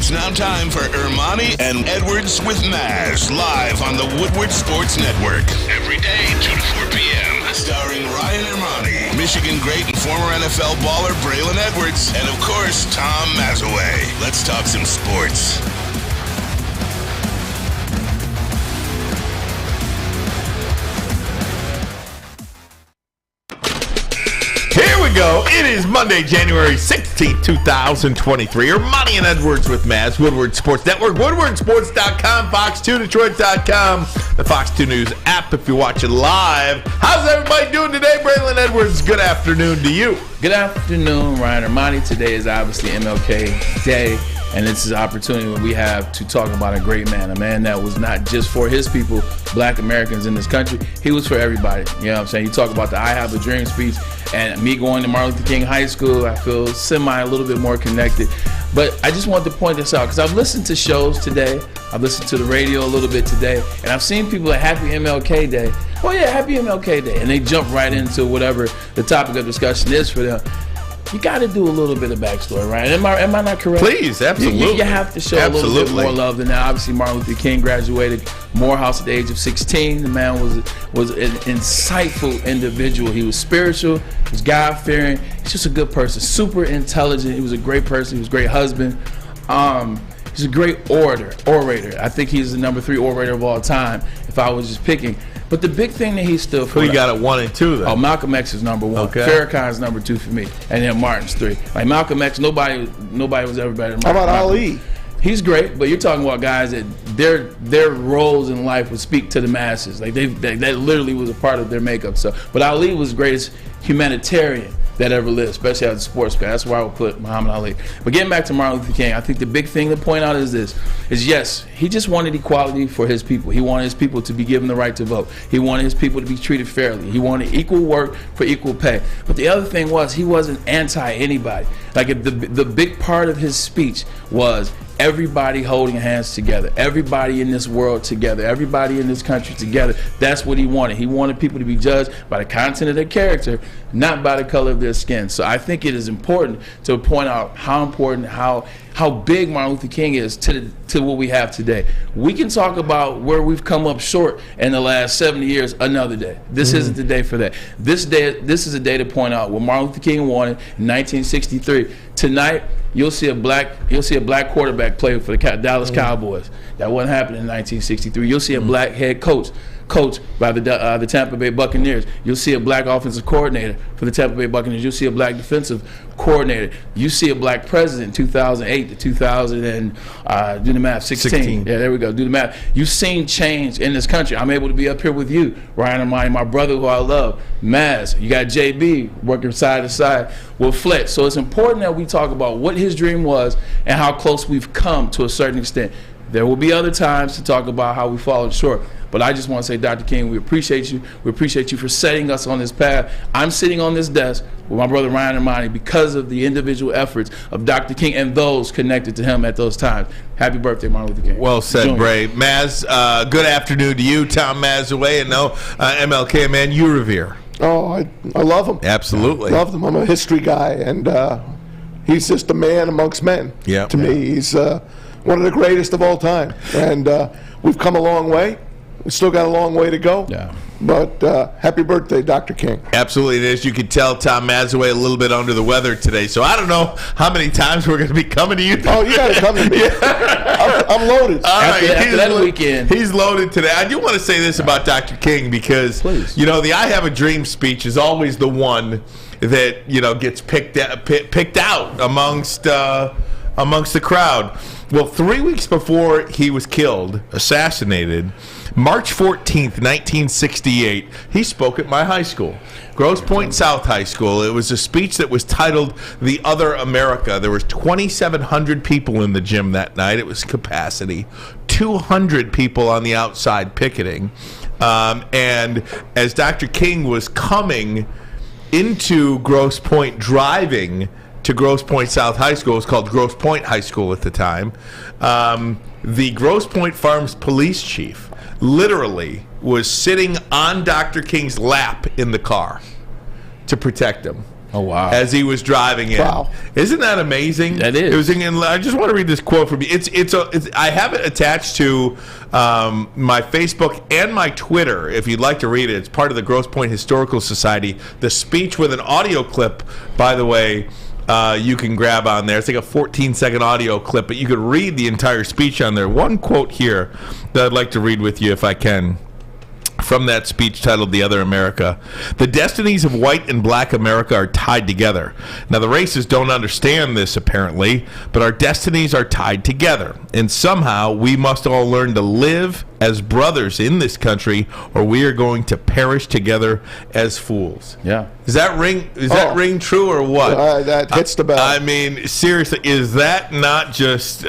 It's now time for Ermanni and Edwards with Maz, live on the Woodward Sports Network. Every day, 2 to 4 p.m. Starring Ryan Ermanni, Michigan great and former NFL baller Braylon Edwards, and of course, Tom Mazawey. Let's talk some sports. Here we go. It is Monday, January 16th, 2023. Ermanni and Edwards with Maz, Woodward Sports Network, woodwardsports.com, fox2detroit.com, the Fox 2 News app if you're watching live. How's everybody doing today? Braylon Edwards, good afternoon to you. Good afternoon, Ryan Ermanni. Today is obviously MLK Day, and this is an opportunity we have to talk about a great man, a man that was not just for his people, black Americans in this country. He was for everybody. You know what I'm saying? You talk about the I Have a Dream speech, and me going to Martin Luther King High School, I feel a little bit more connected. But I just wanted to point this out because I've listened to shows today. I've listened to the radio a little bit today, and I've seen people like Happy MLK Day. Oh yeah, Happy MLK Day. And they jump right into whatever the topic of discussion is for them. You got to do a little bit of backstory, right? Am I not correct? Please, absolutely. You have to show a little bit more love than that. Obviously, Martin Luther King graduated Morehouse at the age of 16. The man was an insightful individual. He was spiritual. He was God-fearing. He's just a good person. Super intelligent. He was a great person. He was a great husband. He's a great orator. I think he's the number 3 orator of all time, if I was just picking. But the big thing that he stood for. Who you got at 1 and 2 then? Oh, Malcolm X is number 1. Okay. Farrakhan's number 2 for me, and then Martin's 3. Like Malcolm X, nobody was ever better than Martin. How about Ali? He's great, but you're talking about guys that their roles in life would speak to the masses. Like that literally was a part of their makeup. So, but Ali was the greatest humanitarian that ever lived, especially as a sports guy. That's where I would put Muhammad Ali. But getting back to Martin Luther King, I think the big thing to point out is yes, he just wanted equality for his people. He wanted his people to be given the right to vote. He wanted his people to be treated fairly. He wanted equal work for equal pay. But the other thing was he wasn't anti-anybody. Like the big part of his speech was everybody holding hands together, everybody in this world together, everybody in this country together. That's what he wanted. He wanted people to be judged by the content of their character, not by the color of their skin. So I think it is important to point out how important, how big Martin Luther King is to what we have today. We can talk about where we've come up short in the last 70 years another day. This isn't the day for that. This is a day to point out what Martin Luther King wanted in 1963. Tonight, you'll see a black quarterback play for the Dallas Cowboys. That wasn't happening in 1963. You'll see a black head coach by the Tampa Bay Buccaneers. You'll see a black offensive coordinator for the Tampa Bay Buccaneers. You'll see a black defensive coordinator. You see a black president in 2008 to 2000 and do the math, 16. Yeah, there we go. Do the math. You've seen change in this country. I'm able to be up here with you, Ryan Ermanni, my brother who I love, Maz. You got JB working side to side with Flex. So it's important that we talk about what his dream was and how close we've come to a certain extent. There will be other times to talk about how we've fallen short. But I just want to say, Dr. King, we appreciate you. We appreciate you for setting us on this path. I'm sitting on this desk with my brother Ryan Ermanni because of the individual efforts of Dr. King and those connected to him at those times. Happy birthday, Martin Luther King. Well said, Bray. Maz, good afternoon to you, Tom Mazawey, and MLK, man, you revere. Oh, I love him. Absolutely. Love him. I'm a history guy, and he's just a man amongst men. Yeah. To me, he's one of the greatest of all time. And we've come a long way. We still got a long way to go. Yeah. But happy birthday, Dr. King. Absolutely. And as you can tell, Tom Mazawey a little bit under the weather today. So I don't know how many times we're going to be coming to you. Oh, you got to come to me. I'm loaded. All right. After that weekend. He's loaded today. I do want to say this about Dr. King because, you know, the I Have a Dream speech is always the one that, you know, gets picked out amongst the crowd. Well, 3 weeks before he was killed, assassinated, March 14th, 1968, he spoke at my high school, Grosse Pointe South High School. It was a speech that was titled The Other America. There was 2,700 people in the gym that night. It was capacity. 200 people on the outside picketing. And as Dr. King was coming into Grosse Pointe, driving to Grosse Pointe South High School, it was called Grosse Pointe High School at the time, the Grosse Pointe Farms police chief literally was sitting on Dr. King's lap in the car to protect him. Oh, wow. As he was driving in. Wow. Isn't that amazing? That is. It was I just want to read this quote from you. I have it attached to my Facebook and my Twitter. If you'd like to read it, it's part of the Grosse Pointe Historical Society. The speech with an audio clip, by the way, you can grab on there. It's like a 14-second audio clip, but you could read the entire speech on there. One quote here that I'd like to read with you if I can. From that speech titled The Other America. The destinies of white and black America are tied together. Now, the races don't understand this, apparently, but our destinies are tied together. And somehow we must all learn to live as brothers in this country, or we are going to perish together as fools. Yeah. Does that ring true or what? That hits the bell. I mean, seriously, is that not just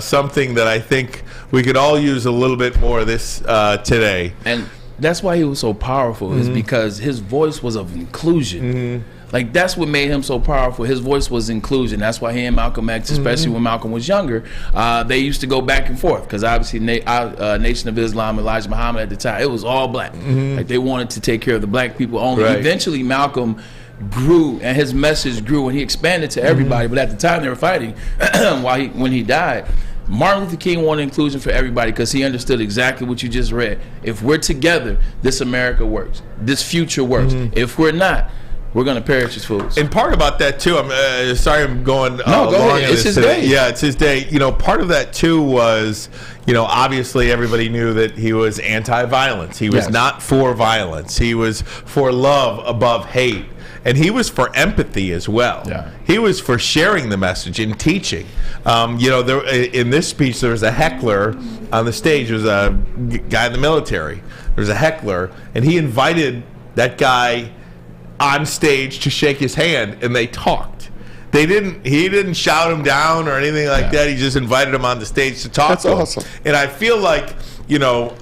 something that I think we could all use a little bit more of this today? And that's why he was so powerful, is because his voice was of inclusion. Like, that's what made him so powerful. His voice was inclusion. That's why he and Malcolm X, especially when Malcolm was younger, they used to go back and forth, because obviously Nation of Islam, Elijah Muhammad at the time, it was all black. Like, they wanted to take care of the black people only. Right. Eventually Malcolm grew, and his message grew, and he expanded to everybody. But at the time they were fighting, when he died, Martin Luther King wanted inclusion for everybody, because he understood exactly what you just read. If we're together, this America works. This future works. If we're not, we're going to perish as fools. And part about that, too, I'm sorry I'm going go long ahead. on It's this his today. day. Yeah, it's his day. You know, part of that, too, was, you know, obviously everybody knew that he was anti-violence. He was Yes. not for violence. He was for love above hate. And he was for empathy as well. Yeah. He was for sharing the message and teaching. You know, in this speech, there was a heckler on the stage. There was a guy in the military. There was a heckler, and he invited that guy on stage to shake his hand, and they talked. He didn't shout him down or anything like that. He just invited him on the stage to talk. That's to him. awesome. And I feel like, you know,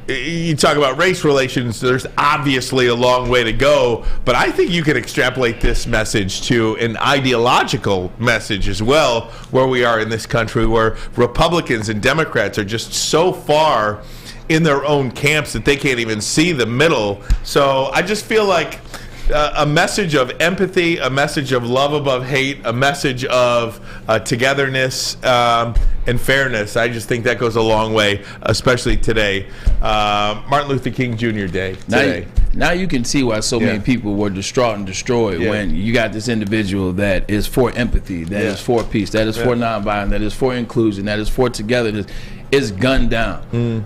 you talk about race relations, there's obviously a long way to go, but I think you can extrapolate this message to an ideological message as well, where we are in this country, where Republicans and Democrats are just so far in their own camps that they can't even see the middle. So I just feel like a message of empathy, a message of love above hate, a message of togetherness and fairness. I just think that goes a long way, especially today. Martin Luther King Jr. Day today. Now you can see why so many people were distraught and destroyed when you got this individual that is for empathy, that is for peace, that is for nonviolence, that is for inclusion, that is for togetherness, is gunned down.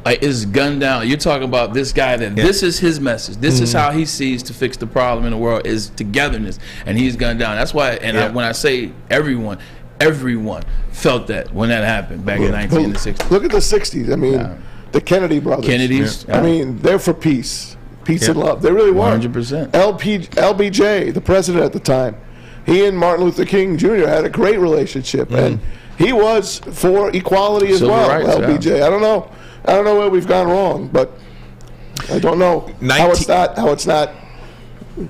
Like, it's gunned down. You're talking about this guy that this is his message. This is how he sees to fix the problem in the world, is togetherness, and he's gunned down. That's why, and when I say everyone felt that when that happened back in 1960s. Look at the 60s. I mean, the Kennedy brothers. Kennedys. I mean, they're for peace and love. They really were. 100%. LBJ, the president at the time, he and Martin Luther King Jr. had a great relationship, and he was for equality as Civil well. rights, LBJ. I don't know where we've gone wrong, but I don't know how it's not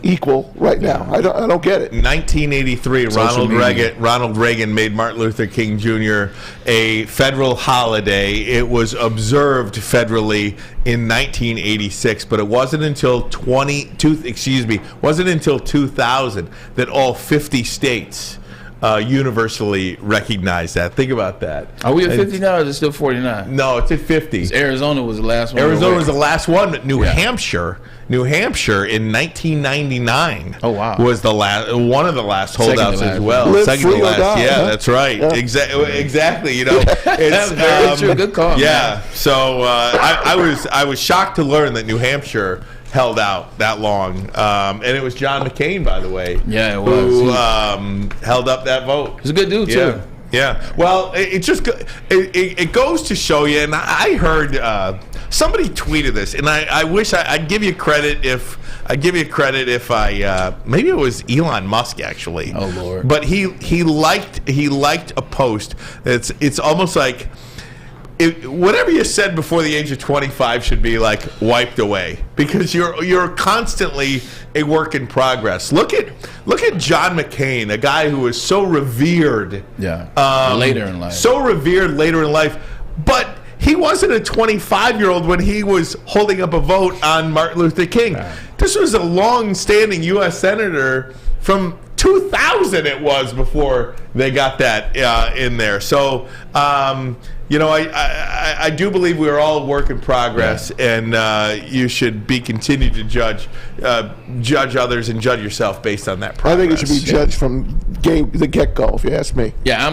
equal right now. I don't get it. 1983, Ronald Reagan made Martin Luther King Jr. a federal holiday. It was observed federally in 1986, but it wasn't until 2000 that all 50 states universally recognized that. Think about that. Are we at 50 now, or is it still 49? No, it's at 50. Arizona was the last one. Arizona was the last one, but New Hampshire in 1999 was the last, one of the last holdouts as well. Second to last. Yeah, that's right. Yeah. Exactly. You know, it's very true. Good call. Yeah. Man. So I was shocked to learn that New Hampshire held out that long, and it was John McCain, by the way. Yeah, it was. Who held up that vote. He's a good dude too. Yeah. Well, it goes to show you, and I heard somebody tweeted this, and I wish I'd give you credit if I maybe it was Elon Musk actually. Oh Lord. But he liked a post. It's almost like whatever you said before the age of 25 should be like wiped away, because you're constantly a work in progress. Look at John McCain, a guy who was so revered. Later in life. So revered later in life, but he wasn't a 25-year-old when he was holding up a vote on Martin Luther King. This was a long-standing U.S. senator from 2000 it was before they got that in there. So, I do believe we are all a work in progress, and you should be continued to judge others and judge yourself based on that progress. I think it should be judged from the get-go, if you ask me. Yeah,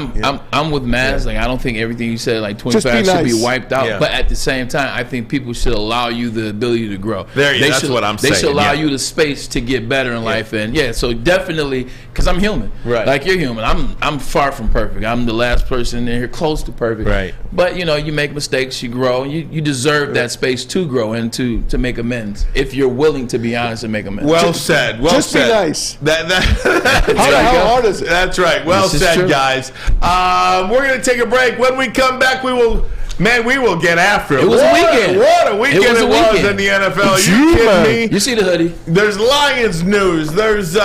I'm with Maz. Like, I don't think everything you said, like 25 should be wiped out. But at the same time, I think people should allow you the ability to grow. That's what I'm saying. They should allow you the space to get better in life. And so definitely, because I'm human. Right. Like, you're human. I'm far from perfect. I'm the last person in here close to perfect. Right. But, you make mistakes, you grow, and you deserve that space to grow and to make amends if you're willing to be honest and make amends. Well said. Well just said. Be nice. How hard is it? That's right. Well said, guys. We're going to take a break. When we come back, we will get after it. It was a weekend. What a weekend it was in the NFL. Are you kidding me? You see the hoodie. There's Lions news. There's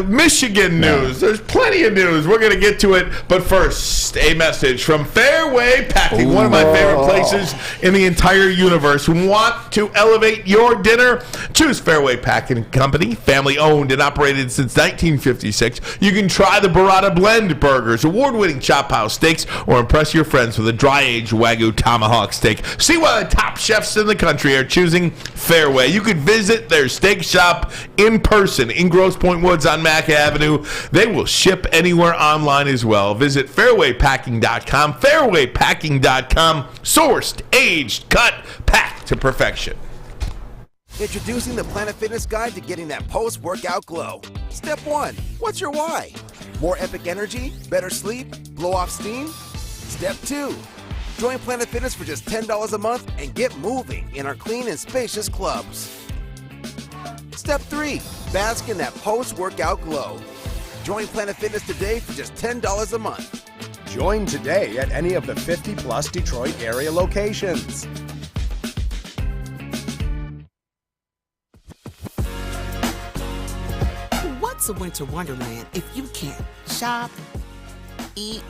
Michigan news. There's plenty of news. We're going to get to it. But first, a message from Fairway Packing, one of my favorite places in the entire universe. Want to elevate your dinner? Choose Fairway Packing Company, family owned and operated since 1956. You can try the Burrata Blend burgers, award-winning chop house steaks, or impress your friends with a dry-aged Wagyu tomahawk steak. See why the top chefs in the country are choosing Fairway. You could visit their steak shop in person in Grosse Pointe Woods on Mack Avenue. They will ship anywhere online as well. Visit fairwaypacking.com. Fairwaypacking.com. Sourced, aged, cut, packed to perfection. Introducing the Planet Fitness Guide to getting that post-workout glow. Step 1. What's your why? More epic energy? Better sleep? Blow off steam? Step 2. Join Planet Fitness for just $10 a month and get moving in our clean and spacious clubs. Step 3. Bask in that post-workout glow. Join Planet Fitness today for just $10 a month. Join today at any of the 50-plus Detroit area locations. What's a winter wonderland if you can't shop, eat,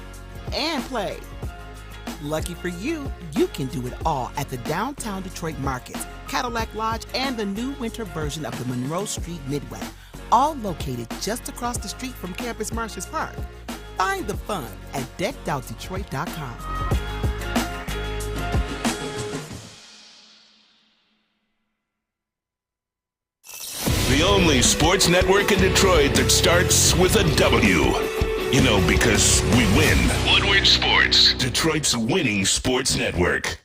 and play? Lucky for you, you can do it all at the Downtown Detroit Markets, Cadillac Lodge, and the new winter version of the Monroe Street Midway, all located just across the street from Campus Martius Park. Find the fun at deckedoutdetroit.com. The only sports network in Detroit that starts with a W. Because we win. Woodward Sports, Detroit's winning sports network.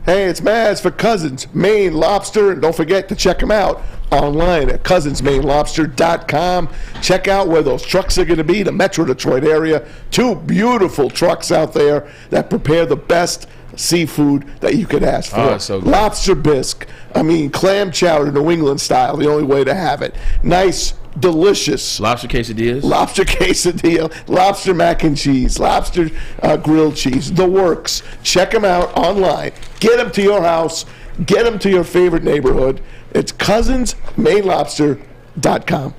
Hey, it's Maz for Cousins Maine Lobster, and don't forget to check them out online at cousinsmainelobster.com. Check out where those trucks are going to be, the Metro Detroit area. 2 beautiful trucks out there that prepare the best seafood that you could ask for. Oh, so good. Lobster bisque, clam chowder, New England style, the only way to have it. Nice, delicious lobster quesadillas, lobster mac and cheese, lobster grilled cheese, the works. Check them out online. Get them to your house. Get them to your favorite neighborhood. It's cousinsmainelobster.com.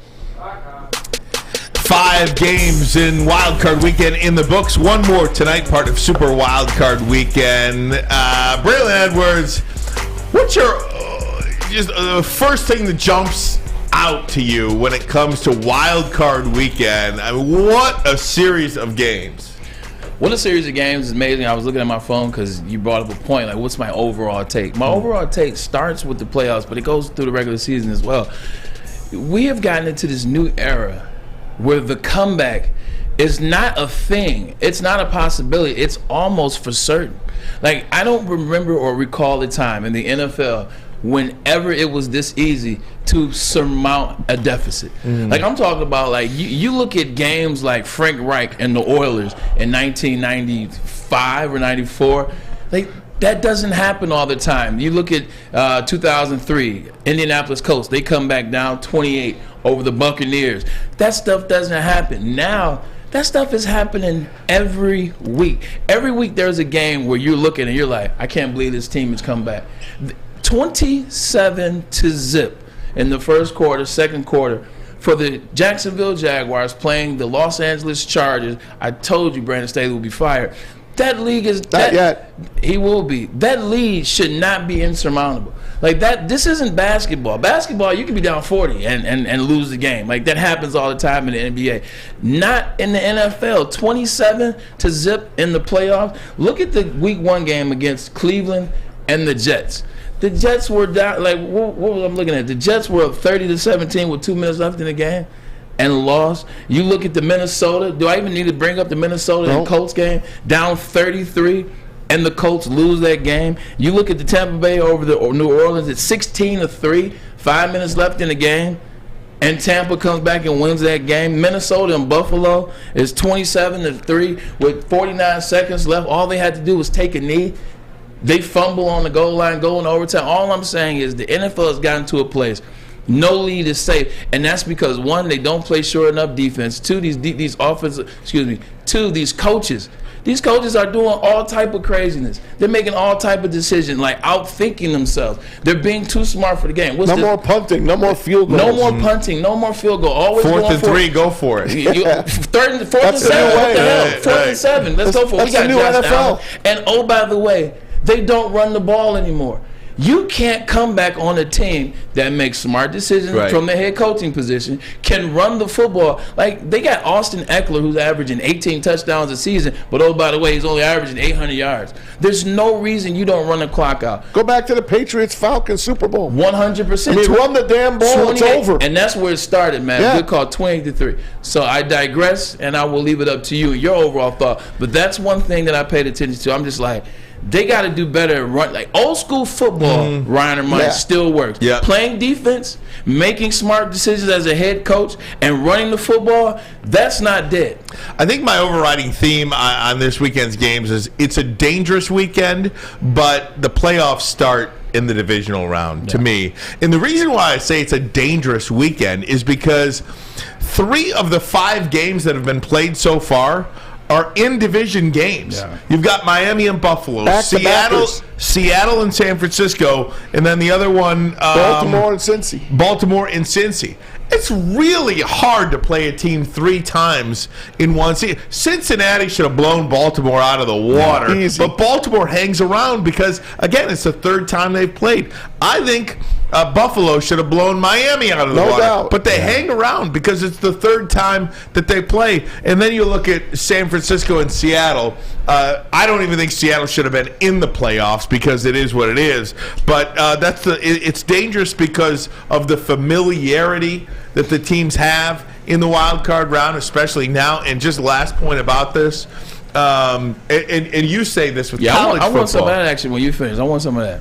5 games in Wild Card Weekend in the books. One more tonight, part of Super Wild Card Weekend. Braylon Edwards, what's your first thing that jumps out to you when it comes to Wild Card Weekend? I mean, what a series of games. What a series of games is amazing. I was looking at my phone because you brought up a point, like what's my overall take? My overall take starts with the playoffs, but it goes through the regular season as well. We have gotten into this new era where the comeback is not a thing. It's not a possibility. It's almost for certain. Like, I don't remember or recall the time in the NFL whenever it was this easy to surmount a deficit. Like, I'm talking about, like, you look at games like Frank Reich and the Oilers in 1995 or 94, like, that doesn't happen all the time. You look at 2003, Indianapolis Colts, they come back down 28 over the Buccaneers. That stuff doesn't happen. Now, that stuff is happening every week. Every week there's a game where you're looking and you're like, I can't believe this team has come back. 27-0 in the first quarter, second quarter, for the Jacksonville Jaguars playing the Los Angeles Chargers. I told you Brandon Staley would be fired. That league is Not yet. He will be. That lead should not be insurmountable. Like that. This isn't basketball. Basketball, you can be down 40 and lose the game. Like that happens all the time in the NBA. Not in the NFL. 27-0 in the playoffs. Look at the Week 1 game against Cleveland and the Jets. The Jets were down. Like what was I'm looking at? The Jets were up 30-17 with 2 minutes left in the game. And lost. You look at the Minnesota. Do I even need to bring up the Minnesota and Colts game? Down 33, and the Colts lose that game. You look at the Tampa Bay over the New Orleans at 16-3, 5 minutes left in the game, and Tampa comes back and wins that game. Minnesota and Buffalo is 27-3 with 49 seconds left. All they had to do was take a knee. They fumble on the goal line, go in overtime. All I'm saying is the NFL has gotten to a place. No lead is safe, and that's because 1, they don't play sure enough defense. 2, these coaches. These coaches are doing all type of craziness. They're making all type of decisions, like outthinking themselves. They're being too smart for the game. No more punting, no more field goals. No more punting, no more field goal. Always 4th and 3, it. go for it. 4th and 7, what That's the hell? 4th and 7, let's go for it. We got the new Josh NFL. Allen. And oh, by the way, they don't run the ball anymore. You can't come back on a team that makes smart decisions from the head coaching position, can run the football. Like, they got Austin Eckler, who's averaging 18 touchdowns a season, but oh, by the way, he's only averaging 800 yards. There's no reason you don't run the clock out. Go back to the Patriots-Falcons Super Bowl. 100%. I mean, run the damn ball, it's over. And that's where it started, man. Yeah. Good call, 28-3. So I digress, and I will leave it up to you and your overall thought. But that's one thing that I paid attention to. I'm just like, they got to do better at run. Like old school football, Ryan Ermanni still works. Yeah. Playing defense, making smart decisions as a head coach, and running the football, that's not dead. I think my overriding theme on this weekend's games is it's a dangerous weekend, but the playoffs start in the divisional round to me. And the reason why I say it's a dangerous weekend is because 3 of the 5 games that have been played so far are in division games. Yeah. You've got Miami and Buffalo, Seattle and San Francisco, and then the other one, Baltimore and Cincy. It's really hard to play a team 3 times in one season. Cincinnati should have blown Baltimore out of the water, but Baltimore hangs around because, again, it's the 3rd time they've played. I think Buffalo should have blown Miami out of the water, doubt. But they hang around because it's the 3rd time that they play. And then you look at San Francisco and Seattle. I don't even think Seattle should have been in the playoffs because it is what it is. But it's dangerous because of the familiarity that the teams have in the wild card round, especially now. And just last point about this, and you say this with college football. I want some of that action when you finish. I want some of that.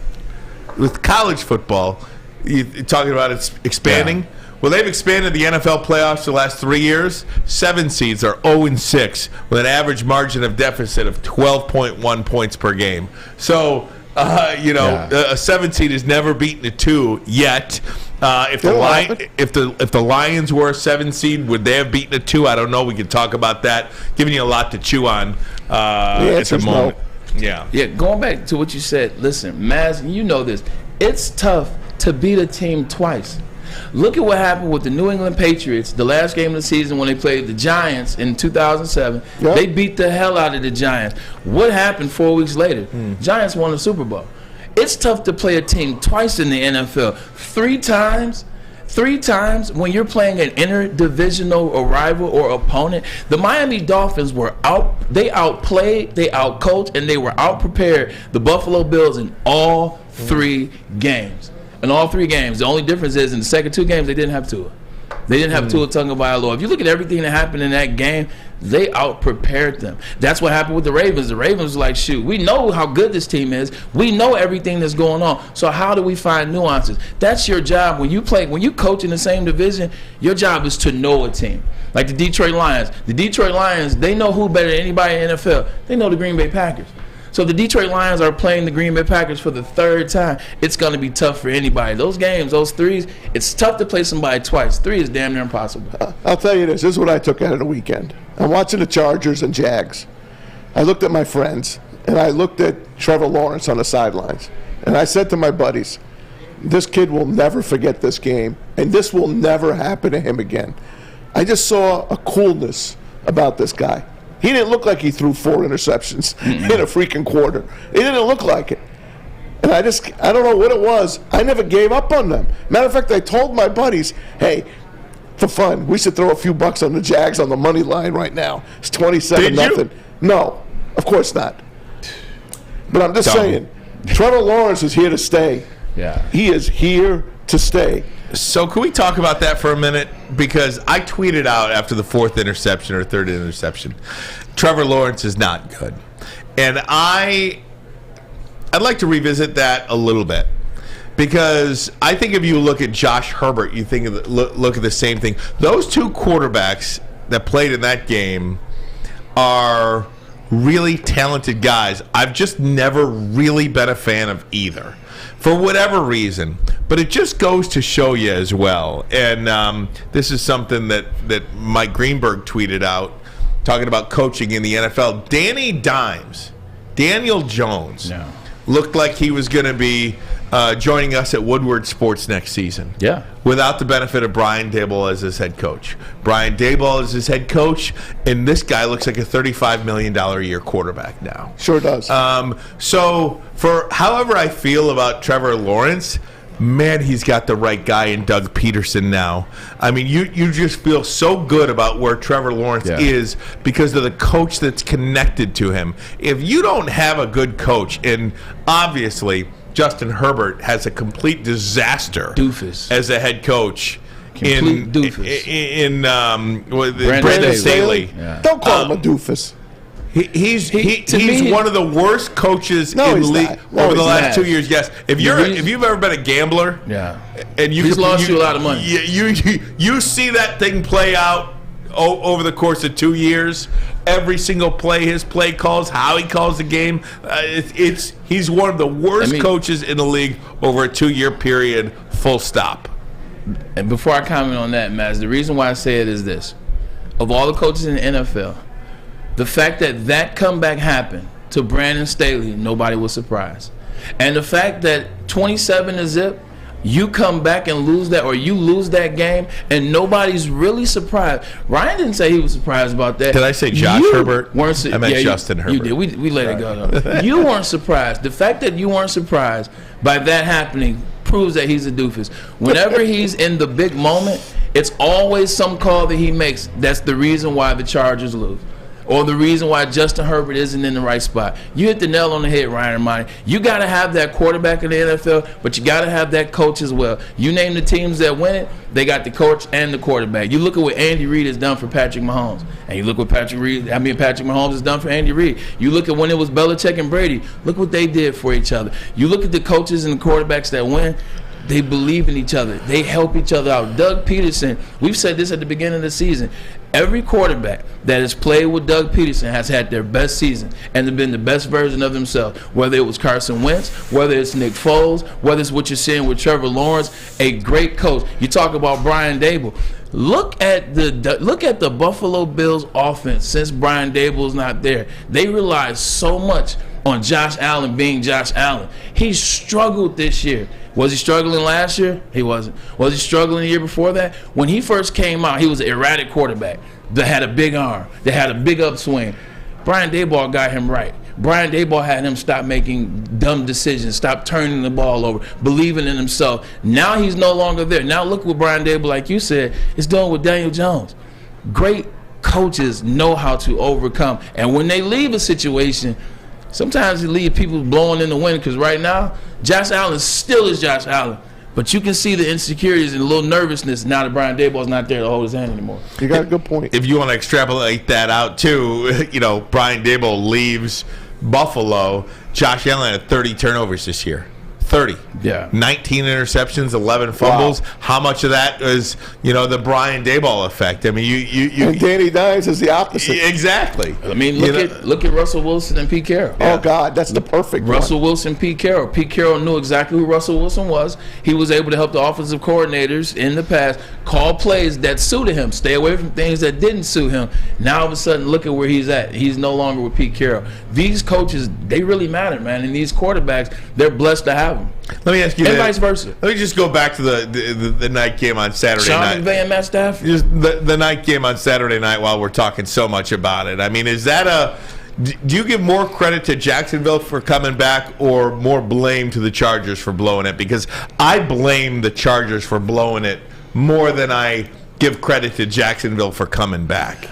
With college football, you're talking about it's expanding. Yeah. Well, they've expanded the NFL playoffs the last 3 years. 7 seeds are 0-6 with an average margin of deficit of 12.1 points per game. So, a 7 seed has never beaten a 2 yet. If the Lions were a 7 seed, would they have beaten a 2? I don't know. We can talk about that. Giving you a lot to chew on at the moment. Yeah. Going back to what you said, listen, Maz, you know this. It's tough to beat a team twice. Look at what happened with the New England Patriots, the last game of the season when they played the Giants in 2007. Yep. They beat the hell out of the Giants. What happened 4 weeks later? Giants won the Super Bowl. It's tough to play a team twice in the NFL. 3 times when you're playing an interdivisional rival or opponent. The Miami Dolphins they outplayed, they outcoached, and they were outprepared the Buffalo Bills in all 3 games. In all 3 games. The only difference is in the second 2 games, they didn't have Tua. They didn't have Tua Tagovailoa. If you look at everything that happened in that game, they out-prepared them. That's what happened with the Ravens. The Ravens were like, shoot, we know how good this team is. We know everything that's going on. So how do we find nuances? That's your job. When you coach in the same division, your job is to know a team. Like the Detroit Lions. The Detroit Lions, they know who better than anybody in the NFL. They know the Green Bay Packers. So the Detroit Lions are playing the Green Bay Packers for the 3rd time. It's going to be tough for anybody. Those games, those 3s, it's tough to play somebody twice. 3 is damn near impossible. I'll tell you this. This is what I took out of the weekend. I'm watching the Chargers and Jags. I looked at my friends, and I looked at Trevor Lawrence on the sidelines. And I said to my buddies, this kid will never forget this game, and this will never happen to him again. I just saw a coolness about this guy. He didn't look like he threw 4 interceptions in a freaking quarter. It didn't look like it. And I don't know what it was. I never gave up on them. Matter of fact, I told my buddies, hey, for fun, we should throw a few bucks on the Jags on the money line right now. It's 27-0. No, of course not. But I'm just saying, Trevor Lawrence is here to stay. Yeah. He is here to stay. So can we talk about that for a minute? Because I tweeted out after the 4th interception or 3rd interception, Trevor Lawrence is not good. And I'd like to revisit that a little bit. Because I think if you look at Josh Herbert, you think look at the same thing. Those 2 quarterbacks that played in that game are really talented guys. I've just never really been a fan of either, for whatever reason. But it just goes to show you as well. And this is something that Mike Greenberg tweeted out, talking about coaching in the NFL. Danny Dimes, Daniel Jones, looked like he was going to be joining us at Woodward Sports next season. Yeah. Without the benefit of Brian Daboll as his head coach. Brian Daboll is his head coach, and this guy looks like a $35 million a year quarterback now. Sure does. So for however I feel about Trevor Lawrence, man, he's got the right guy in Doug Peterson now. I mean, you just feel so good about where Trevor Lawrence is because of the coach that's connected to him. If you don't have a good coach, and obviously Justin Herbert has a complete disaster as a head coach in Brandon Staley. Yeah. Don't call him a doofus. He's one of the worst coaches in the league over the last 2 years. Yes, if you've ever been a gambler, and he's lost you a lot of money. You see that thing play out over the course of 2 years. Every single play, his play calls, how he calls the game. He's one of the worst coaches in the league over a 2-year period. Full stop. And before I comment on that, Maz, the reason why I say it is this: of all the coaches in the NFL, the fact that comeback happened to Brandon Staley, nobody was surprised. And the fact that 27-0, you come back and lose that, or you lose that game, and nobody's really surprised. Ryan didn't say he was surprised about that. Did I say Josh Herbert? I meant Justin Herbert. You did. We let it go. You weren't surprised. The fact that you weren't surprised by that happening proves that he's a doofus. Whenever he's in the big moment, it's always some call that he makes that's the reason why the Chargers lose, or the reason why Justin Herbert isn't in the right spot. You hit the nail on the head, Ryan Ermanni. You got to have that quarterback in the NFL, but you got to have that coach as well. You name the teams that win it, they got the coach and the quarterback. You look at what Andy Reid has done for Patrick Mahomes, and you look what Patrick Mahomes has done for Andy Reid. You look at when it was Belichick and Brady, look what they did for each other. You look at the coaches and the quarterbacks that win, they believe in each other. They help each other out. Doug Peterson, we've said this at the beginning of the season. Every quarterback that has played with Doug Peterson has had their best season and have been the best version of themselves. Whether it was Carson Wentz, whether it's Nick Foles, whether it's what you're seeing with Trevor Lawrence, a great coach. You talk about Brian Daboll. Look at the Buffalo Bills offense since Brian Daboll's not there. They rely so much on Josh Allen being Josh Allen. He struggled this year. Was he struggling last year? He wasn't. Was he struggling the year before that? When he first came out, he was an erratic quarterback that had a big arm, that had a big upswing. Brian Daboll got him right. Brian Daboll had him stop making dumb decisions, stop turning the ball over, believing in himself. Now he's no longer there. Now look what Brian Daboll, like you said, is doing with Daniel Jones. Great coaches know how to overcome. And when they leave a situation, sometimes they leave people blowing in the wind, because right now, Josh Allen still is Josh Allen. But you can see the insecurities and a little nervousness now that Brian Daboll's not there to hold his hand anymore. You got a good point. If you want to extrapolate that out too, Brian Daboll leaves Buffalo. Josh Allen had 30 turnovers this year. 30. Yeah. 19 interceptions, 11 fumbles. Wow. How much of that is, the Brian Daboll effect? I mean, you and Danny Dimes is the opposite. Exactly. I mean, look at Russell Wilson and Pete Carroll. Oh God, that's the perfect Russell one. Wilson, Pete Carroll. Pete Carroll knew exactly who Russell Wilson was. He was able to help the offensive coordinators in the past call plays that suited him, stay away from things that didn't suit him. Now all of a sudden, look at where he's at. He's no longer with Pete Carroll. These coaches, they really matter, man. And these quarterbacks, they're blessed to have them. have them. Let me ask you and that. vice versa. Let me just go back to the night game on Saturday Sean night. McVay and Matt Stafford. Just the night game on Saturday night while we're talking so much about it. I mean, is that do you give more credit to Jacksonville for coming back or more blame to the Chargers for blowing it? Because I blame the Chargers for blowing it more than I give credit to Jacksonville for coming back.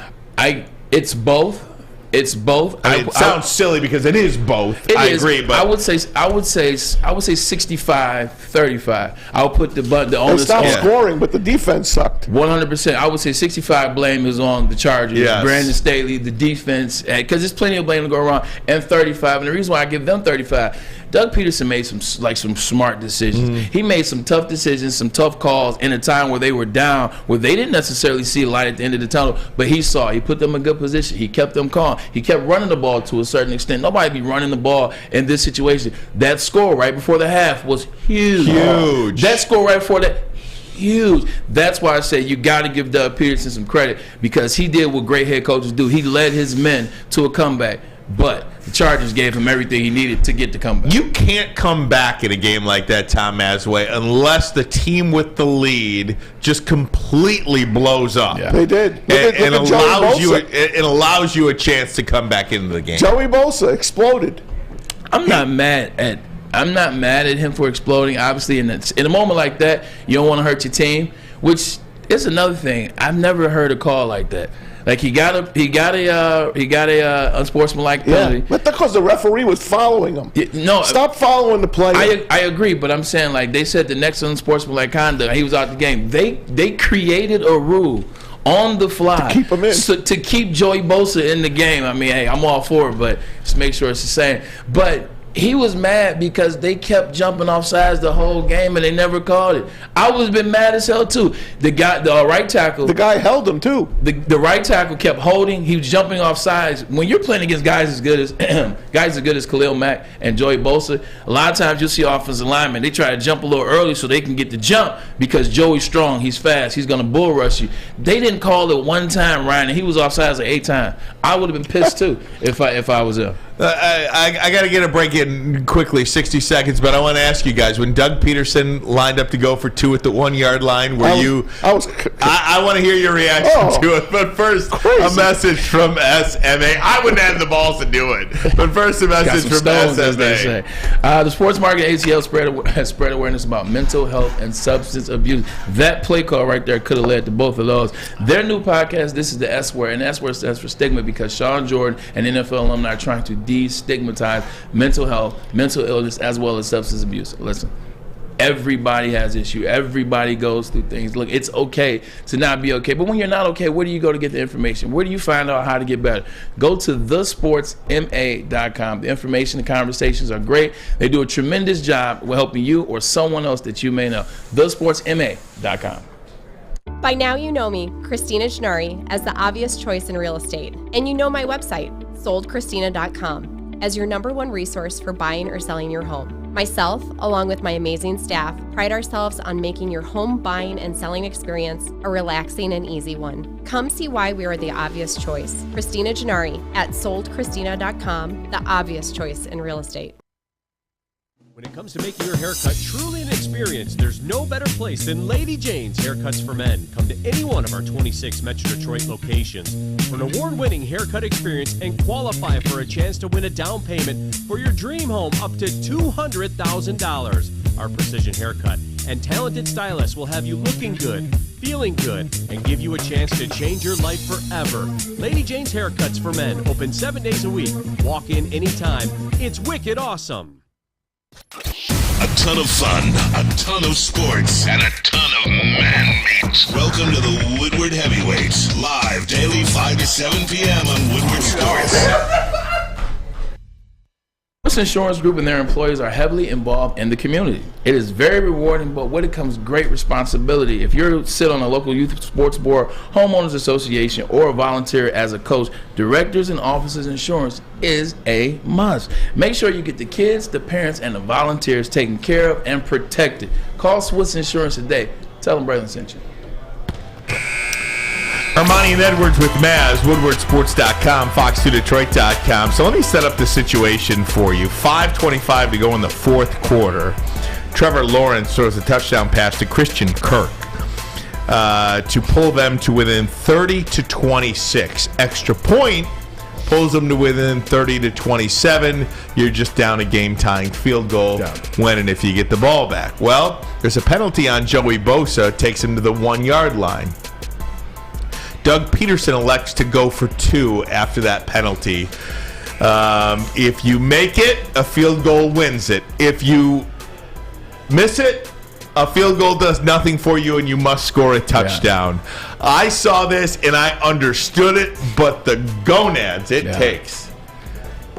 It's both. It's both. It sounds silly because it is both. I agree, but I would say 65-35. I'll put the onus They stopped on scoring, but the defense sucked. 100%. I would say 65 blame is on the Chargers. Yes. Brandon Staley, the defense, because there's plenty of blame to go around, and 35. And the reason why I give them 35, Doug Peterson made some smart decisions. Mm-hmm. He made some tough decisions, some tough calls in a time where they were down, where they didn't necessarily see a light at the end of the tunnel, but he saw. He put them in good position. He kept them calm. He kept running the ball to a certain extent. Nobody be running the ball in this situation. That score right before the half was huge. Huge. That score right before that, huge. That's why I say you got to give Doug Peterson some credit, because he did what great head coaches do. He led his men to a comeback. But the Chargers gave him everything he needed to get the comeback. you can't come back in a game like that, Tom Mazawey, unless the team with the lead just completely blows up. Yeah. They did. And Look at Joey Bosa. it allows you a chance to come back into the game. Joey Bosa exploded. I'm not mad at him for exploding. Obviously, in a moment like that, you don't want to hurt your team, which is another thing. I've never heard a call like that. Like he got a unsportsmanlike penalty. Yeah, but because the referee was following him. No, Stop following the player. I agree, but I'm saying, like, they said the next unsportsmanlike conduct, he was out the game. They created a rule on the fly to keep him in. to keep Joey Bosa in the game. I mean, hey, I'm all for it, but just make sure it's the same. But he was mad because they kept jumping off sides the whole game and they never called it. I would have been mad as hell too. The right tackle. The guy held him too. The right tackle kept holding. He was jumping off sides. When you're playing against guys as good as Khalil Mack and Joey Bosa, a lot of times you'll see offensive linemen, they try to jump a little early so they can get the jump because Joey's strong, he's fast, he's gonna bull rush you. They didn't call it one time, Ryan, and he was off sides like 8 times. I would have been pissed too if I was him. I got to get a break in quickly, 60 seconds, but I want to ask you guys, when Doug Peterson lined up to go for 2 at the 1-yard line, I want to hear your reaction to it. But first, a message from SMA. I wouldn't have the balls to do it. But first, a message from SMA. The Sports Market ATL has spread awareness about mental health and substance abuse. That play call right there could have led to both of those. Their new podcast, This is the S Word, and S Word stands for stigma, because Sean Jordan and NFL alumni are trying to destigmatize mental health, mental illness, as well as substance abuse. Listen, everybody has issues. Everybody goes through things. Look, it's okay to not be okay. But when you're not okay, where do you go to get the information? Where do you find out how to get better? Go to thesportsma.com. The information, the conversations are great. They do a tremendous job with helping you or someone else that you may know. Thesportsma.com. By now you know me, Christina Gennari, as the obvious choice in real estate. And you know my website, soldchristina.com, as your #1 resource for buying or selling your home. Myself, along with my amazing staff, pride ourselves on making your home buying and selling experience a relaxing and easy one. Come see why we are the obvious choice. Christina Gennari at soldchristina.com, the obvious choice in real estate. When it comes to making your haircut truly an experience, there's no better place than Lady Jane's Haircuts for Men. Come to any one of our 26 Metro Detroit locations for an award-winning haircut experience and qualify for a chance to win a down payment for your dream home up to $200,000. Our precision haircut and talented stylists will have you looking good, feeling good, and give you a chance to change your life forever. Lady Jane's Haircuts for Men, open 7 days a week. Walk in anytime. It's wicked awesome. A ton of fun, a ton of sports, and a ton of man meat. Welcome to the Woodward Heavyweights, live daily 5 to 7 p.m. on Woodward Sports. This insurance group and their employees are heavily involved in the community. It is very rewarding, but with it comes great responsibility. If you sit on a local youth sports board, homeowners association, or volunteer as a coach, directors and officers insurance is a must. Make sure you get the kids, the parents, and the volunteers taken care of and protected. Call Swiss Insurance today. Tell them Braylon sent you. Ermanni and Edwards with Maz, woodwardsports.com, fox2detroit.com. So let me set up the situation for you. 5:25 to go in the fourth quarter. Trevor Lawrence throws a touchdown pass to Christian Kirk to pull them to within 30-26. Extra point pulls them to within 30-27. You're just down a game-tying field goal when and if you get the ball back. Well, there's a penalty on Joey Bosa, takes him to the 1-yard line. Doug Peterson elects to go for 2 after that penalty. If you make it, a field goal wins it. If you miss it, a field goal does nothing for you and you must score a touchdown. Yeah. I saw this and I understood it, but the gonads it takes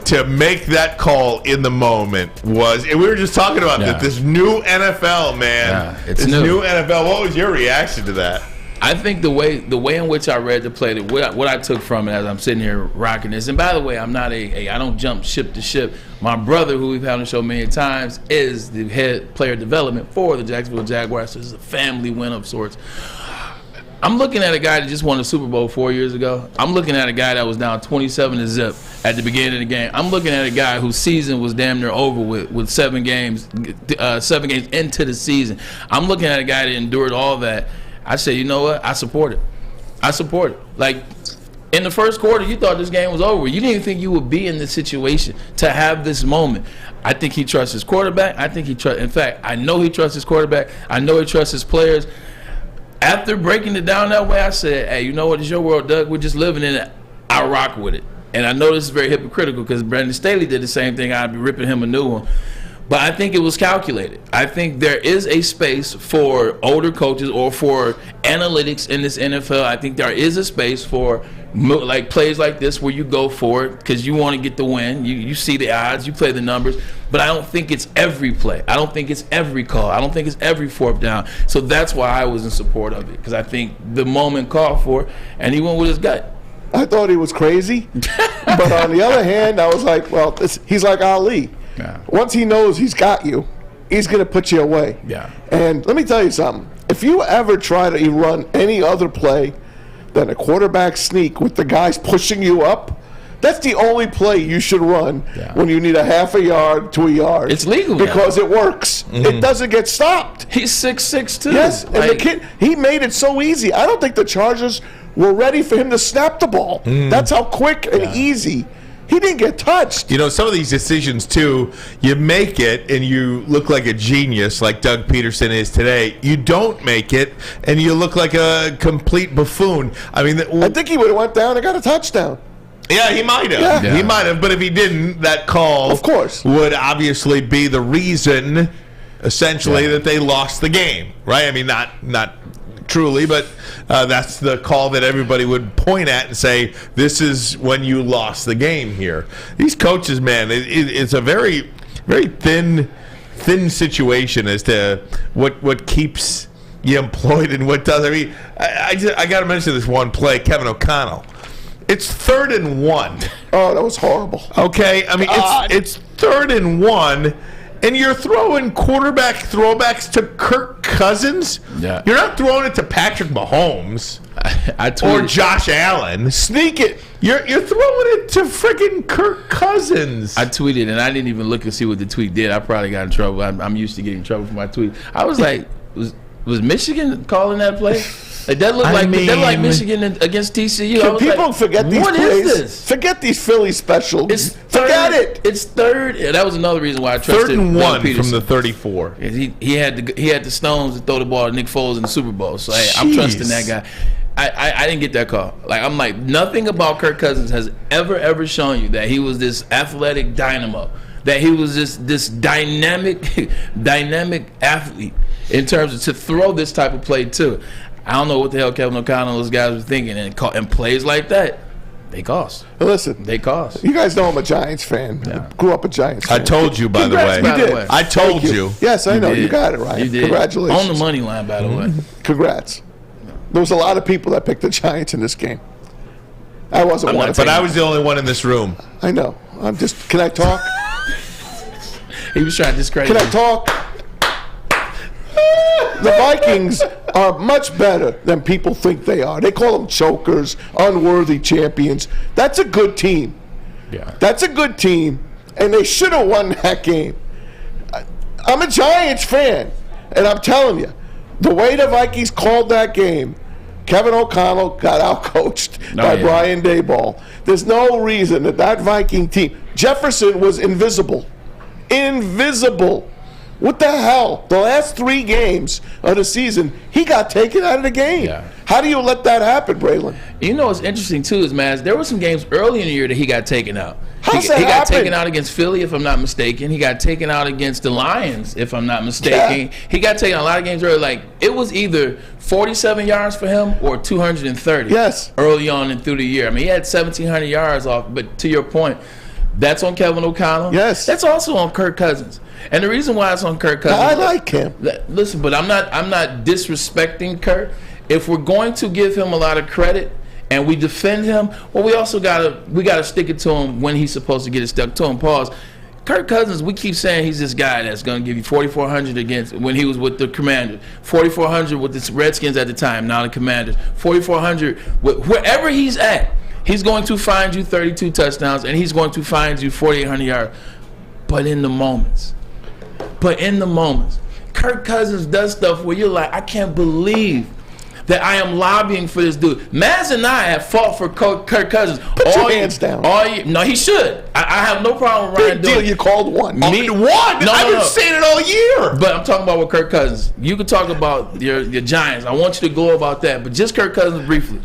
to make that call in the moment was, and we were just talking about this new NFL, man. Yeah, it's this new NFL. What was your reaction to that? I think the way in which I read the play, what I took from it as I'm sitting here rocking this, and by the way, I'm not I don't jump ship to ship. My brother, who we've had on the show many times, is the head player development for the Jacksonville Jaguars. So it's a family win of sorts. I'm looking at a guy that just won the Super Bowl 4 years ago. I'm looking at a guy that was down 27-0 at the beginning of the game. I'm looking at a guy whose season was damn near over with 7 games into the season. I'm looking at a guy that endured all that. I said, you know what? I support it. Like, in the first quarter, you thought this game was over. You didn't think you would be in this situation to have this moment. I think he trusts his quarterback. In fact, I know he trusts his quarterback. I know he trusts his players. After breaking it down that way, I said, hey, you know what? It's your world, Doug. We're just living in it. I rock with it. And I know this is very hypocritical because Brandon Staley did the same thing. I'd be ripping him a new one. But I think it was calculated. I think there is a space for older coaches or for analytics in this NFL. I think there is a space for like plays like this where you go for it because you want to get the win. You see the odds, you play the numbers. But I don't think it's every play. I don't think it's every call. I don't think it's every fourth down. So that's why I was in support of it, because I think the moment called for it, and he went with his gut. I thought he was crazy. But on the other hand, I was like, well, he's like Ali. Yeah. Once he knows he's got you, he's going to put you away. Yeah. And let me tell you something. If you ever try to run any other play than a quarterback sneak with the guys pushing you up, that's the only play you should run when you need a half a yard to a yard. It's legal because it works. It doesn't get stopped. He's 6'6" too. Yes, and the kid, he made it so easy. I don't think the Chargers were ready for him to snap the ball. That's how quick and easy. He didn't get touched. You know, some of these decisions, too, you make it and you look like a genius like Doug Peterson is today. You don't make it and you look like a complete buffoon. I mean, I think he would have went down and got a touchdown. Yeah, he might have. Yeah. He might have. But if he didn't, that call, of course, would obviously be the reason, essentially, that they lost the game, right? I mean, not truly, but that's the call that everybody would point at and say, this is when you lost the game here. These coaches, man, it's a very, very thin situation as to what keeps you employed and what doesn't. I mean, I got to mention this one play, Kevin O'Connell. It's 3rd and 1. Oh, that was horrible. Okay, I mean, it's 3rd and 1. And you're throwing quarterback throwbacks to Kirk Cousins? Yeah. You're not throwing it to Patrick Mahomes or Josh Allen. Sneak it. You're throwing it to freaking Kirk Cousins. I tweeted, and I didn't even look and see what the tweet did. I probably got in trouble. I'm used to getting in trouble for my tweet. I was like, was Michigan calling that play? Like that looked like Michigan against TCU. Can people forget these plays? What is this? Forget these Philly specials. Forget it. It's 3rd, and that was another reason why I trusted 3rd and 1 Peterson. from the 34. He had the stones to throw the ball to Nick Foles in the Super Bowl. So hey, I'm trusting that guy. I didn't get that call. Like I'm like, nothing about Kirk Cousins has ever shown you that he was this athletic dynamo, that he was this dynamic athlete in terms of to throw this type of play too. I don't know what the hell Kevin O'Connell and those guys were thinking, and plays like that, they cost. Listen, they cost. You guys know I'm a Giants fan. Yeah. Grew up a Giants fan. I told you, by the way. You did. I told you. Yes, I know. You got it right. You did. Congratulations. On the money line, by the way. Congrats. There was a lot of people that picked the Giants in this game. I wasn't one. But I was the only one in this room. I know. I'm just. Can I talk? He was trying to discredit. Can I talk? The Vikings are much better than people think they are. They call them chokers, unworthy champions. That's a good team. Yeah. That's a good team, and they should have won that game. I'm a Giants fan, and I'm telling you, the way the Vikings called that game, Kevin O'Connell got outcoached by Brian Daboll. There's no reason that Viking team, Jefferson was invisible. Invisible. What the hell? The last 3 games of the season, he got taken out of the game. Yeah. How do you let that happen, Braylon? You know what's interesting, too, is, Maz, there were some games early in the year that he got taken out. How's that He got happen? taken out against Philly, if I'm not mistaken. He got taken out against the Lions, if I'm not mistaken. Yeah. He got taken out a lot of games early. Like, it was either 47 yards for him or 230 Yes. early on and through the year. I mean, he had 1,700 yards off. But to your point, that's on Kevin O'Connell. Yes. That's also on Kirk Cousins. And the reason why it's on Kirk Cousins, I like him. Listen, but I'm not disrespecting Kirk. If we're going to give him a lot of credit and we defend him, well, we also gotta stick it to him when he's supposed to get it stuck to him. Pause. Kirk Cousins, we keep saying he's this guy that's going to give you 4,400 against when he was with the Commanders, 4,400 with the Redskins at the time, now the Commanders, 4,400 wherever he's at. He's going to find you 32 touchdowns and he's going to find you 4,800 yards. But in the moments, Kirk Cousins does stuff where you're like, I can't believe that I am lobbying for this dude. Maz and I have fought for Kirk Cousins. Put your hands down. No, he should. I have no problem with Ryan Big deal, doing it. you called one. I've been saying it all year. But I'm talking about with Kirk Cousins. You can talk about your Giants. I want you to go about that. But just Kirk Cousins briefly.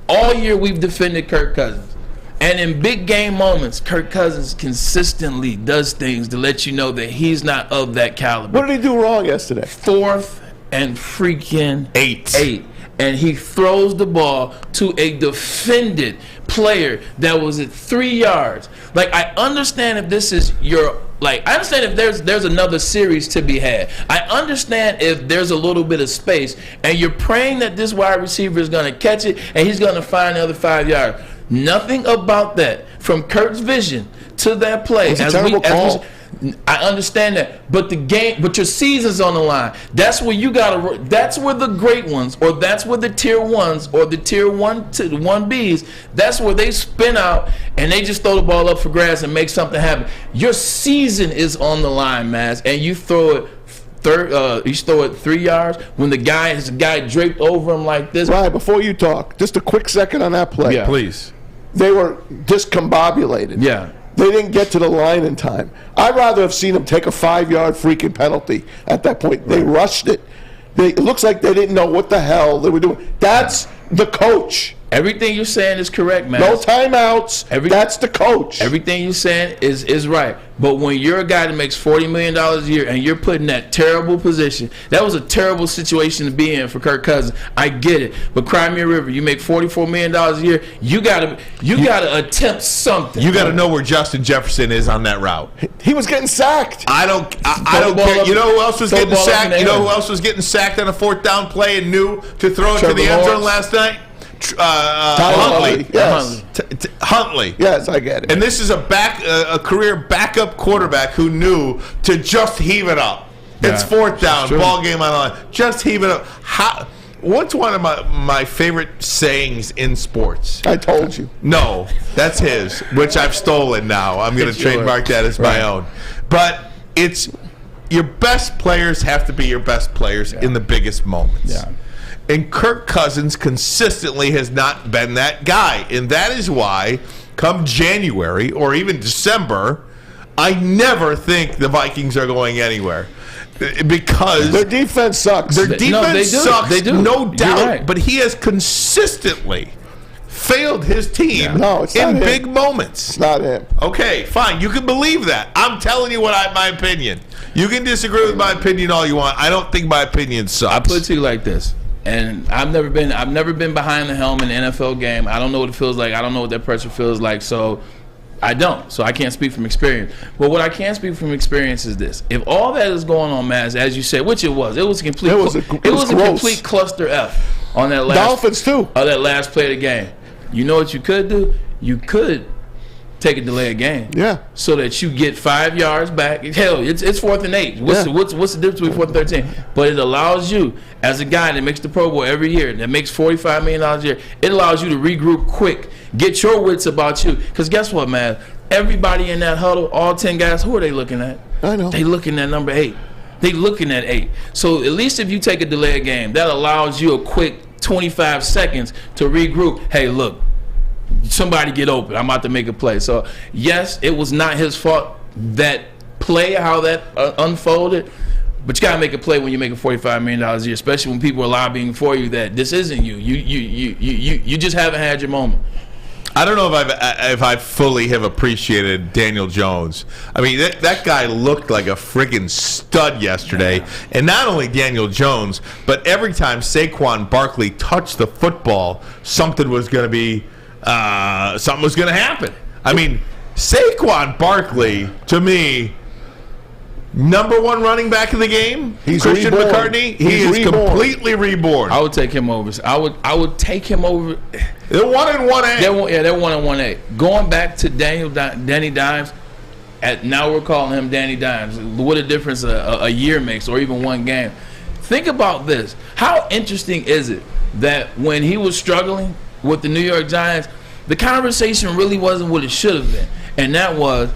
All year we've defended Kirk Cousins. And in big game moments, Kirk Cousins consistently does things to let you know that he's not of that caliber. What did he do wrong yesterday? 4th and freaking 8. And he throws the ball to a defended player that was at 3 yards. Like, I understand if this is your, like, I understand if there's another series to be had. I understand if there's a little bit of space and you're praying that this wide receiver is going to catch it and he's going to find the other 5 yards. Nothing about that from Kirk's vision to that play. It's a terrible call. I understand that, but your season's on the line. That's where you gotta. That's where the great ones, or that's where the tier 1s, or the tier 1 to 1Bs. That's where they spin out and they just throw the ball up for grabs and make something happen. Your season is on the line, Maz, and you throw it. You throw it 3 yards when the guy draped over him like this. Right, before you talk, just a quick second on that play. Yeah. Please. They were discombobulated. Yeah. They didn't get to the line in time. I'd rather have seen them take a 5-yard freaking penalty at that point. They rushed it. It looks like they didn't know what the hell they were doing. That's the coach. Everything you're saying is correct, man. No timeouts. That's the coach. Everything you're saying is right. But when you're a guy that makes $40 million a year and you're put in that terrible position, that was a terrible situation to be in for Kirk Cousins. I get it. But cry me a river. You make $44 million a year. You gotta attempt something. You got to know where Justin Jefferson is on that route. He was getting sacked. I don't care. You know who else was getting sacked? You know who else was getting sacked on a 4th down play and knew to throw it to the end zone last night? Huntley. Yes. Huntley. Yes, I get it. And this is a career backup quarterback who knew to just heave it up. Yeah, it's 4th down, ball game on the line. Just heave it up. What's one of my favorite sayings in sports? I told you. No, that's his, which I've stolen now. I'm going to trademark that as my own. But it's your best players have to be your best players in the biggest moments. Yeah. And Kirk Cousins consistently has not been that guy. And that is why, come January or even December, I never think the Vikings are going anywhere. Because their defense sucks. Their defense sucks, they do. No doubt. Right. But he has consistently failed his team in big moments. It's not him. Okay, fine. You can believe that. I'm telling you my opinion. You can disagree with my opinion all you want. I don't think my opinion sucks. I put it to you like this. And I've never been behind the helm in an NFL game. I don't know what it feels like. I don't know what that pressure feels like. So I don't. So I can't speak from experience. But what I can speak from experience is this: if all that is going on, Maz, as you said, which it was a complete cluster F on that last Dolphins too. On that last play of the game. You know what you could do? You could take a delay of game. Yeah. So that you get 5 yards back. Hell, it's 4th and 8. What's the difference between 4th and 13? But it allows you, as a guy that makes the Pro Bowl every year, that makes $45 million a year, it allows you to regroup quick, get your wits about you. Because guess what, man? Everybody in that huddle, all 10 guys, who are they looking at? I know. They looking at number 8. They looking at 8. So at least if you take a delay of game, that allows you a quick 25 seconds to regroup. Hey, look, somebody get open. I'm about to make a play. So, yes, it was not his fault that play, how that unfolded. But you got to make a play when you're making $45 million a year, especially when people are lobbying for you that this isn't you. You just haven't had your moment. I don't know if I fully have appreciated Daniel Jones. I mean, that guy looked like a friggin' stud yesterday. And not only Daniel Jones, but every time Saquon Barkley touched the football, something was going to happen. I mean, Saquon Barkley, to me, number 1 running back in the game. He's Christian reborn. McCartney. He is completely reborn. I would take him over. I would take him over. They're 1 and 1A. They're 1 and 1A. Going back to Danny Dimes, now we're calling him Danny Dimes. What a difference a year makes, or even one game. Think about this. How interesting is it that when he was struggling with the New York Giants, the conversation really wasn't what it should have been, and that was,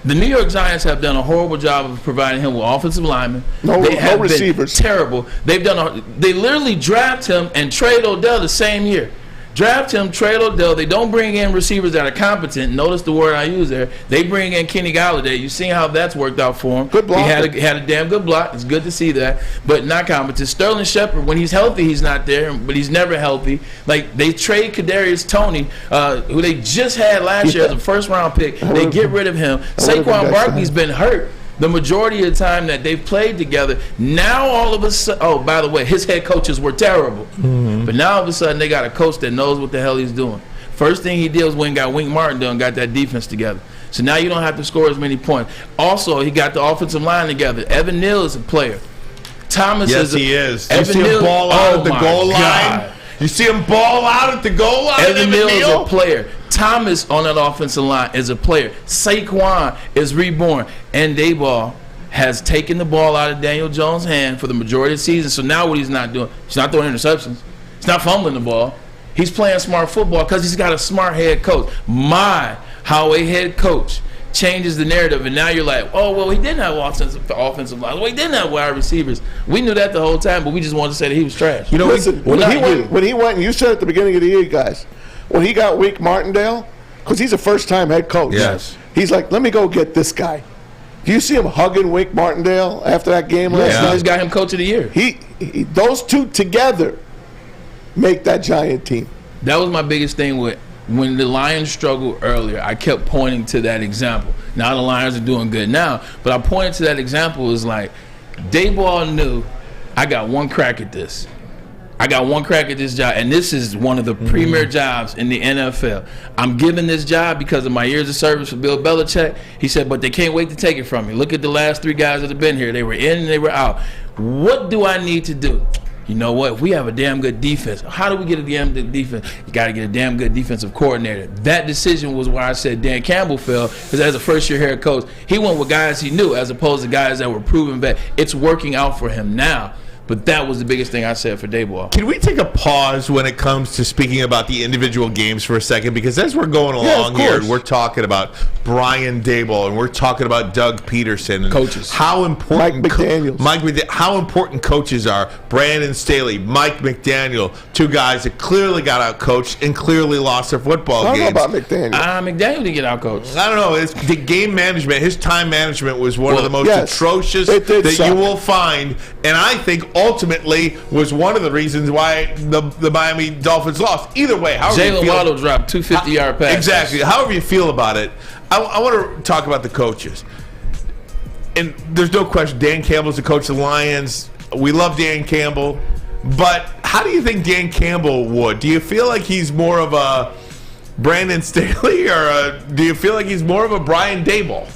the New York Giants have done a horrible job of providing him with offensive linemen. They have receivers. Been terrible. They literally draft him and trade Odell the same year. Draft him, trade Odell. They don't bring in receivers that are competent. Notice the word I use there. They bring in Kenny Golladay. You've seen how that's worked out for him. Good block. He had a damn good block. It's good to see that, but not competent. Sterling Shepard, when he's healthy, he's not there, but he's never healthy. Like, they trade Kadarius Toney, who they just had last year as a first-round pick. They get rid of him. Saquon Barkley's been hurt the majority of the time that they've played together. Now all of a sudden, oh, by the way, his head coaches were terrible. But now all of a sudden they got a coach that knows what the hell he's doing. First thing he did was when he got Wink Martindale and got that defense together. So now you don't have to score as many points. Also, he got the offensive line together. Evan Neal is a player. Thomas he is. Evan you see Neal, him ball out at the goal God. line? You see him ball out at the goal line? Evan Neal is a player. Thomas on that offensive line is a player. Saquon is reborn. And Dayball has taken the ball out of Daniel Jones' hand for the majority of the season. So now what he's not doing, he's not throwing interceptions. He's not fumbling the ball. He's playing smart football because he's got a smart head coach. How a head coach changes the narrative, and now you're like, oh, well, he didn't have offensive line. Well, he didn't have wide receivers. We knew that the whole time, but we just wanted to say that he was trash. You know, listen, when he went, and you said at the beginning of the year, guys, when he got Wink Martindale, because he's a first-time head coach. Yes. He's like, let me go get this guy. Do you see him hugging Wink Martindale after that game last night? He's got him coach of the year. He those two together make that Giant team. That was my biggest thing with when the Lions struggled earlier. I kept pointing to that example. Now the Lions are doing good now, but I pointed to that example as like, Dayball knew, I got one crack at this. I got one crack at this job, and this is one of the premier jobs in the NFL. I'm giving this job because of my years of service for Bill Belichick. He said, but they can't wait to take it from me. Look at the last 3 guys that have been here. They were in and they were out. What do I need to do? You know what? We have a damn good defense. How do we get a damn good defense? You got to get a damn good defensive coordinator. That decision was why I said Dan Campbell fell, because as a first-year head coach, he went with guys he knew as opposed to guys that were proven vet. It's working out for him now. But that was the biggest thing I said for Dayball. Can we take a pause when it comes to speaking about the individual games for a second? Because as we're going along here, we're talking about Brian Dayball and we're talking about Doug Peterson. And coaches. How important Mike McDaniel. How important coaches are. Brandon Staley, Mike McDaniel, 2 guys that clearly got out coached and clearly lost their football games. I don't know about McDaniel. McDaniel didn't get out coached. I don't know. It's the game management, his time management was one of the most atrocious that you will find. And I think ultimately was one of the reasons why the Miami Dolphins lost. Either way, Jalen Waddle dropped 2 50-yard passes. Exactly. However you feel about it, I want to talk about the coaches. And there's no question, Dan Campbell's the coach of the Lions. We love Dan Campbell. But how do you think Dan Campbell would? Do you feel like he's more of a Brandon Staley, or do you feel like he's more of a Brian Dayball?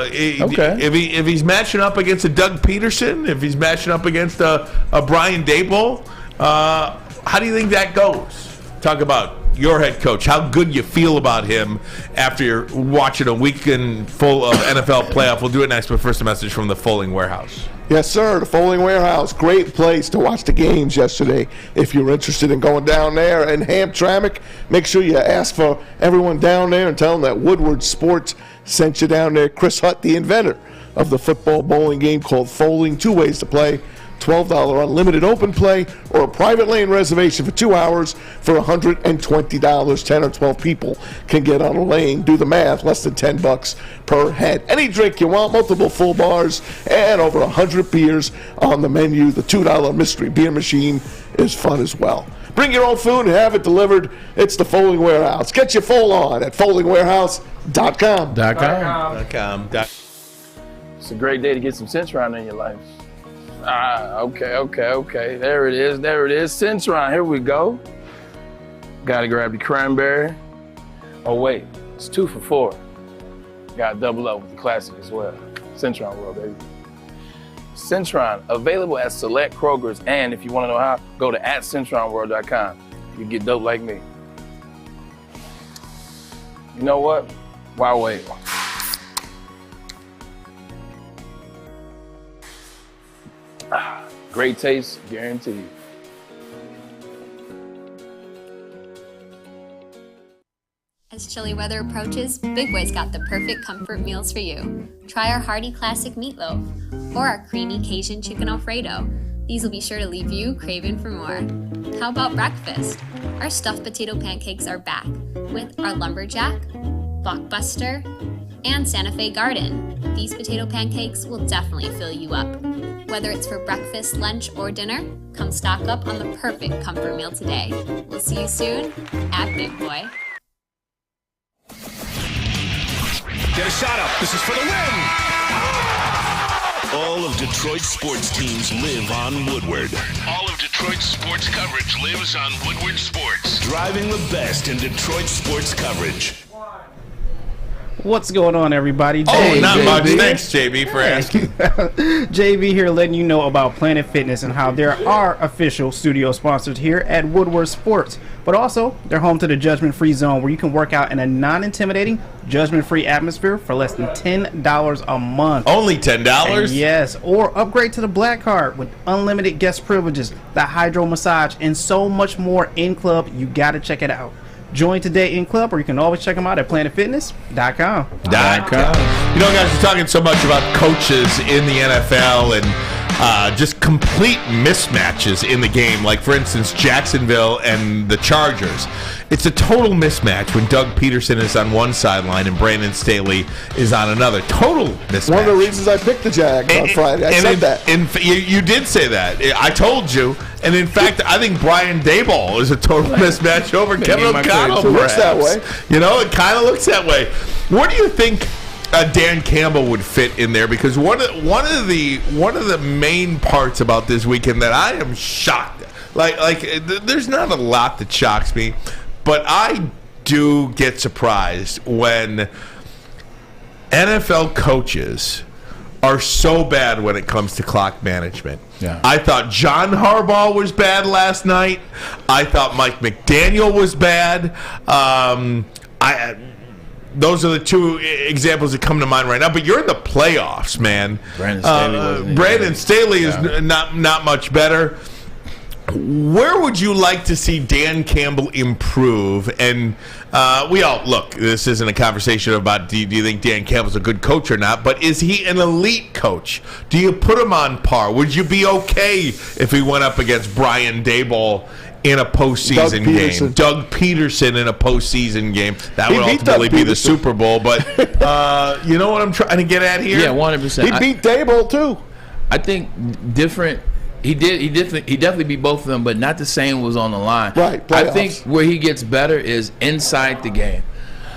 If he's matching up against a Doug Peterson, if he's matching up against a Brian Dayball, how do you think that goes? Talk about your head coach, how good you feel about him after you're watching a weekend full of NFL playoff. We'll do it next, but first a message from the Folding Warehouse. Yes, sir. The Folding Warehouse. Great place to watch the games yesterday. If you're interested in going down there in Hamtramck, make sure you ask for everyone down there and tell them that Woodward Sports sent you down there. Chris Hutt, the inventor of the football bowling game called Folding. 2 ways to play. $12 unlimited open play or a private lane reservation for 2 hours for $120. 10 or 12 people can get on a lane. Do the math, less than $10 per head. Any drink you want, multiple full bars, and over 100 beers on the menu. The $2 mystery beer machine is fun as well. Bring your own food and have it delivered. It's the Folding Warehouse. Get your fold on at foldingwarehouse.com. It's a great day to get some Centron in your life. Okay. There it is. Centron, here we go. Gotta grab the cranberry. Oh wait, it's 2 for $4. Gotta double up with the classic as well. Centron World, baby. Centron, available at select Kroger's, and if you wanna know how, go to @CentronWorld.com. You get dope like me. You know what? Why wait? Great taste, guaranteed. As chilly weather approaches, Big Boy's got the perfect comfort meals for you. Try our hearty classic meatloaf or our creamy Cajun chicken Alfredo. These will be sure to leave you craving for more. How about breakfast? Our stuffed potato pancakes are back with our lumberjack, blockbuster, and Santa Fe Garden. These potato pancakes will definitely fill you up. Whether it's for breakfast, lunch, or dinner, come stock up on the perfect comfort meal today. We'll see you soon at Big Boy. Get a shot up. This is for the win. All of Detroit's sports teams live on Woodward. All of Detroit's sports coverage lives on Woodward Sports. Driving the best in Detroit sports coverage. What's going on, everybody? Oh, not much. Thanks, JB, for asking. JB here letting you know about Planet Fitness and how they're our official studio sponsors here at Woodward Sports. But also, they're home to the Judgment-Free Zone, where you can work out in a non-intimidating, judgment-free atmosphere for less than $10 a month. Only $10? And yes, or upgrade to the Black Card with unlimited guest privileges, the hydro massage, and so much more in-club. You got to check it out. Join today in club, or you can always check them out at planetfitness.com. You know, guys, we're talking so much about coaches in the NFL and just complete mismatches in the game. Like, for instance, Jacksonville and the Chargers. It's a total mismatch when Doug Peterson is on one sideline and Brandon Staley is on another. Total mismatch. One of the reasons I picked the Jags on Friday. I said that. You did say that. I told you. And in fact, I think Brian Daboll is a total mismatch over Kevin O'Connell. It looks that way. You know, it kind of looks that way. Where do you think Dan Campbell would fit in there? Because one of the main parts about this weekend that I am shocked. Like there's not a lot that shocks me, but I do get surprised when NFL coaches are so bad when it comes to clock management. Yeah. I thought John Harbaugh was bad last night. I thought Mike McDaniel was bad. Those are the two examples that come to mind right now. But you're in the playoffs, man. Brandon Staley is not much better. Where would you like to see Dan Campbell improve? And we all look. This isn't a conversation about do you think Dan Campbell's a good coach or not, but is he an elite coach? Do you put him on par? Would you be okay if he went up against Brian Daboll in a postseason game? Doug Peterson in a postseason game. That would ultimately be the Super Bowl. But you know what I'm trying to get at here? Yeah, 100%. He beat Daboll too. I think different. He definitely beat both of them, but not the same was on the line. Right. Playoffs. I think where he gets better is inside the game.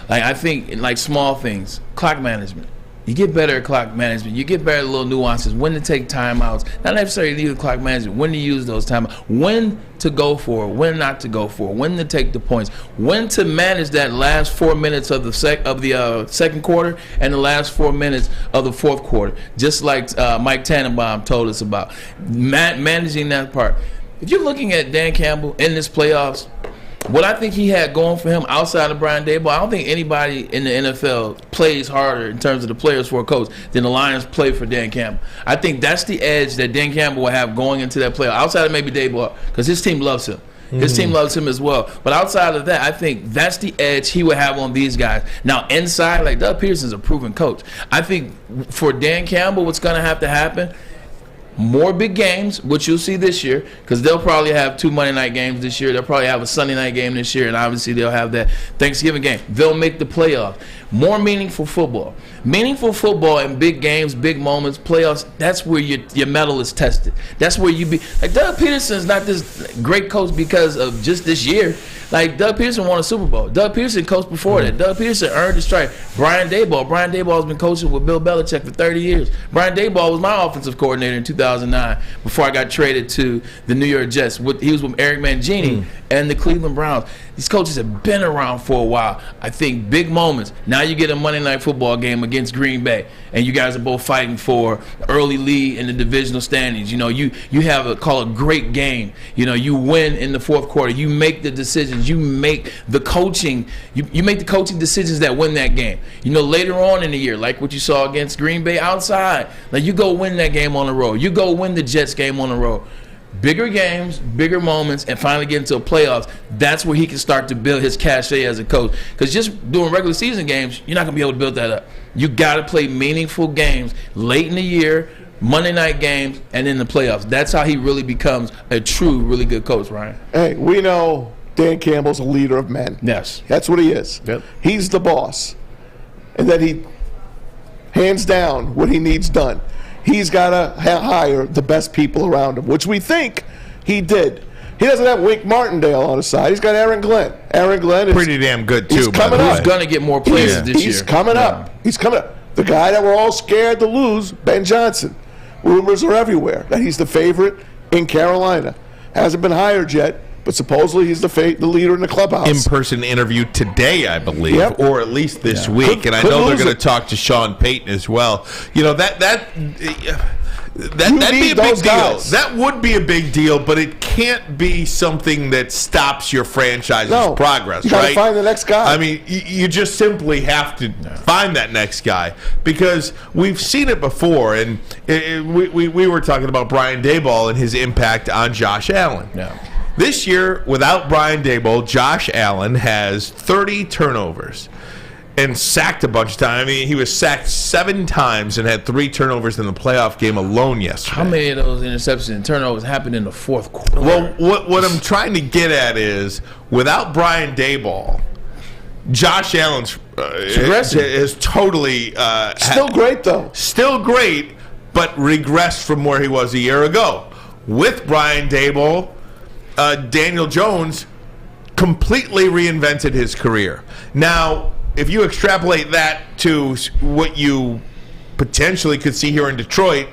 Like, I think like small things, clock management. You get better at clock management. You get better at little nuances, when to take timeouts. Not necessarily leave the clock management, when to use those timeouts, when to go for it, when not to go for it, when to take the points, when to manage that last 4 minutes of the second quarter and the last 4 minutes of the fourth quarter. Just like Mike Tannenbaum told us about managing that part. If you're looking at Dan Campbell in this playoffs, what I think he had going for him outside of Brian Daboll, I don't think anybody in the NFL plays harder in terms of the players for a coach than the Lions play for Dan Campbell. I think that's the edge that Dan Campbell will have going into that playoff, outside of maybe Daboll, because his team loves him. His team loves him as well. But outside of that, I think that's the edge he would have on these guys. Now, inside, like Doug Peterson's a proven coach. I think for Dan Campbell, what's going to have to happen, more big games, which you'll see this year, because they'll probably have 2 Monday night games this year. They'll probably have a Sunday night game this year, and obviously they'll have that Thanksgiving game. They'll make the playoffs. More meaningful football. Meaningful football in big games, big moments, playoffs, that's where your mettle is tested. That's where you be. Like, Doug Peterson's not this great coach because of just this year. Like, Doug Peterson won a Super Bowl. Doug Peterson coached before that. Doug Peterson earned his strike. Brian Daboll has been coaching with Bill Belichick for 30 years. Brian Daboll was my offensive coordinator in 2009 before I got traded to the New York Jets. He was with Eric Mangini and the Cleveland Browns. These coaches have been around for a while. I think big moments. Now you get a Monday night football game against Green Bay, and you guys are both fighting for early lead in the divisional standings. You know, you have a great game. You know, you win in the fourth quarter. You make the decisions. You make the coaching. You make the coaching decisions that win that game. You know, later on in the year, like what you saw against Green Bay outside, like you go win that game on the road. You go win the Jets game on the road. Bigger games, bigger moments, and finally get into a playoffs. That's where he can start to build his cachet as a coach. Because just doing regular season games, you're not going to be able to build that up. You got to play meaningful games late in the year, Monday night games, and in the playoffs. That's how he really becomes a true, really good coach, Ryan. Hey, we know Dan Campbell's a leader of men. Yes. That's what he is. Yep. He's the boss. And that he hands down what he needs done. He's got to hire the best people around him, which we think he did. He doesn't have Wink Martindale on his side. He's got Aaron Glenn. Aaron Glenn is pretty damn good, too. He's coming up. He's going to get more players this year. He's coming up. He's coming up. The guy that we're all scared to lose, Ben Johnson. Rumors are everywhere that he's the favorite in Carolina. Hasn't been hired yet, but supposedly he's the leader in the clubhouse. In-person interview today, I believe, Yep. or at least this week. And I know they're going to talk to Sean Payton as well. You know, that'd be a big deal. That would be a big deal, but it can't be something that stops your franchise's progress, you gotta right? find the next guy. I mean, you just simply have to find that next guy, because we've seen it before, and we were talking about Brian Daboll and his impact on Josh Allen. Yeah. This year, without Brian Daboll, Josh Allen has 30 turnovers and sacked a bunch of times. I mean, he was sacked 7 times and had 3 turnovers in the playoff game alone yesterday. How many of those interceptions and turnovers happened in the fourth quarter? Well, what I'm trying to get at is, without Brian Daboll, Josh Allen's is totally still great, though. Still great, but regressed from where he was a year ago. With Brian Daboll, Daniel Jones completely reinvented his career. Now, if you extrapolate that to what you potentially could see here in Detroit,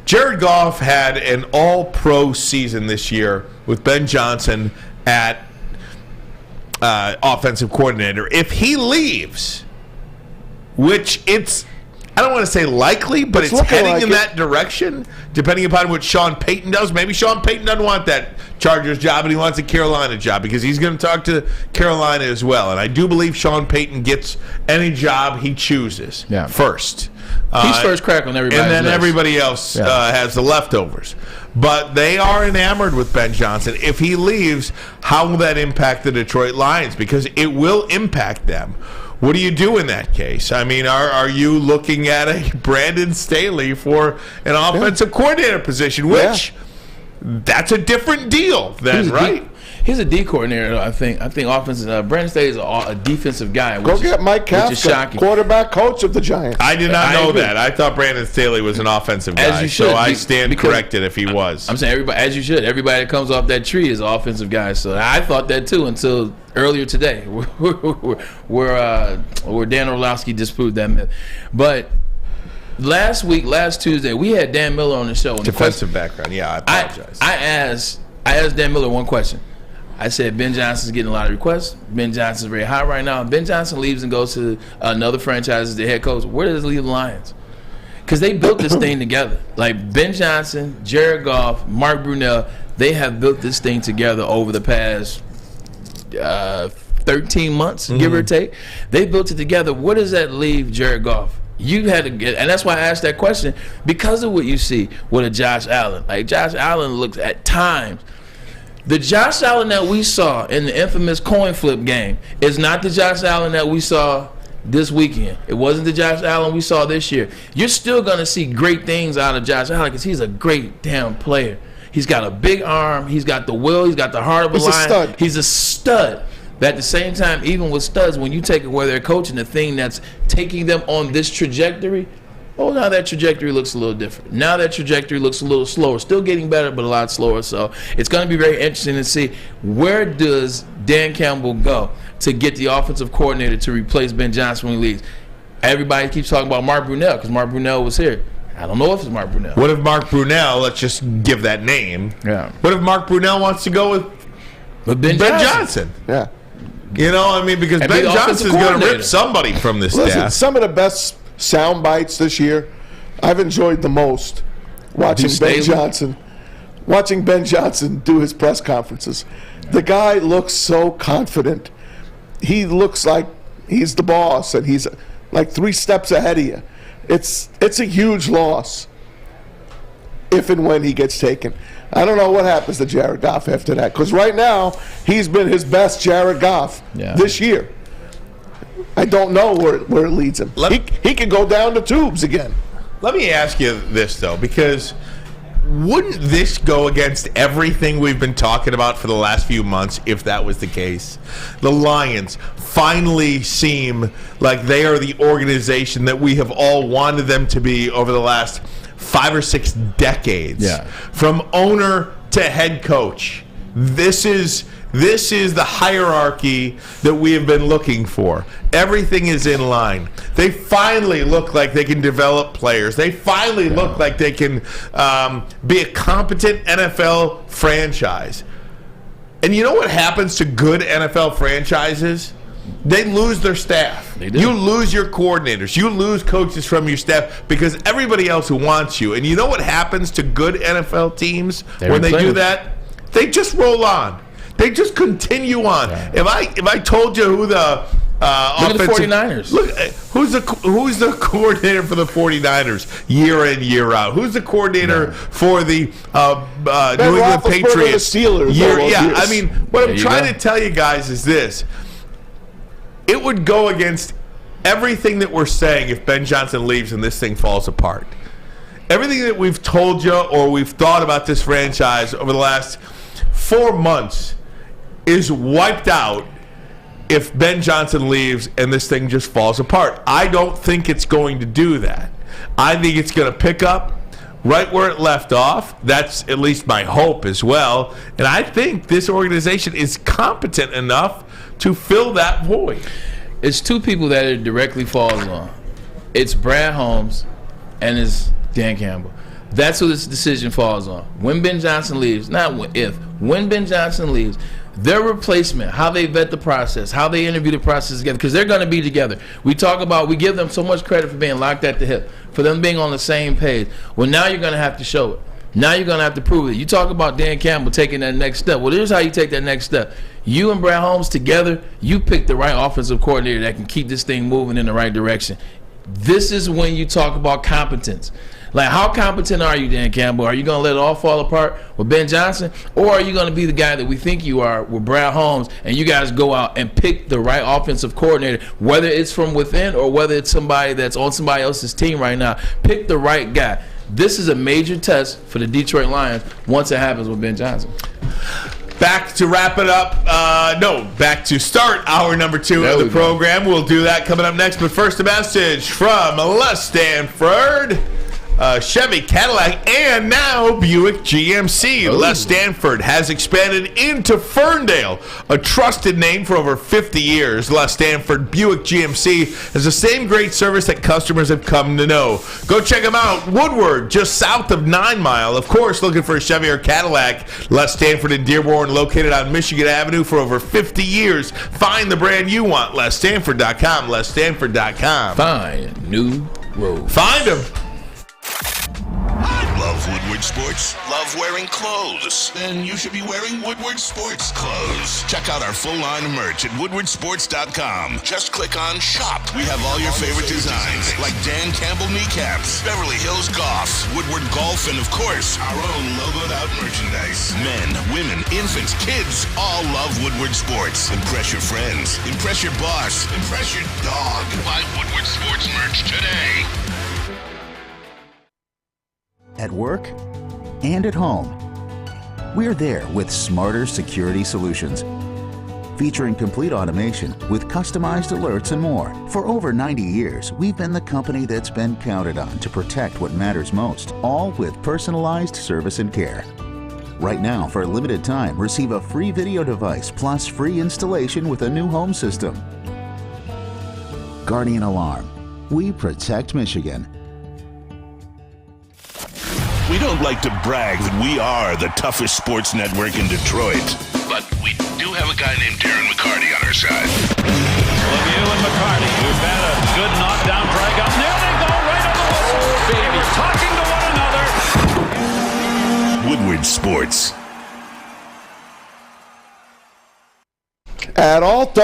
Jared Goff had an all-pro season this year with Ben Johnson at offensive coordinator. If he leaves, which I don't want to say likely, but it's heading in that direction, depending upon what Sean Payton does. Maybe Sean Payton doesn't want that Chargers job, and he wants a Carolina job, because he's going to talk to Carolina as well. And I do believe Sean Payton gets any job he chooses first. He's first crack on everybody. And then everybody else has the leftovers. But they are enamored with Ben Johnson. If he leaves, how will that impact the Detroit Lions? Because it will impact them. What do you do in that case? I mean, are you looking at a Brandon Staley for an offensive coordinator position, which that's a different deal then, right? He's a D coordinator, I think. I think offensive. Brandon Staley is a defensive guy. Go get Mike Kafka, quarterback coach of the Giants. I did not know that. I thought Brandon Staley was an offensive guy. As you should, so I stand corrected if he was. I'm saying everybody, as you should. Everybody that comes off that tree is an offensive guy. So I thought that too until earlier today, where Dan Orlovsky disproved that myth. But last Tuesday, we had Dan Miller on the show. Defensive background, I apologize. I asked Dan Miller one question. I said, Ben Johnson's getting a lot of requests. Ben Johnson's very high right now. Ben Johnson leaves and goes to another franchise as the head coach. Where does he leave the Lions? Because they built this thing together. Like Ben Johnson, Jared Goff, Mark Brunell, they have built this thing together over the past 13 months, give or take. They built it together. What does that leave Jared Goff? You had to get, and that's why I asked that question, because of what you see with a Josh Allen. Like, Josh Allen looks at times. The Josh Allen that we saw in the infamous coin flip game is not the Josh Allen that we saw this weekend. It wasn't the Josh Allen we saw this year. You're still going to see great things out of Josh Allen because he's a great damn player. He's got a big arm. He's got the will. He's got the heart of a lion. Stud. He's a stud. But at the same time, even with studs, when you take it where they're coaching, the thing that's taking them on this trajectory, now that trajectory looks a little different. Now that trajectory looks a little slower. Still getting better, but a lot slower. So it's going to be very interesting to see, where does Dan Campbell go to get the offensive coordinator to replace Ben Johnson when he leaves? Everybody keeps talking about Mark Brunell because Mark Brunell was here. I don't know if it's Mark Brunell. What if Mark Brunell, let's just give that name. Yeah. What if Mark Brunell wants to go with Ben Johnson? Yeah. Because Ben Johnson's going to rip somebody from this staff. Some of the best sound bites this year I've enjoyed the most watching Ben Johnson do his press conferences. The guy looks so confident. He looks like he's the boss and he's like 3 steps ahead of you. It's a huge loss if and when he gets taken. I don't know what happens to Jared Goff after that, because right now he's been his best Jared Goff this year. I don't know where it leads him. He could go down the tubes again. Let me ask you this, though, because wouldn't this go against everything we've been talking about for the last few months if that was the case? The Lions finally seem like they are the organization that we have all wanted them to be over the last 5 or 6 decades. Yeah. From owner to head coach. This is the hierarchy that we have been looking for. Everything is in line. They finally look like they can develop players. They finally look like they can be a competent NFL franchise. And you know what happens to good NFL franchises? They lose their staff. They do. You lose your coordinators. You lose coaches from your staff because everybody else who wants you. And you know what happens to good NFL teams when they do that? They just roll on. They just continue on. Yeah. If I told you who the look at the 49ers. Look, who's the coordinator for the 49ers year in, year out? Who's the coordinator for the New England Patriots? The Steelers. Yeah, I mean, what I'm trying to tell you guys is this. It would go against everything that we're saying if Ben Johnson leaves and this thing falls apart. Everything that we've told you or we've thought about this franchise over the last 4 months is wiped out if Ben Johnson leaves and this thing just falls apart. I don't think it's going to do that. I think it's going to pick up right where it left off. That's at least my hope as well. And I think this organization is competent enough to fill that void. It's 2 people that it directly falls on. It's Brad Holmes and it's Dan Campbell. That's who this decision falls on. When Ben Johnson leaves, not if. When Ben Johnson leaves, their replacement, how they vet the process, how they interview the process together, because they're going to be together. We give them so much credit for being locked at the hip, for them being on the same page. Well, now you're going to have to show it. Now you're going to have to prove it. You talk about Dan Campbell taking that next step. Well, here's how you take that next step. You and Brad Holmes together, you pick the right offensive coordinator that can keep this thing moving in the right direction. This is when you talk about competence. Like, how competent are you, Dan Campbell? Are you going to let it all fall apart with Ben Johnson? Or are you going to be the guy that we think you are with Brad Holmes, and you guys go out and pick the right offensive coordinator, whether it's from within or whether it's somebody that's on somebody else's team right now? Pick the right guy. This is a major test for the Detroit Lions once it happens with Ben Johnson. Back to wrap it up. Back to start hour number 2 of the program. We'll do that coming up next. But first, a message from Les Stanford, Chevy, Cadillac, and now Buick GMC. Ooh. Les Stanford has expanded into Ferndale, a trusted name for over 50 years. Les Stanford Buick GMC has the same great service that customers have come to know. Go check them out. Woodward, just south of 9 Mile. Of course, looking for a Chevy or Cadillac. Les Stanford in Dearborn, located on Michigan Avenue for over 50 years. Find the brand you want. LesStanford.com. LesStanford.com. Find new road. Find them. Love Woodward Woodward Sports? Love wearing clothes? Then you should be wearing Woodward Sports clothes. Check out our full line of merch at woodwardsports.com. Just click on Shop. We have all your favorite designs, like Dan Campbell kneecaps, Beverly Hills Golf, Woodward Golf, and of course, our own logoed out merchandise. Men, women, infants, kids all love Woodward Sports. Impress your friends. Impress your boss. Impress your dog. Buy Woodward Sports merch today. At work and at home, we're there with smarter security solutions. Featuring complete automation with customized alerts and more. For over 90 years, we've been the company that's been counted on to protect what matters most, all with personalized service and care. Right now, for a limited time, receive a free video device plus free installation with a new home system. Guardian Alarm. We protect Michigan. We don't like to brag that we are the toughest sports network in Detroit, but we do have a guy named Darren McCarty on our side. Lemieux and McCarty, who've had a good knockdown drag up. There they go, right on the whistle. They were talking to one another. Woodward Sports. At Alta.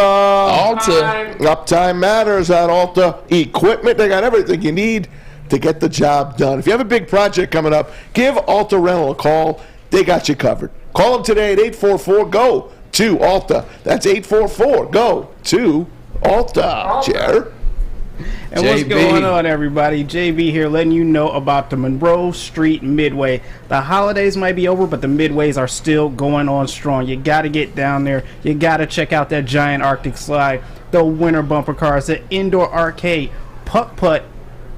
Uptime matters at Alta. Equipment, they got everything you need to get the job done. If you have a big project coming up, give Alta Rental a call. They got you covered. Call them today at 844-GO-TO-ALTA. That's 844-GO-TO-ALTA. Jer. And what's going on, everybody? JB here, letting you know about the Monroe Street Midway. The holidays might be over, but the Midways are still going on strong. You got to get down there. You got to check out that giant Arctic slide, the winter bumper cars, the indoor arcade, putt-putt.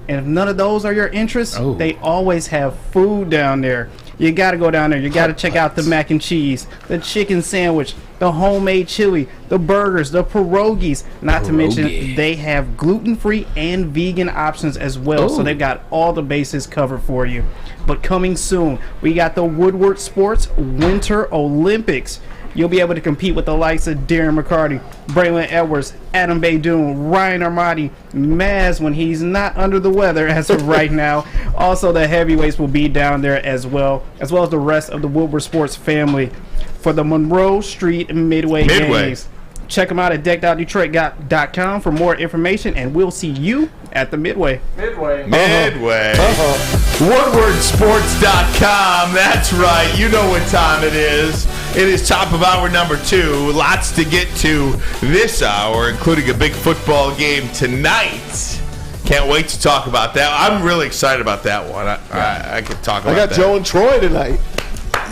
And if none of those are your interests, they always have food down there. You got to go down there. You got to check out the mac and cheese, the chicken sandwich, the homemade chili, the burgers, the pierogies. Not to mention, they have gluten-free and vegan options as well. So they've got all the bases covered for you. But coming soon, we got the Woodward Sports Winter Olympics. You'll be able to compete with the likes of Darren McCarty, Braylon Edwards, Adam Baydoun, Ryan Armati, Maz when he's not under the weather as of right now. Also, the heavyweights will be down there as well as the rest of the Woodward Sports family for the Monroe Street Midway Games. Check them out at deckoutdetroit.com for more information, and we'll see you at the Midway. Woodwardsports.com. That's right. You know what time it is. It is top of hour number 2. Lots to get to this hour, including a big football game tonight. Can't wait to talk about that. I'm really excited about that one. I could talk about that. I got Joe and Troy tonight.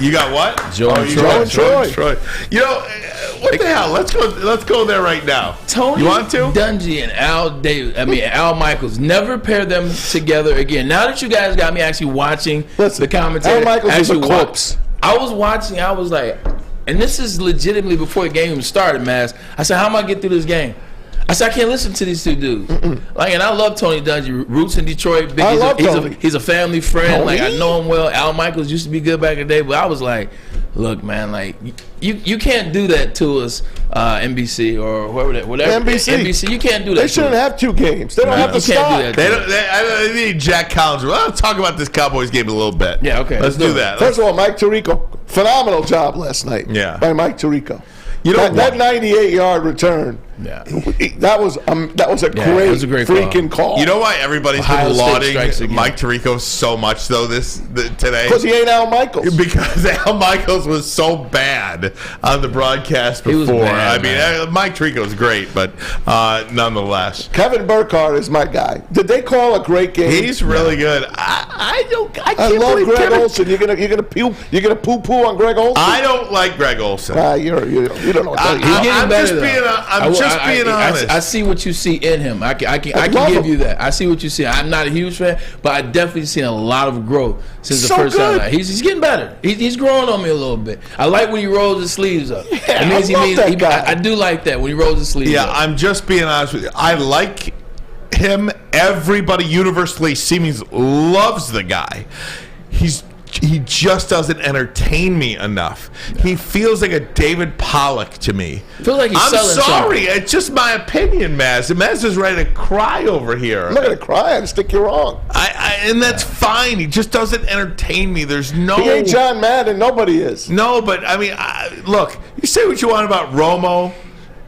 You got what? Joe and Troy. You know, what the hell? Let's go there right now. Tony, you want to? Dungy and Al Michaels. Never pair them together again. Now that you guys got me actually watching the commentary, Al Michaels is a corpse. I was watching. I was like, and this is legitimately before the game even started, Maz. I said, how am I get through this game? I said, I can't listen to these two dudes. Like, and I love Tony Dungy. Roots in Detroit. He's a family friend. Like, I know him well. Al Michaels used to be good back in the day, but I was like, look, man, like, you can't do that to us, NBC or whatever. NBC, you can't do that. They shouldn't have 2 games. They don't have to stop. They need Jack Collins. Well, let's talk about this Cowboys game a little bit. Yeah, okay. Let's do that. First of all, Mike Tirico, phenomenal job last night. By Mike Tirico. You know that 98-yard return. Yeah, that was a great freaking call. You know why everybody's been lauding Mike Tirico so much though today? Because he ain't Al Michaels. Because Al Michaels was so bad on the broadcast before. I mean, Mike Tirico is great, but nonetheless, Kevin Burkhardt is my guy. Did they call a great game? He's really good. I love Greg Olsen. You're gonna poo poo on Greg Olsen. I don't like Greg Olsen. You don't know. I'm just being honest. I see what you see in him. I can give you that. I see what you see. I'm not a huge fan, but I definitely seen a lot of growth since the first time. He's getting better. He's growing on me a little bit. I like when he rolls his sleeves up. I do like that when he rolls his sleeves up. Yeah, I'm just being honest with you. I like him. Everybody universally seemingly loves the guy. He's he just doesn't entertain me enough. He feels like a David Pollock to me. Feels like he's I'm selling sorry. something. It's just my opinion, Maz. Maz is ready to cry over here. I'm not going to cry. I just think you're wrong. And that's fine. He just doesn't entertain me. There's no... He ain't John Madden. Nobody is. No, but, I mean, look, you say what you want about Romo,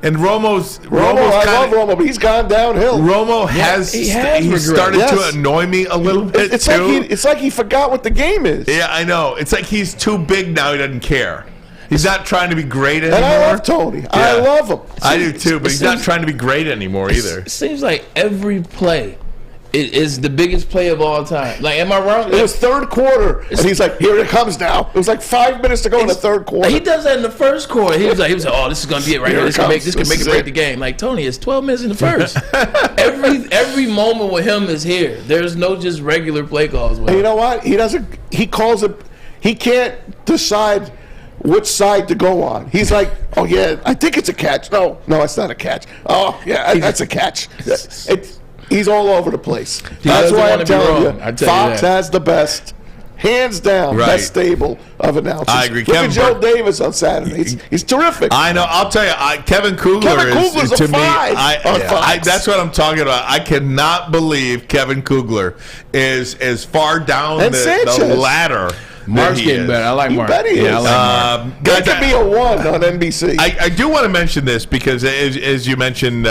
and Romo's I love Romo, but he's gone downhill. Romo he started to annoy me a little bit, too. It's like he forgot what the game is. Yeah, I know. It's like he's too big now. He doesn't care. He's not trying to be great anymore. And I love Tony. I love him. I do, too, but he's not trying to be great anymore either. It seems like every play it is the biggest play of all time. Like, am I wrong? It was third quarter, and he's like, "Here it comes now." It was like 5 minutes to go in the third quarter. He does that in the first quarter. He was like, "Oh, this is gonna be it right here. This can make it break the game." Like, Tony, it's 12 minutes in the first. every moment with him is here. There's no just regular play calls with him. And you know what? He calls it. He can't decide which side to go on. He's like, "Oh yeah, I think it's a catch." No, it's not a catch. Oh yeah, that's a catch. He's all over the place. That's why I'm telling you, Fox has the best, hands down, best stable of announcers. I agree. Look at Joe Davis on Saturday. He's terrific. I know. I'll tell you, Kevin Kugler is to me. That's what I'm talking about. I cannot believe Kevin Kugler is as far down the ladder. Mark's getting better. I like Mark. You bet he is. I like Mark. That could be a 1 on NBC. I do want to mention this because, as you mentioned,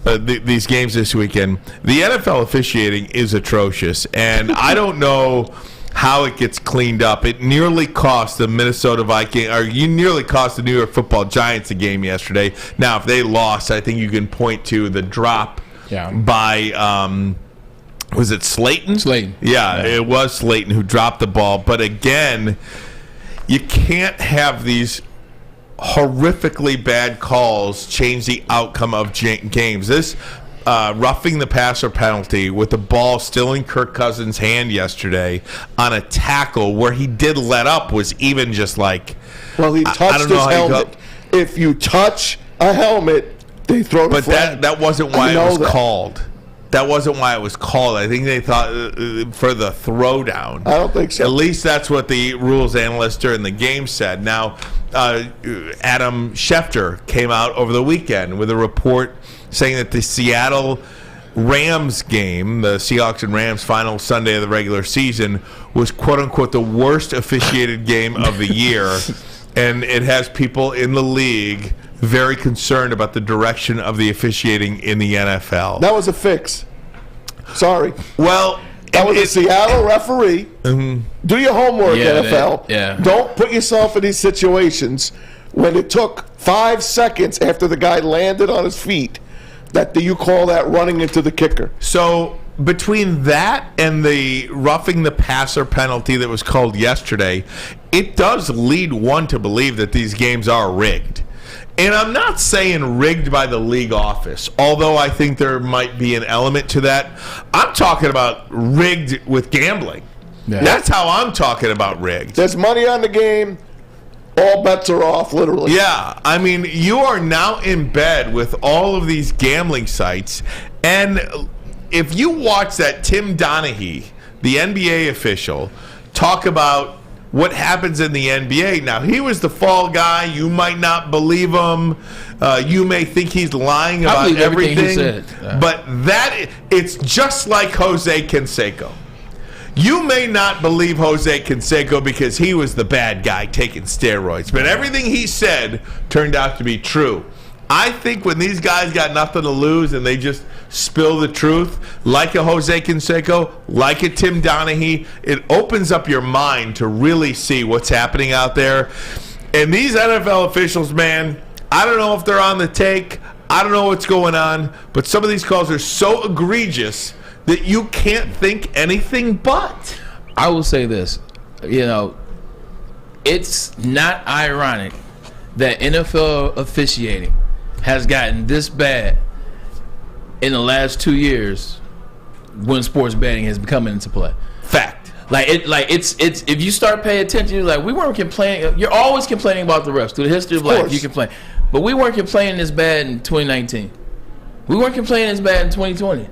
these games this weekend, the NFL officiating is atrocious, and I don't know how it gets cleaned up. It nearly cost the Minnesota Vikings, or you nearly cost the New York Football Giants a game yesterday. Now, if they lost, I think you can point to the drop by. Was it Slayton? Slayton. Yeah, it was Slayton who dropped the ball. But again, you can't have these horrifically bad calls change the outcome of games. This roughing the passer penalty with the ball still in Kirk Cousins' hand yesterday on a tackle where he did let up was even just like... Well, he touched his helmet. If you touch a helmet, they throw the flag. But that wasn't why it was called. That wasn't why it was called. I think they thought for the throwdown. I don't think so. At least that's what the rules analyst during the game said. Now, Adam Schefter came out over the weekend with a report saying that the Seattle Rams game, the Seahawks and Rams final Sunday of the regular season, was quote-unquote the worst officiated game of the year. And it has people in the league very concerned about the direction of the officiating in the NFL. That was a fix. Sorry. Well, that was a Seattle referee. Mm-hmm. Do your homework, NFL. Don't put yourself in these situations when it took 5 seconds after the guy landed on his feet that you call that running into the kicker. So between that and the roughing the passer penalty that was called yesterday, it does lead one to believe that these games are rigged. And I'm not saying rigged by the league office, although I think there might be an element to that. I'm talking about rigged with gambling. Yeah. That's how I'm talking about rigged. There's money on the game. All bets are off, literally. Yeah. I mean, you are now in bed with all of these gambling sites. And if you watch that Tim Donaghy, the NBA official, talk about what happens in the NBA. Now, he was the fall guy. You might not believe him. You may think he's lying about everything. He said. Yeah. But it's just like Jose Canseco. You may not believe Jose Canseco because he was the bad guy taking steroids. But everything he said turned out to be true. I think when these guys got nothing to lose and they just spill the truth, like a Jose Canseco, like a Tim Donaghy, it opens up your mind to really see what's happening out there. And these NFL officials, man, I don't know if they're on the take. I don't know what's going on. But some of these calls are so egregious that you can't think anything but. I will say this. It's not ironic that NFL officiating has gotten this bad in the last 2 years when sports betting has been coming into play. Fact. It's if you start paying attention, you're like, we weren't complaining. You're always complaining about the refs. Through the history of life, you complain. But we weren't complaining this bad in 2019. We weren't complaining this bad in 2020.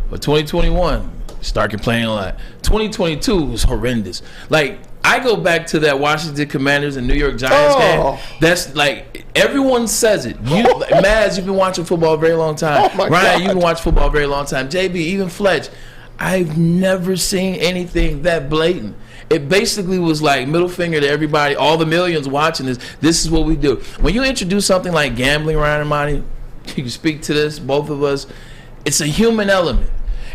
But 2021, Start complaining a lot. 2022 was horrendous. Like, I go back to that Washington Commanders and New York Giants game. That's like, everyone says it. You, Maz, you've been watching football a very long time. Ryan, you've been watching football a very long time. JB, even Fletch. I've never seen anything that blatant. It basically was like middle finger to everybody, all the millions watching this. This is what we do. When you introduce something like gambling, Ryan and Monty, you can speak to this, both of us. It's a human element.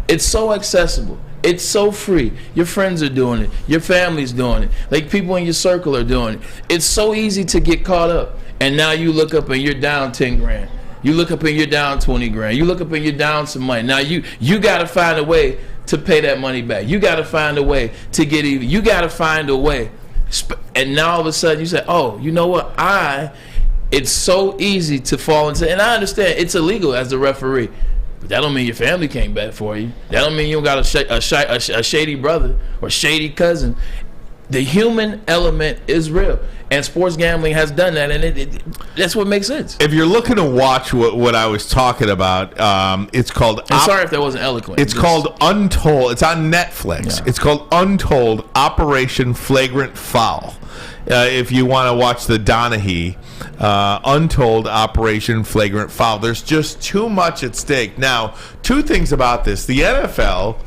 It's so accessible. It's so free. Your friends are doing it. Your family's doing it. Like, people in your circle are doing it. It's so easy to get caught up. And now you look up and you're down 10 grand. You look up and you're down 20 grand. You look up and you're down some money. Now you got to find a way to pay that money back. You got to find a way to get even. You got to find a way. And now all of a sudden you say, oh, you know what? It's so easy to fall into. And I understand it's illegal as the referee. But that don't mean your family can't bet for you. That don't mean you don't got a shady brother or shady cousin. The human element is real, and sports gambling has done that, and that's what makes sense. If you're looking to watch what I was talking about, it's called... sorry if that wasn't eloquent. It's called Untold. It's on Netflix. Yeah. It's called Untold Operation Flagrant Foul. If you want to watch the Donaghy, Untold Operation Flagrant Foul. There's just too much at stake. Now, two things about this. The NFL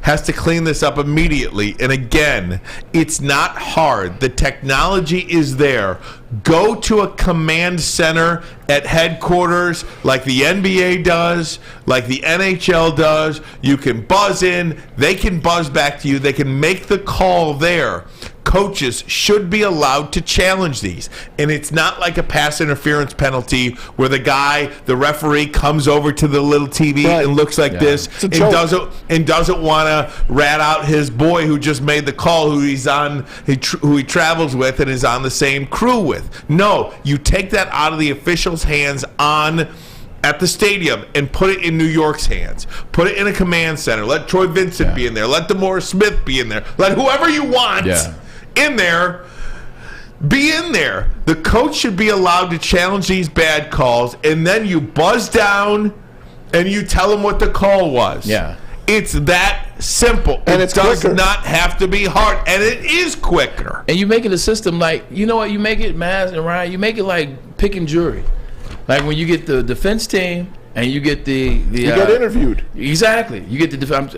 has to clean this up immediately. And again, it's not hard. The technology is there. Go to a command center at headquarters like the NBA does, like the NHL does. You can buzz in. They can buzz back to you. They can make the call there. Coaches should be allowed to challenge these. And it's not like a pass interference penalty where the referee comes over to the little TV and looks like this and doesn't want to rat out his boy who just made the call, who he travels with and is on the same crew with. No, you take that out of the officials' hands at the stadium and put it in New York's hands. Put it in a command center. Let Troy Vincent be in there. Let DeMaurice Smith be in there. Let whoever you want in there be in there. The coach should be allowed to challenge these bad calls, and then you buzz down and you tell them what the call was. Yeah. It's that simple. And it does not have to be hard. And it is quicker. And you make it a system like, you know what, you make it, Maz and Ryan, you make it like picking jury. Like when you get the defense team and you get you get interviewed. Exactly. You get the defense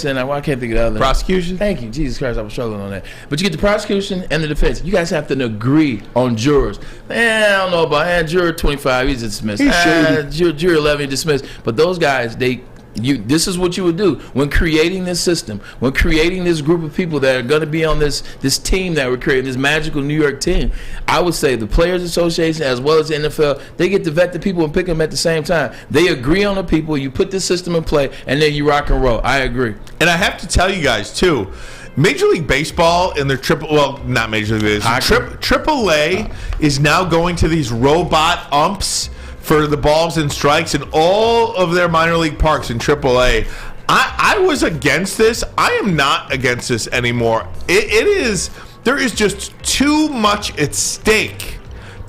and I can't think of the other. Prosecution? Thank you. Jesus Christ, I was struggling on that. But you get the prosecution and the defense. You guys have to agree on jurors. I don't know about juror 25, he's dismissed. Juror 11, dismissed. But those guys, this is what you would do when creating this system, when creating this group of people that are going to be on this team that we're creating, this magical New York team. I would say the Players Association as well as the NFL, they get to vet the people and pick them at the same time. They agree on the people, you put this system in play, and then you rock and roll. I agree. And I have to tell you guys, too, Major League Baseball and their not Major League Baseball, AAA is now going to these robot umps for the balls and strikes in all of their minor league parks in AAA. I was against this. I am not against this anymore. There is just too much at stake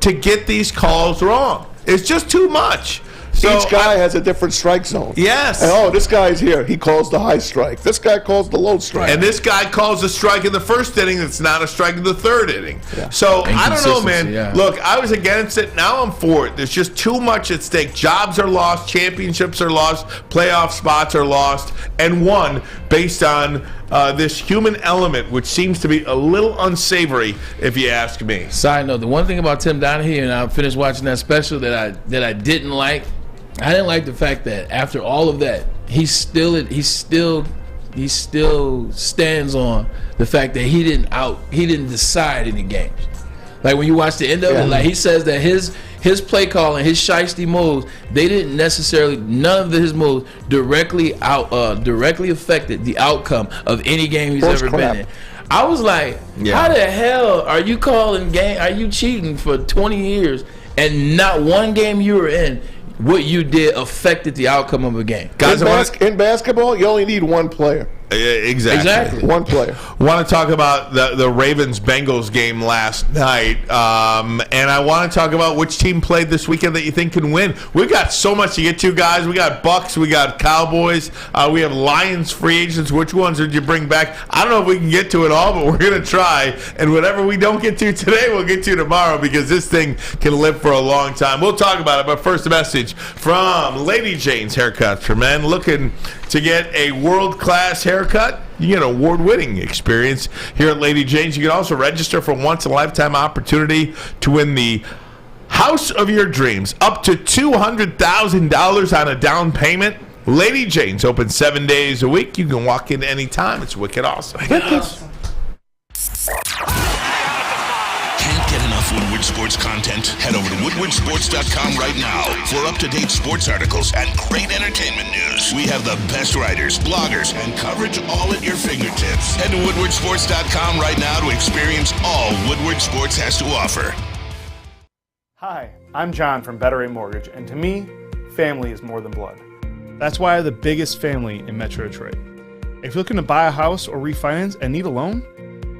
to get these calls wrong. It's just too much. So each guy has a different strike zone. Yes. And, this guy's here. He calls the high strike. This guy calls the low strike. And this guy calls a strike in the first inning that's not a strike in the third inning. Yeah. So I don't know, man. Yeah. Look, I was against it. Now I'm for it. There's just too much at stake. Jobs are lost. Championships are lost. Playoff spots are lost. And won based on this human element, which seems to be a little unsavory, if you ask me. Side note, the one thing about Tim Donaghy, and I finished watching that special that I didn't like, I didn't like the fact that after all of that, he still stands on the fact that he didn't decide any games. Like when you watch the end of it, like he says that his play calling, his shiesty moves, they didn't necessarily, none of his moves directly affected the outcome of any game he's ever been in. I was like, how the hell are you calling game? Are you cheating for 20 years and not one game you were in, what you did affected the outcome of a game? Guys, in basketball, you only need one player. Exactly. One player. Want to talk about the Ravens-Bengals game last night, and I want to talk about which team played this weekend that you think can win. We've got so much to get to, guys. We got Bucks, we got Cowboys, we have Lions free agents. Which ones did you bring back? I don't know if we can get to it all, but we're going to try. And whatever we don't get to today, we'll get to tomorrow because this thing can live for a long time. We'll talk about it, but first a message from Lady Jane's Haircuts for Men. Looking to get a world-class haircut? You get an award-winning experience here at Lady Jane's. You can also register for a once-in-a-lifetime opportunity to win the house of your dreams, up to $200,000 on a down payment. Lady Jane's open 7 days a week. You can walk in anytime. It's wicked awesome. Can't get enough Woodward sports content? Head over to woodwardsports.com right now for up-to-date sports articles and great entertainment news. We have the best writers, bloggers, and coverage all at your fingertips. Head to woodwardsports.com right now to experience all Woodward Sports has to offer. Hi, I'm John from Better Rate Mortgage, and to me, family is more than blood. That's why I have the biggest family in Metro Detroit. If you're looking to buy a house or refinance and need a loan,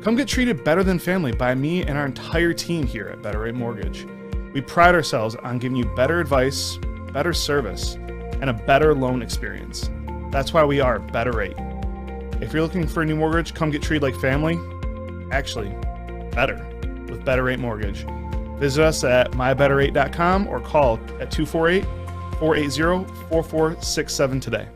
come get treated better than family by me and our entire team here at Better Rate Mortgage. We pride ourselves on giving you better advice, better service, and a better loan experience. That's why we are Better Rate. If you're looking for a new mortgage, come get treated like family. Actually, better with Better Rate Mortgage. Visit us at mybetterrate.com or call at 248-480-4467 today.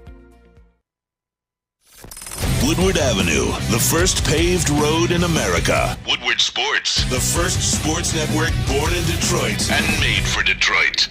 Woodward Avenue, the first paved road in America. Woodward Sports, the first sports network born in Detroit and made for Detroit.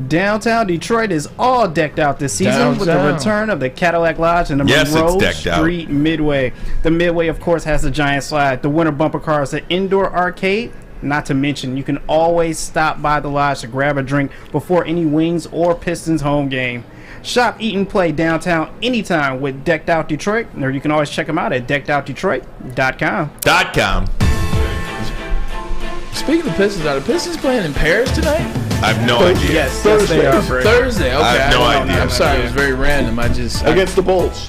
Downtown Detroit is all decked out this season with the return of the Cadillac Lodge and the Monroe Street Midway. The Midway, of course, has the giant slide, the winter bumper cars, the indoor arcade. Not to mention, you can always stop by the Lodge to grab a drink before any Wings or Pistons home game. Shop, eat, and play downtown anytime with Decked Out Detroit, or you can always check them out at deckedoutdetroit.com. Speaking of Pistons, are the Pistons playing in Paris tonight? I have no idea. Yes, they are. Thursday, okay. I have no idea. I'm sorry, it was very random. Against the Bulls.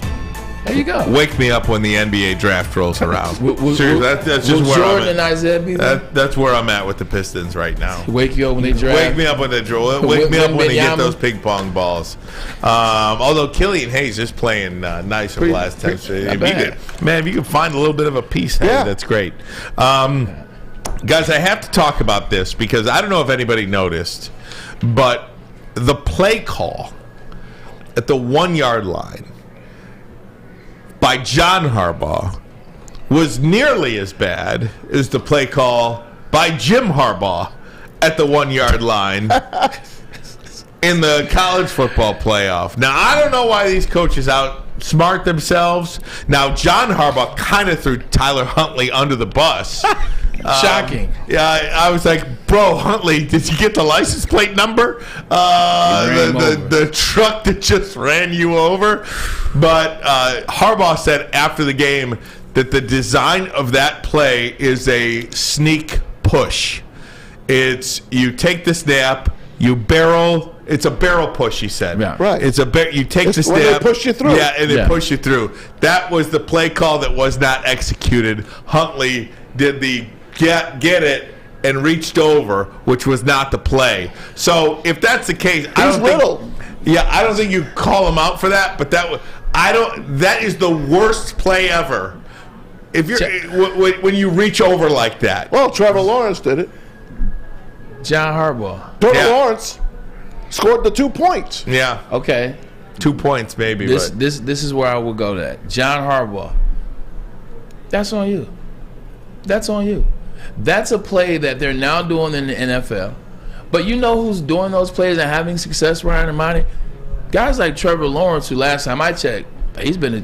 There you go. Wake me up when the NBA draft rolls around. Seriously, that's just where Jordan I'm and Isaiah be there? That's where I'm at with the Pistons right now. Wake you up when they draft. Wake me up when they draw. Wake me up when they get those ping pong balls. Although Killian Hayes is playing nice over the last 10 minutes. If you can find a little bit of a piece, that's great. Guys, I have to talk about this because I don't know if anybody noticed, but the play call at the 1 yard line by John Harbaugh was nearly as bad as the play call by Jim Harbaugh at the 1 yard line in the college football playoff. Now, I don't know why these coaches outsmart themselves. Now, John Harbaugh kind of threw Tyler Huntley under the bus. Shocking. I was like, bro, Huntley, did you get the license plate number? The truck that just ran you over? But Harbaugh said after the game that the design of that play is a sneak push. It's you take the snap, you barrel. It's a barrel push, he said. Yeah. Right. It's you take the snap. When they push you through. Yeah, and they push you through. That was the play call that was not executed. Huntley did the get it and reached over, which was not the play. So if that's the case, I don't think you call him out for that. But that is the worst play ever. If you're when you reach over like that. Well, Trevor Lawrence did it. John Harbaugh. Trevor Lawrence scored the 2 points. Yeah. Okay. 2 points maybe. This is where I will go to that. John Harbaugh. That's on you. That's on you. That's a play that they're now doing in the NFL. But you know who's doing those plays and having success, Ryan and Monty? Guys like Trevor Lawrence, who last time I checked, he's been a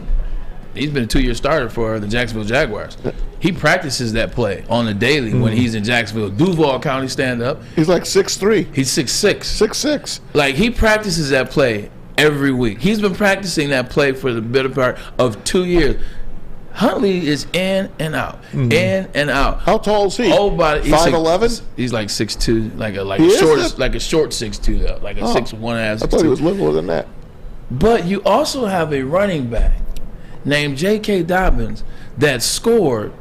2-year starter for the Jacksonville Jaguars. He practices that play on the daily when he's in Jacksonville. Duval County stand up. He's like 6'3". He's 6'6". 6'6". Like, he practices that play every week. He's been practicing that play for the better part of 2 years. Huntley is in and out, in and out. How tall is he? Whole body. 5'11". He's like 6'2", like a short 6'2", though, like a 6'1". I thought he was littler than that. But you also have a running back named J.K. Dobbins that scored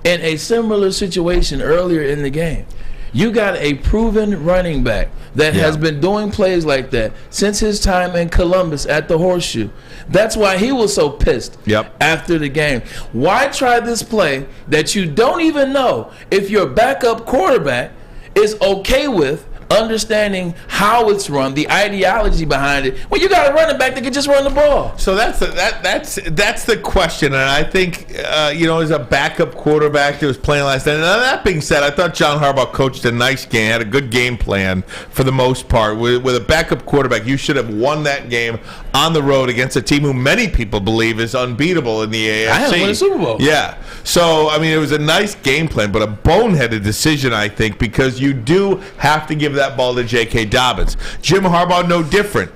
in a similar situation earlier in the game. You got a proven running back that has been doing plays like that since his time in Columbus at the Horseshoe. That's why he was so pissed after the game. Why try this play that you don't even know if your backup quarterback is okay with, understanding how it's run, the ideology behind it, when you got a running back that can just run the ball? So that's the question, and I think as a backup quarterback that was playing last night. And that being said, I thought John Harbaugh coached a nice game, had a good game plan for the most part. With a backup quarterback, you should have won that game on the road against a team who many people believe is unbeatable in the AFC. I haven't won a Super Bowl. Yeah. So I mean, it was a nice game plan, but a boneheaded decision, I think, because you do have to give that ball to J.K. Dobbins. Jim Harbaugh, no different.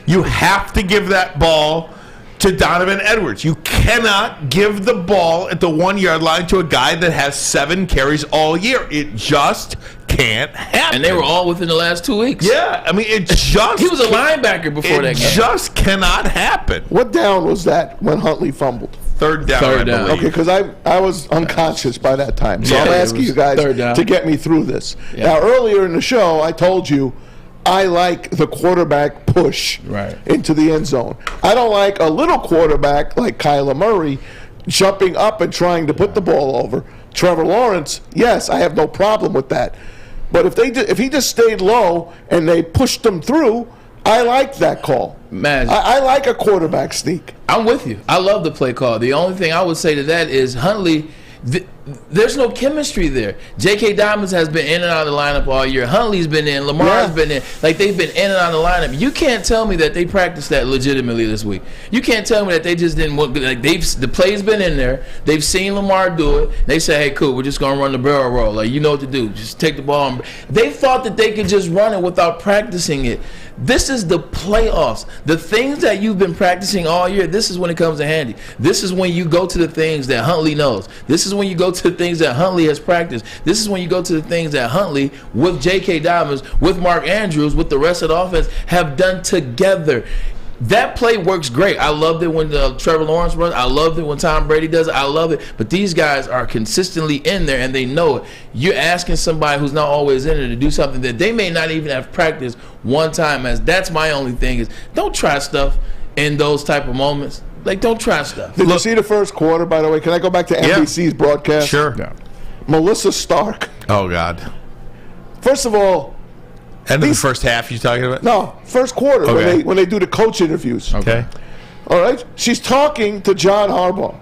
You have to give that ball to Donovan Edwards. You cannot give the ball at the 1-yard line to a guy that has 7 carries all year. It just can't happen. And they were all within the last 2 weeks. Yeah, I mean, it just... He was a linebacker before that game. It just cannot happen. What down was that when Huntley fumbled? Third down, I believe. Okay, because I was unconscious by that time. So I'm asking you guys to get me through this. Yeah. Now, earlier in the show, I told you I like the quarterback push into the end zone. I don't like a little quarterback like Kyler Murray jumping up and trying to put the ball over. Trevor Lawrence, yes, I have no problem with that. But if he just stayed low and they pushed him through, I like that call. Man, I like a quarterback sneak. I'm with you. I love the play call. The only thing I would say to that is Huntley, there's no chemistry there. J.K. Dobbins has been in and out of the lineup all year. Huntley's been in. Lamar's been in. Like, they've been in and out of the lineup. You can't tell me that they practiced that legitimately this week. You can't tell me that they just didn't want, like, the play's been in there. They've seen Lamar do it. They say, hey, cool, we're just going to run the barrel roll. Like, you know what to do. Just take the ball. They thought that they could just run it without practicing it. This is the playoffs. The things that you've been practicing all year, this is when it comes in handy. This is when you go to the things that Huntley knows. This is when you go to the things that Huntley has practiced. This is when you go to the things that Huntley, with J.K. Dobbins, with Mark Andrews, with the rest of the offense, have done together. That play works great. I loved it when Trevor Lawrence runs. I loved it when Tom Brady does it. I love it. But these guys are consistently in there, and they know it. You're asking somebody who's not always in there to do something that they may not even have practiced one time. As that's my only thing is, don't try stuff in those type of moments. Like, don't try stuff. Did you see the first quarter, by the way? Can I go back to NBC's broadcast? Sure. Yeah. Melissa Stark. Oh, God. First of all, end of the first half you talking about? No, first quarter, when they do the coach interviews. Okay. All right? She's talking to John Harbaugh.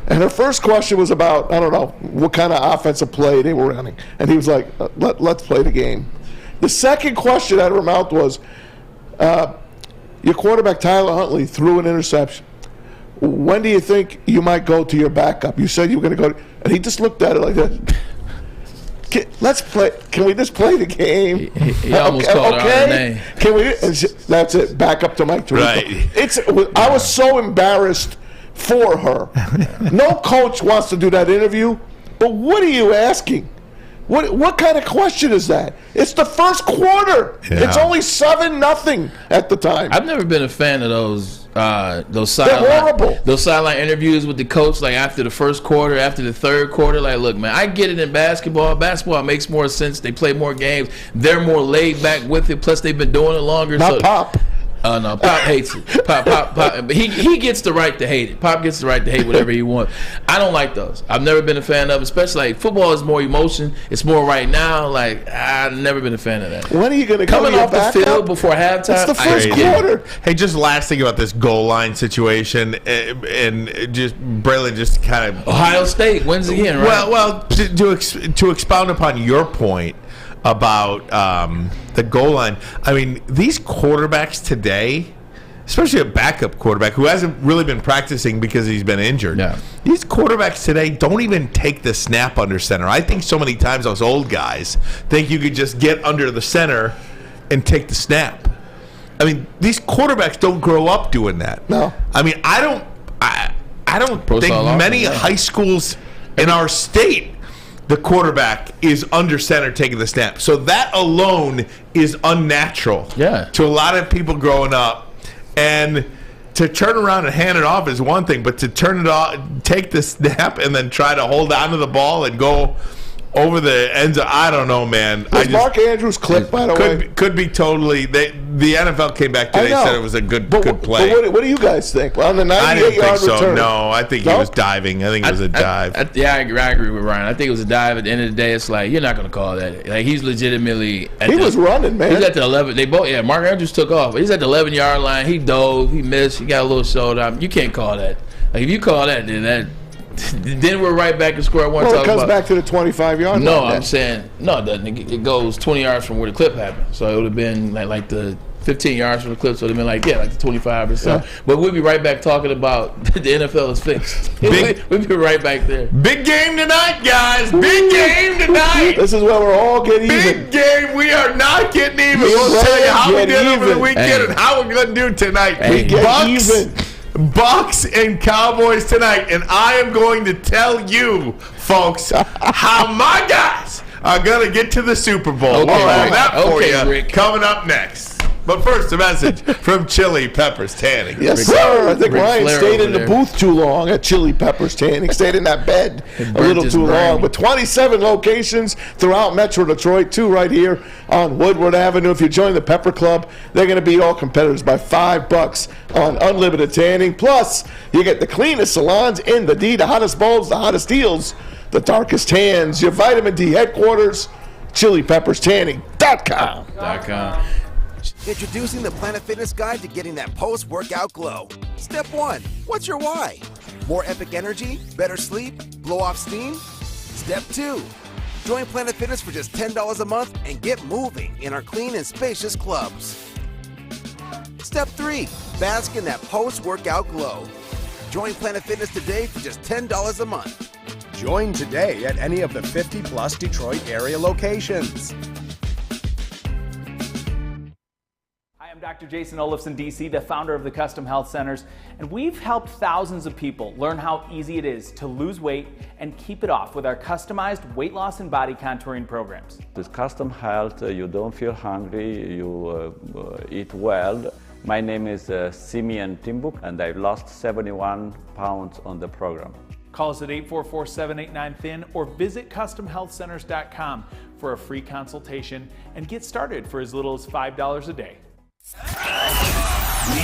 And her first question was about, I don't know, what kind of offensive play they were running. And he was like, let's play the game. The second question out of her mouth was, your quarterback, Tyler Huntley, threw an interception. When do you think you might go to your backup? You said you were going to go. And he just looked at it like that. Let's play. Can we just play the game? He almost called her out of name. Can we? That's it. Back up to Mike Tirico. Right. I was so embarrassed for her. No coach wants to do that interview. But what are you asking? What kind of question is that? It's the first quarter. Yeah. It's only 7-0 at the time. I've never been a fan of those They're sideline horrible. Those sideline interviews with the coach, like after the first quarter, after the third quarter. Like, look, man, I get it in basketball. Basketball makes more sense. They play more games. They're more laid back with it. Plus, they've been doing it longer. Not Pop. No, Pop hates it. Pop. But he gets the right to hate it. Pop gets the right to hate whatever he wants. I don't like those. I've never been a fan of, especially like football is more emotion. It's more right now. Like, I've never been a fan of that. When are you going to coming off the field before halftime? It's the first quarter. Hey, just last thing about this goal line situation, and just Braylon just kind of Ohio State wins again, right? Well, to expound upon your point about the goal line. I mean, these quarterbacks today, especially a backup quarterback who hasn't really been practicing because he's been injured. Yeah. These quarterbacks today don't even take the snap under center. I think so many times those old guys think you could just get under the center and take the snap. I mean, these quarterbacks don't grow up doing that. No. I mean, I don't think many high schools in our state the quarterback is under center taking the snap. So that alone is unnatural to a lot of people growing up. And to turn around and hand it off is one thing, but to turn it off, take the snap, and then try to hold on to the ball and go over the ends of, I don't know, man. Was Mark Andrews clipped, by the way? Could be totally. The NFL came back today and said it was a good play. But what do you guys think? On the 98-yard return. I didn't think so. No, I think he was diving. I think it was a dive. I agree with Ryan. I think it was a dive. At the end of the day, it's like, you're not going to call that. Like, he's legitimately. He was running, man. He's at the 11. Mark Andrews took off. He's at the 11-yard line. He dove. He missed. He got a little shoulder. You can't call that. Like, if you call that, then we're right back and score. It comes back to the 25-yard line. No, I'm saying, no, it doesn't. It goes 20 yards from where the clip happened. So it would have been like the 15 yards from the clip. So it would have been like the 25 or so. Yeah. But we'll be right back talking about the NFL is fixed. We'll be right back there. Big game tonight, guys. Big game tonight. This is where we're all getting even. Big game. We are not getting even. We'll tell you how we did over the weekend and how we're going to do tonight. We get even. Bucks and Cowboys tonight, and I am going to tell you, folks, how my guys are going to get to the Super Bowl. Okay, we'll have that for you Rick. coming up next. But first, a message from Chili Peppers Tanning. Yes, sir. I think Ryan stayed in the booth too long at Chili Peppers Tanning. Stayed in that bed a little too long. But 27 locations throughout Metro Detroit, 2 right here on Woodward Avenue. If you join the Pepper Club, they're going to beat all competitors by $5 on unlimited tanning. Plus, you get the cleanest salons in the D, the hottest bulbs, the hottest deals, the darkest tans. Your vitamin D headquarters, ChiliPeppersTanning.com. Introducing the Planet Fitness Guide to getting that post-workout glow. Step 1. What's your why? More epic energy? Better sleep? Blow off steam? Step 2. Join Planet Fitness for just $10 a month and get moving in our clean and spacious clubs. Step 3. Bask in that post-workout glow. Join Planet Fitness today for just $10 a month. Join today at any of the 50-plus Detroit area locations. I'm Dr. Jason Olafson, DC, the founder of the Custom Health Centers, and we've helped thousands of people learn how easy it is to lose weight and keep it off with our customized weight loss and body contouring programs. With Custom Health, you don't feel hungry, you eat well. My name is Simeon Timbuk, and I lost 71 pounds on the program. Call us at 844-789-THIN or visit CustomHealthCenters.com for a free consultation and get started for as little as $5 a day. We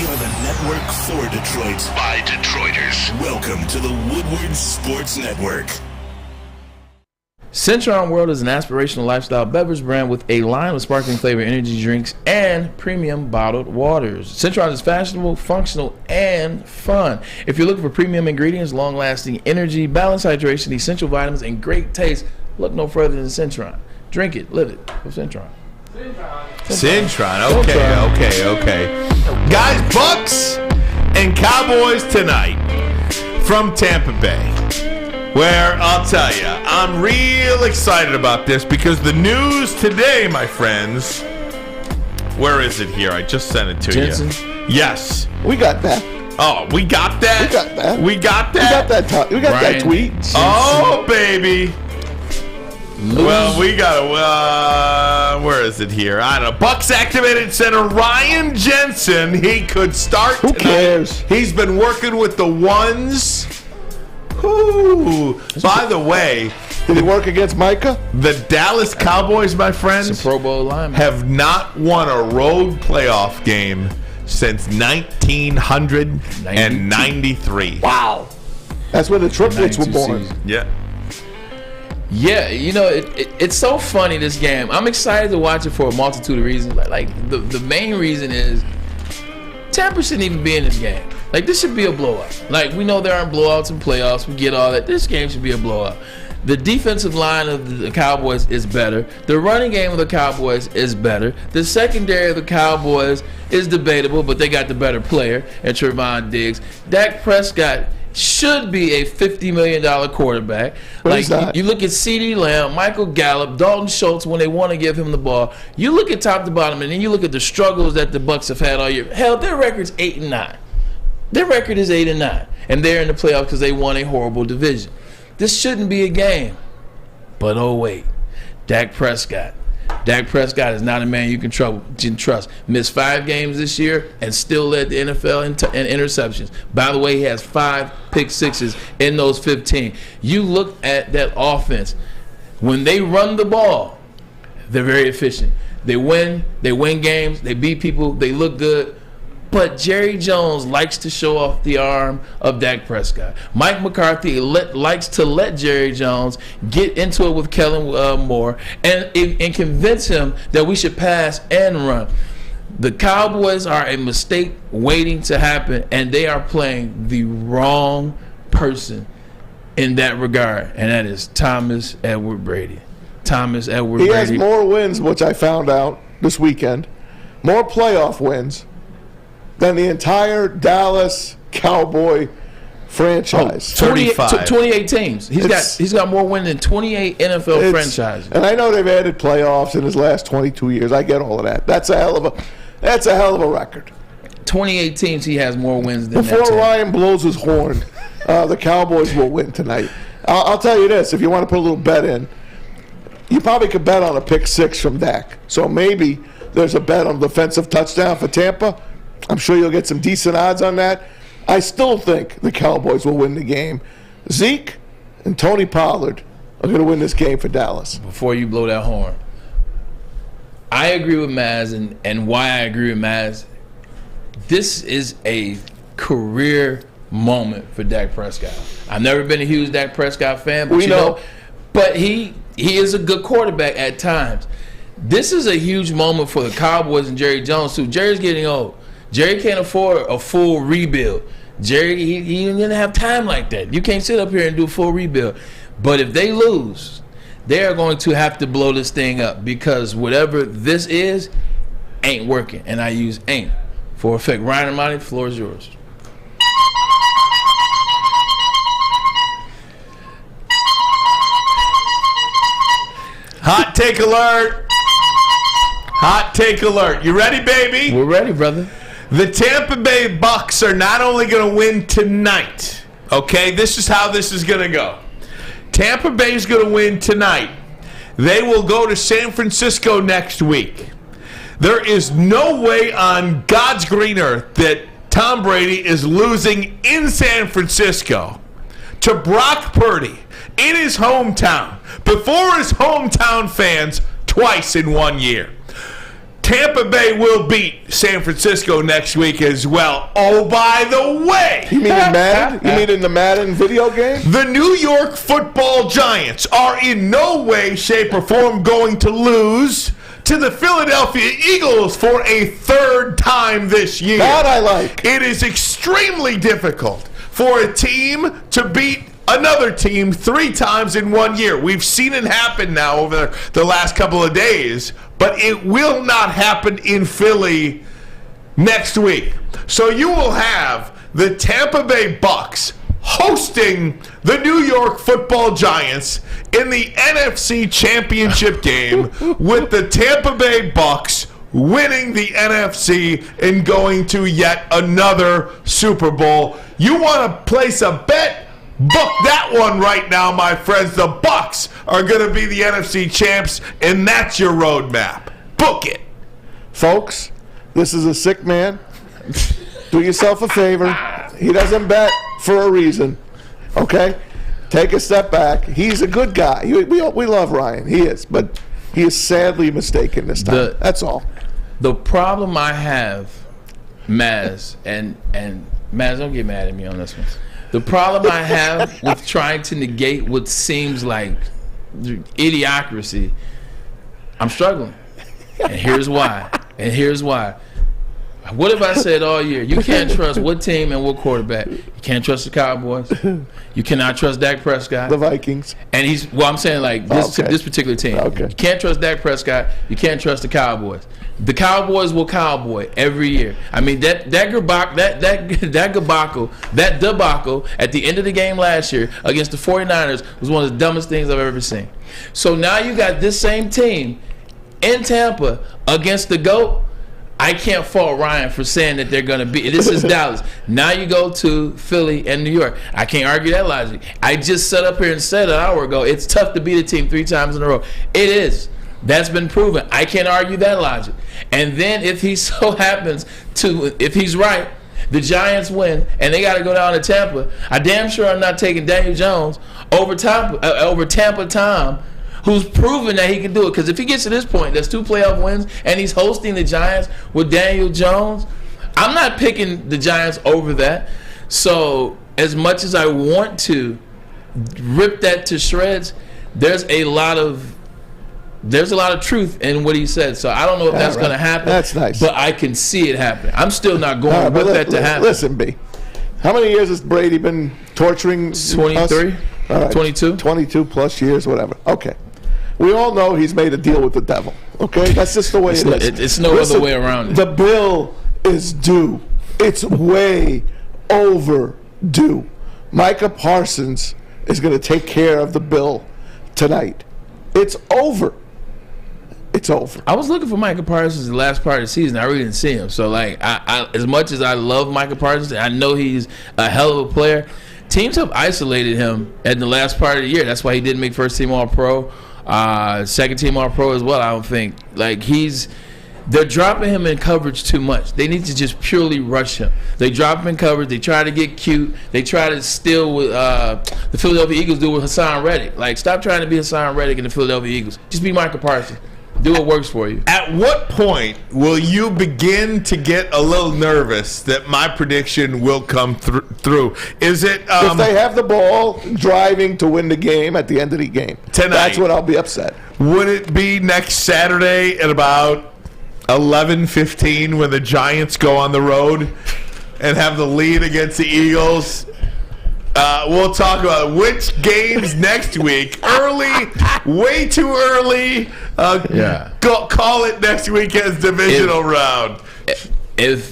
are the network for Detroit by Detroiters. Welcome to the Woodward Sports Network. Centron World is an aspirational lifestyle beverage brand with a line of sparkling flavor energy drinks and premium bottled waters. Centron is fashionable, functional, and fun. If you're looking for premium ingredients, long-lasting energy, balanced hydration, essential vitamins, and great taste, look no further than Centron. Drink it, live it with Centron. Centron. Okay. Guys, Bucks and Cowboys tonight from Tampa Bay, where I'll tell you, I'm real excited about this because the news today, my friends, where is it here? I just sent it to Jensen? you. Yes. We got that. Oh, we got that? We got that tweet. Oh, baby. Well, we got where is it here? I don't know. Bucks activated center Ryan Jensen. He could start tonight. Who cares? He's been working with the ones. Ooh. By the way, did he work against Micah? The Dallas Cowboys, my friends, it's a Pro Bowl lineman, have not won a road playoff game since 1993. Wow. That's when the triplets were born. Yeah. Yeah, you know, it's so funny, this game. I'm excited to watch it for a multitude of reasons. Like the main reason is Tampa shouldn't even be in this game. Like, this should be a blowout. Like, we know there aren't blowouts in playoffs. We get all that. This game should be a blowout. The defensive line of the Cowboys is better. The running game of the Cowboys is better. The secondary of the Cowboys is debatable, but they got the better player in Trevon Diggs. Dak Prescott should be a $50 million quarterback. Like, you look at CeeDee Lamb, Michael Gallup, Dalton Schultz when they want to give him the ball. You look at top to bottom, and then you look at the struggles that the Bucs have had all year. Hell, their record's 8-9. Their record is 8-9, and they're in the playoffs because they won a horrible division. This shouldn't be a game. But oh wait, Dak Prescott Dak Prescott is not a man you can trust. Missed 5 games this year and still led the NFL in interceptions. By the way, he has 5 pick sixes in those 15. You look at that offense. When they run the ball, they're very efficient. They win games, they beat people, they look good. But Jerry Jones likes to show off the arm of Dak Prescott. Mike McCarthy likes to let Jerry Jones get into it with Kellen Moore and convince him that we should pass and run. The Cowboys are a mistake waiting to happen, and they are playing the wrong person in that regard, and that is Thomas Edward Brady. Thomas Edward Brady. He has more wins, which I found out this weekend, more playoff wins than the entire Dallas Cowboy franchise. 28 teams. He's got more wins than 28 NFL franchises. And I know they've added playoffs in his last 22 years. I get all of that. That's a hell of a record. 28 teams. He has more wins than Before that. Ryan blows his horn, the Cowboys will win tonight. I'll tell you this: if you want to put a little bet in, you probably could bet on a pick 6 from Dak. So maybe there's a bet on defensive touchdown for Tampa. I'm sure you'll get some decent odds on that. I still think the Cowboys will win the game. Zeke and Tony Pollard are going to win this game for Dallas. Before you blow that horn, I agree with Maz, and why I agree with Maz, this is a career moment for Dak Prescott. I've never been a huge Dak Prescott fan, but but he is a good quarterback at times. This is a huge moment for the Cowboys and Jerry Jones too. Jerry's getting old. Jerry can't afford a full rebuild. Jerry, he didn't have time like that. You can't sit up here and do a full rebuild. But if they lose, they are going to have to blow this thing up, because whatever this is ain't working. And I use ain't for effect. Ryan and Ermanni, the floor is yours. Hot take alert. Hot take alert. You ready, baby? We're ready, brother. The Tampa Bay Bucks are not only going to win tonight, okay? This is how this is going to go. Tampa Bay is going to win tonight. They will go to San Francisco next week. There is no way on God's green earth that Tom Brady is losing in San Francisco to Brock Purdy in his hometown, before his hometown fans, twice in 1 year. Tampa Bay will beat San Francisco next week as well. Oh, by the way. You mean in Madden? You mean in the Madden video game? The New York Football Giants are in no way, shape, or form going to lose to the Philadelphia Eagles for a third time this year. That I like. It is extremely difficult for a team to beat another team 3 times in 1 year. We've seen it happen now over the last couple of days, but it will not happen in Philly next week. So you will have the Tampa Bay Bucks hosting the New York Football Giants in the NFC Championship game, with the Tampa Bay Bucks winning the NFC and going to yet another Super Bowl. You want to place a bet? Book that one right now, my friends. The Bucks are going to be the NFC champs, and that's your roadmap. Book it. Folks, this is a sick man. Do yourself a favor. He doesn't bet for a reason. Okay? Take a step back. He's a good guy. We love Ryan. He is. But he is sadly mistaken this time. That's all. The problem I have, Maz, and Maz, don't get mad at me on this one. The problem I have with trying to negate what seems like idiocracy, I'm struggling. And here's why. What have I said all year? You can't trust what team and what quarterback. You can't trust the Cowboys. You cannot trust Dak Prescott. The Vikings. And I'm saying like this particular team. Okay. You can't trust Dak Prescott. You can't trust the Cowboys. The Cowboys will cowboy every year. I mean that debacle at the end of the game last year against the 49ers was one of the dumbest things I've ever seen. So now you got this same team in Tampa against the GOAT. I can't fault Ryan for saying that they're going to be. This is Dallas. Now you go to Philly and New York. I can't argue that logic. I just sat up here and said an hour ago, it's tough to beat a team 3 times in a row. It is. That's been proven. I can't argue that logic. And then if he so happens to, if he's right, the Giants win, and they got to go down to Tampa, I damn sure I'm not taking Daniel Jones over Tampa Tom, who's proven that he can do it. Because if he gets to this point, there's 2 playoff wins, and he's hosting the Giants with Daniel Jones, I'm not picking the Giants over that. So as much as I want to rip that to shreds, there's a lot of truth in what he said. So I don't know if that's going to happen. That's nice. But I can see it happening. I'm still not going with that to happen. Listen, B. How many years has Brady been torturing 23? Right. 22? 22 plus years, whatever. Okay. We all know he's made a deal with the devil. Okay? That's just the way it is. It's no other way around it. The bill is due. It's way overdue. Micah Parsons is going to take care of the bill tonight. It's over. It's over. I was looking for Micah Parsons the last part of the season. I really didn't see him. So, like, I as much as I love Micah Parsons, I know he's a hell of a player. Teams have isolated him in the last part of the year. That's why he didn't make first team All-Pro, second team All-Pro as well. I don't think they're dropping him in coverage too much. They need to just purely rush him. They drop him in coverage. They try to get cute. They try to steal with the Philadelphia Eagles do with Hassan Reddick. Like, stop trying to be Hassan Reddick and the Philadelphia Eagles. Just be Micah Parsons. Do what works for you. At what point will you begin to get a little nervous that my prediction will come through? Is it if they have the ball driving to win the game at the end of the game? Tonight. That's when I'll be upset. Would it be next Saturday at about 11:15 when the Giants go on the road and have the lead against the Eagles? We'll talk about which games next week. Early, way too early. Call it next week as divisional round. If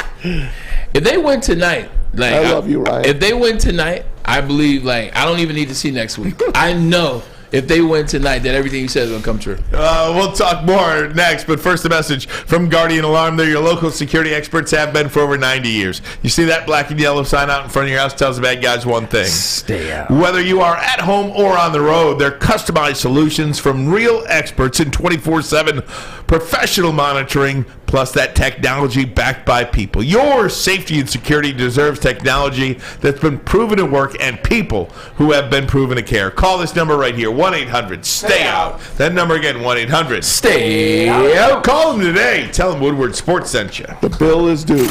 they win tonight, like I love you, Ryan. If they win tonight, I believe I don't even need to see next week. I know if they win tonight that everything you said is going to come true. We'll talk more next, but first a message from Guardian Alarm. They're your local security experts, have been for over 90 years. You see that black and yellow sign out in front of your house tells the bad guys one thing. Stay out. Whether you are at home or on the road, they're customized solutions from real experts in 24/7 professional monitoring, plus that technology backed by people. Your safety and security deserves technology that's been proven to work and people who have been proven to care. Call this number right here, 1-800-STAY-OUT. That number again, 1-800-STAY-OUT. Call them today. Tell them Woodward Sports sent you. The bill is due.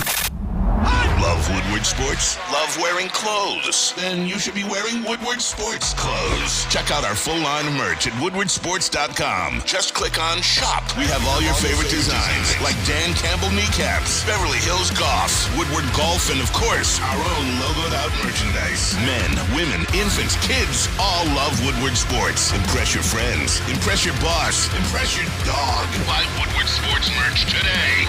Love Woodward Sports? Love wearing clothes? Then you should be wearing Woodward Sports clothes. Check out our full line of merch at woodwardsports.com. Just click on Shop. We have all your favorite designs, like Dan Campbell kneecaps, Beverly Hills Golf, Woodward Golf, and of course, our own logoed out merchandise. Men, women, infants, kids all love Woodward Sports. Impress your friends. Impress your boss. Impress your dog. Buy Woodward Sports merch today.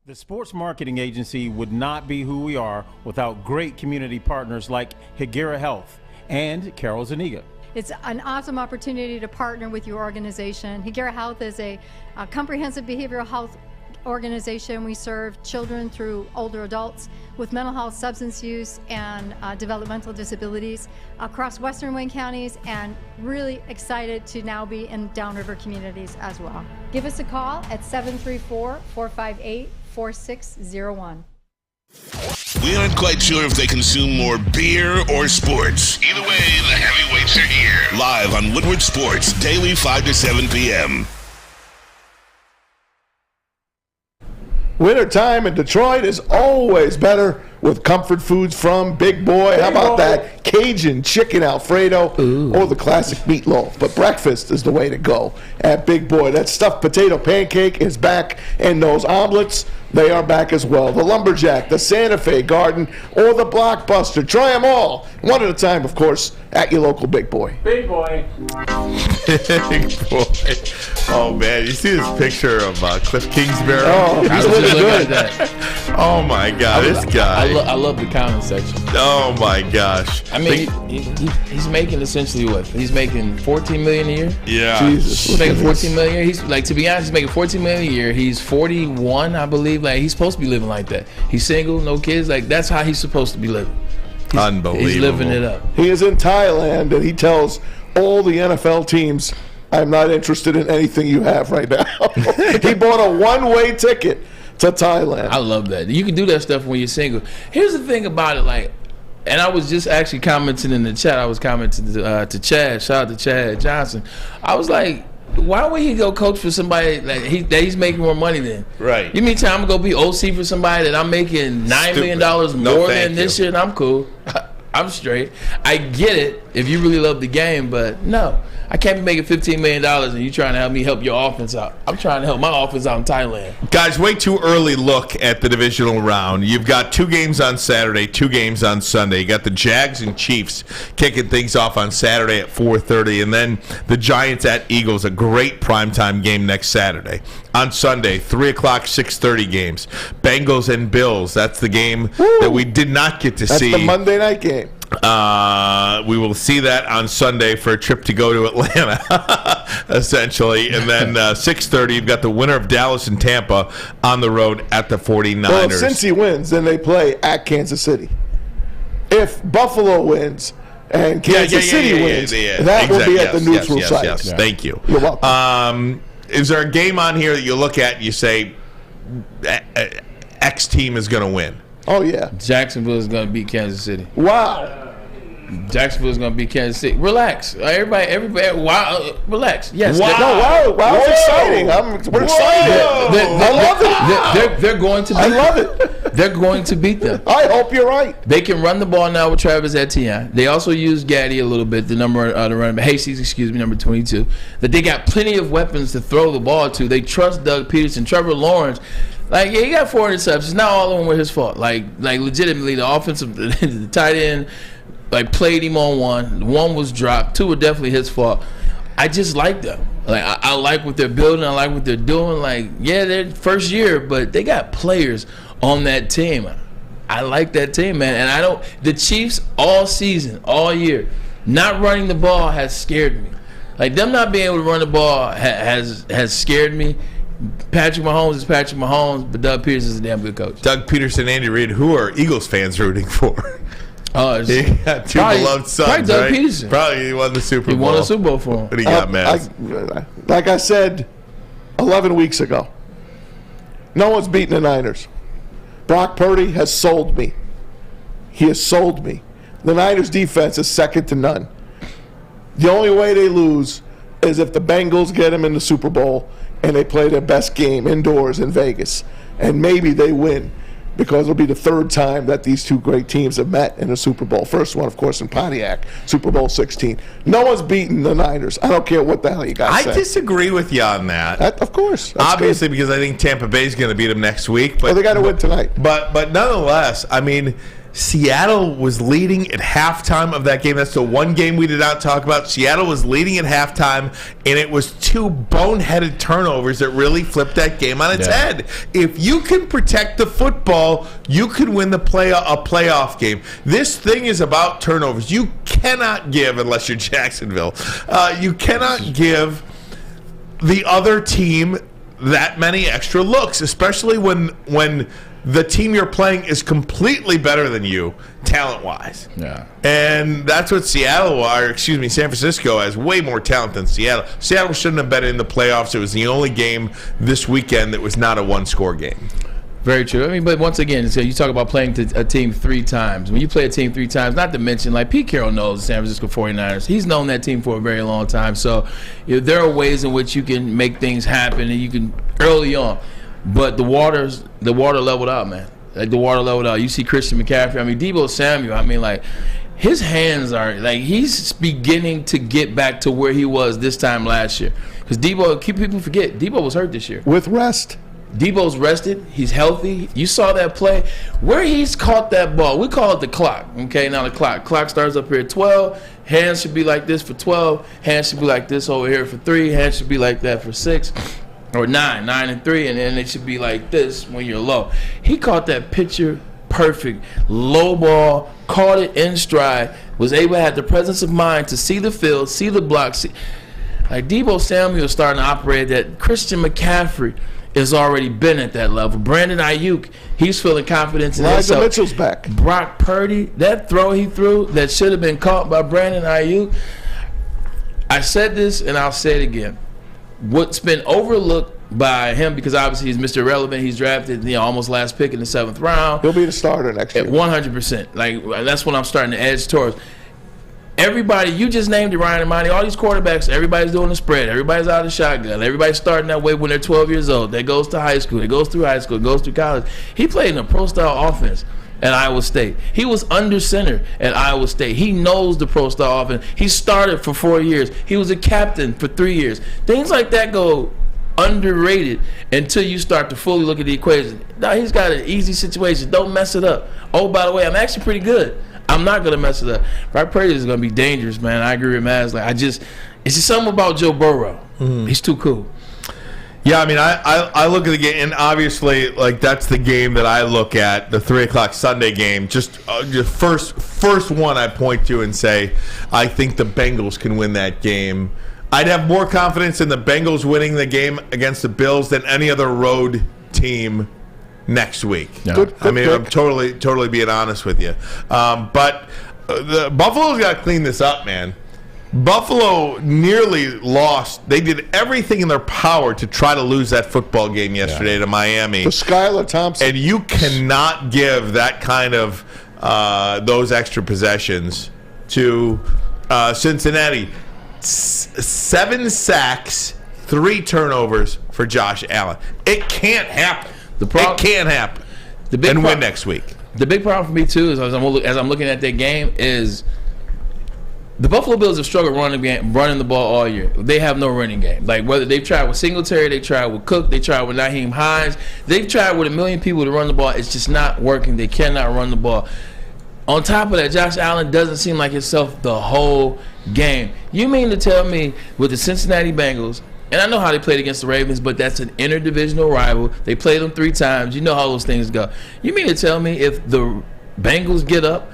The Sports Marketing Agency would not be who we are without great community partners like Higuera Health and Carol Zuniga. It's an awesome opportunity to partner with your organization. Higuera Health is a comprehensive behavioral health organization. We serve children through older adults with mental health, substance use, and developmental disabilities across Western Wayne counties, and really excited to now be in downriver communities as well. Give us a call at 734-458-4601. We aren't quite sure if they consume more beer or sports. Either way, the heavyweights are here. Live on Woodward Sports, daily 5 to 7 p.m. Winter time in Detroit is always better with comfort foods from Big Boy. How about that Cajun chicken Alfredo or the classic meatloaf? But breakfast is the way to go at Big Boy. That stuffed potato pancake is back, and those omelets, they are back as well. The Lumberjack, the Santa Fe Garden, or the Blockbuster. Try them all, one at a time, of course, at your local Big Boy. Big Boy. Big Boy. Oh, man. You see this picture of Cliff Kingsbury? Oh, he's looking good. Oh, my God. This guy. I love the comment section. Oh, my gosh. I mean, he's making essentially what? He's making $14 million a year? Yeah. Jesus. He's making $14 million a year. He's, like, to be honest, he's making $14 million a year. He's 41, I believe. Like, he's supposed to be living like that. He's single, no kids. Like, that's how he's supposed to be living. Unbelievable. He's living it up. He is in Thailand, and he tells all the NFL teams I'm not interested in anything you have right now. He bought a one-way ticket to Thailand. I love that. You can do that stuff when you're single. Here's the thing about it, like, and I was just actually commenting in the chat. I was commenting to Chad. Shout out to Chad Johnson. I was like, why would he go coach for somebody that he's making more money than? Right. You mean I'm gonna go be OC for somebody that I'm making $9 million more than this year, and I'm cool. I'm straight. I get it if you really love the game, but no. I can't be making $15 million and you trying to help me help your offense out. I'm trying to help my offense out in Thailand. Guys, way too early look at the divisional round. You've got 2 games on Saturday, 2 games on Sunday. You got the Jags and Chiefs kicking things off on Saturday at 4:30, and then the Giants at Eagles, a great primetime game next Saturday. On Sunday, 3 o'clock, 6:30 games. Bengals and Bills, that's the game that we did not get to see. That's the Monday night game. We will see that on Sunday for a trip to go to Atlanta, essentially. And then 6:30, you've got the winner of Dallas and Tampa on the road at the 49ers. Well, if Cincy wins, then they play at Kansas City. If Buffalo wins and Kansas City wins, that will be at the neutral site. Yes. Thank you. You're welcome. Is there a game on here that you look at and you say, X team is going to win? Oh, yeah. Jacksonville is going to beat Kansas City. Wow. Jacksonville is going to beat Kansas City. Relax. Everybody, wow, relax. Yes. Wow, it's exciting. We're excited. I love it. They're going to beat I love it. They're going to beat them. I hope you're right. They can run the ball now with Travis Etienne. They also use Gaddy a little bit, the running back, Hastings, number 22. That they got plenty of weapons to throw the ball to. They trust Doug Peterson, Trevor Lawrence. Like, yeah, he got 4 interceptions. Not all of them were his fault. Like legitimately, the offensive, the tight end, like, played him on one. One was dropped. 2 were definitely his fault. I just like them. Like, I like what they're building. I like what they're doing. Like, yeah, they're first year, but they got players on that team. I like that team, man. And the Chiefs all season, all year, not running the ball has scared me. Like, them not being able to run the ball has scared me. Patrick Mahomes is Patrick Mahomes, but Doug Peterson is a damn good coach. Doug Peterson, Andy Reid, who are Eagles fans rooting for? Oh, he got 2 beloved sons, Doug right? Peterson. Probably he won the Super Bowl. He won a Super Bowl for him. What do you got, Matt? Like I said 11 weeks ago, no one's beating the Niners. Brock Purdy has sold me. He has sold me. The Niners defense is second to none. The only way they lose is if the Bengals get them in the Super Bowl and they play their best game indoors in Vegas. And maybe they win, because it'll be the 3rd time that these 2 great teams have met in a Super Bowl. First one, of course, in Pontiac, Super Bowl 16. No one's beaten the Niners. I don't care what the hell you guys say. I disagree with you on that. Of course. Obviously, because I think Tampa Bay is going to beat them next week. But they got to win tonight. But nonetheless, I mean, Seattle was leading at halftime of that game. That's the one game we did not talk about. Seattle was leading at halftime, and it was 2 boneheaded turnovers that really flipped that game on its head. If you can protect the football, you can win a playoff game. This thing is about turnovers. You cannot give, unless you're Jacksonville, you cannot give the other team that many extra looks, especially when the team you're playing is completely better than you, talent-wise. Yeah. And that's what San Francisco has way more talent than Seattle. Seattle shouldn't have been in the playoffs. It was the only game this weekend that was not a 1-score game. Very true. I mean, but once again, so you talk about playing a team 3 times. When you play a team 3 times, not to mention, like, Pete Carroll knows the San Francisco 49ers. He's known that team for a very long time. So there are ways in which you can make things happen, and you can early on. But the water leveled out, man. Like, the water leveled out. You see Christian McCaffrey. I mean, Deebo Samuel. I mean, like, his hands are, like, he's beginning to get back to where he was this time last year. Because people forget, Deebo was hurt this year. With rest. Deebo's rested. He's healthy. You saw that play. Where he's caught that ball, we call it the clock. Okay, now the clock starts up here at 12. Hands should be like this for 12. Hands should be like this over here for 3. Hands should be like that for 6. Or 9 and 3, and then it should be like this when you're low. He caught that picture perfect. Low ball, caught it in stride, was able to have the presence of mind to see the field, see the block. Like, Deebo Samuel is starting to operate that. Christian McCaffrey has already been at that level. Brandon Ayuk, he's feeling confidence in himself. Mitchell's back. Brock Purdy, that throw he threw that should have been caught by Brandon Ayuk. I said this and I'll say it again. What's been overlooked by him, because obviously he's Mr. Irrelevant, he's drafted, almost last pick in the 7th round. He'll be the starter next year. 100%. Like, that's what I'm starting to edge towards. Everybody, you just named it, Ryan and Monty, all these quarterbacks, everybody's doing the spread. Everybody's out of the shotgun. Everybody's starting that way when they're 12 years old. That goes to high school. It goes through high school. It goes through college. He played in a pro-style offense at Iowa State. He was under center at Iowa State. He knows the pro-style offense. He started for 4 years. He was a captain for 3 years. Things like that go underrated until you start to fully look at the equation. Now, he's got an easy situation. Don't mess it up. Oh, by the way, I'm actually pretty good. I'm not going to mess it up. Brock Purdy is going to be dangerous, man. I agree with Maz. Like, it's just something about Joe Burrow. He's too cool. Yeah, I mean, I look at the game, and obviously, like, that's the game that I look at, the 3 o'clock Sunday game. Just first one I point to and say, I think the Bengals can win that game. I'd have more confidence in the Bengals winning the game against the Bills than any other road team next week. Yeah. Good, I mean, I'm totally being honest with you. But the Buffalo's got to clean this up, man. Buffalo nearly lost. They did everything in their power to try to lose that football game yesterday to Miami. To Skylar Thompson. And you cannot give that kind of those extra possessions to Cincinnati. 7 sacks, 3 turnovers for Josh Allen. It can't happen. It can't happen. And win next week. The big problem for me too is as I'm looking at that game is the Buffalo Bills have struggled running the ball all year. They have no running game. Like, whether they've tried with Singletary, they tried with Cook, they tried with Naheem Hines, they've tried with a million people to run the ball. It's just not working. They cannot run the ball. On top of that, Josh Allen doesn't seem like himself the whole game. You mean to tell me with the Cincinnati Bengals, and I know how they played against the Ravens, but that's an interdivisional rival. They played them 3 times. You know how those things go. You mean to tell me if the Bengals get up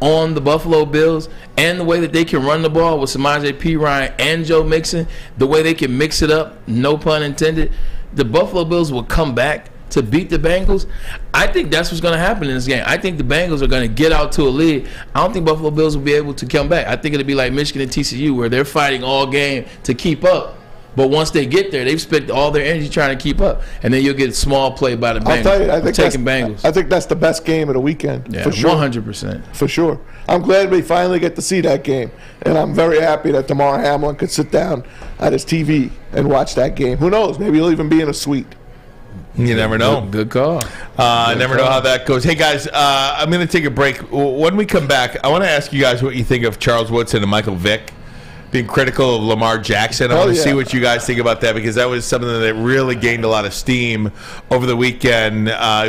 on the Buffalo Bills and the way that they can run the ball with Samaje Perine and Joe Mixon, the way they can mix it up, no pun intended, the Buffalo Bills will come back to beat the Bengals? I think that's what's going to happen in this game. I think the Bengals are going to get out to a lead. I don't think Buffalo Bills will be able to come back. I think it'll be like Michigan and TCU where they're fighting all game to keep up. But once they get there, they've spent all their energy trying to keep up. And then you'll get a small play by the Bengals. I'll tell you, Bengals. I think that's the best game of the weekend. Yeah, for sure. 100%. For sure. I'm glad we finally get to see that game. And I'm very happy that Damar Hamlin could sit down at his TV and watch that game. Who knows? Maybe he'll even be in a suite. You never know. Good call. Never know how that goes. Hey, guys, I'm going to take a break. When we come back, I want to ask you guys what you think of Charles Woodson and Michael Vick being critical of Lamar Jackson. I want to see what you guys think about that, because that was something that really gained a lot of steam over the weekend.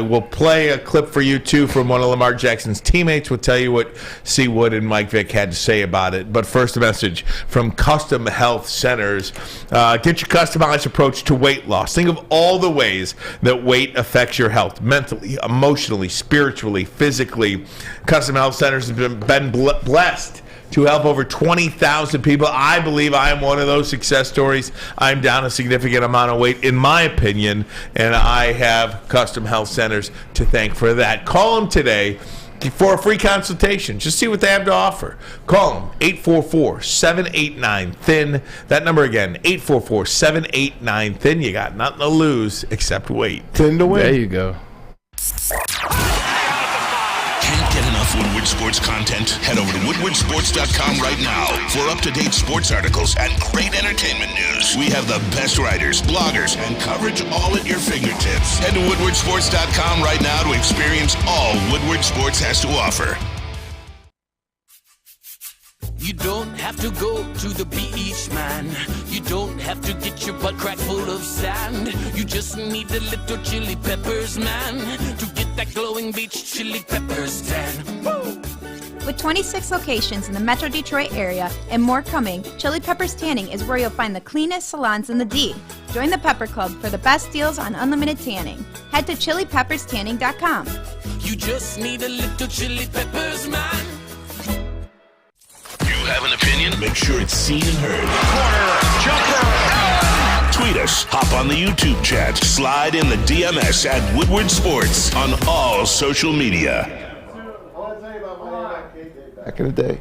We'll play a clip for you, too, from one of Lamar Jackson's teammates. We'll tell you what C. Wood and Mike Vick had to say about it. But first, a message from Custom Health Centers. Get your customized approach to weight loss. Think of all the ways that weight affects your health, mentally, emotionally, spiritually, physically. Custom Health Centers has been blessed to help over 20,000 people. I believe I am one of those success stories. I'm down a significant amount of weight, in my opinion, and I have Custom Health Centers to thank for that. Call them today for a free consultation. Just see what they have to offer. Call them, 844-789-THIN. That number again, 844-789-THIN. You got nothing to lose except weight. Thin to win. There you go. Can't get enough Woodward Sports content? Head over to woodwardsports.com right now for up-to-date sports articles and great entertainment news. We have the best writers, bloggers, and coverage all at your fingertips. Head to woodwardsports.com right now to experience all Woodward Sports has to offer. You don't have to go to the beach, man. You don't have to get your butt crack full of sand. You just need a little chili peppers, man, to get that glowing beach chili peppers tan. Woo! With 26 locations in the Metro Detroit area and more coming, Chili Peppers Tanning is where you'll find the cleanest salons in the D. Join the Pepper Club for the best deals on unlimited tanning. Head to chilipepperstanning.com. You just need a little chili peppers, man. You have an opinion? Make sure it's seen and heard. Corner, jumper, tweet us, hop on the YouTube chat, slide in the DMS at Woodward Sports on all social media. Back in the day.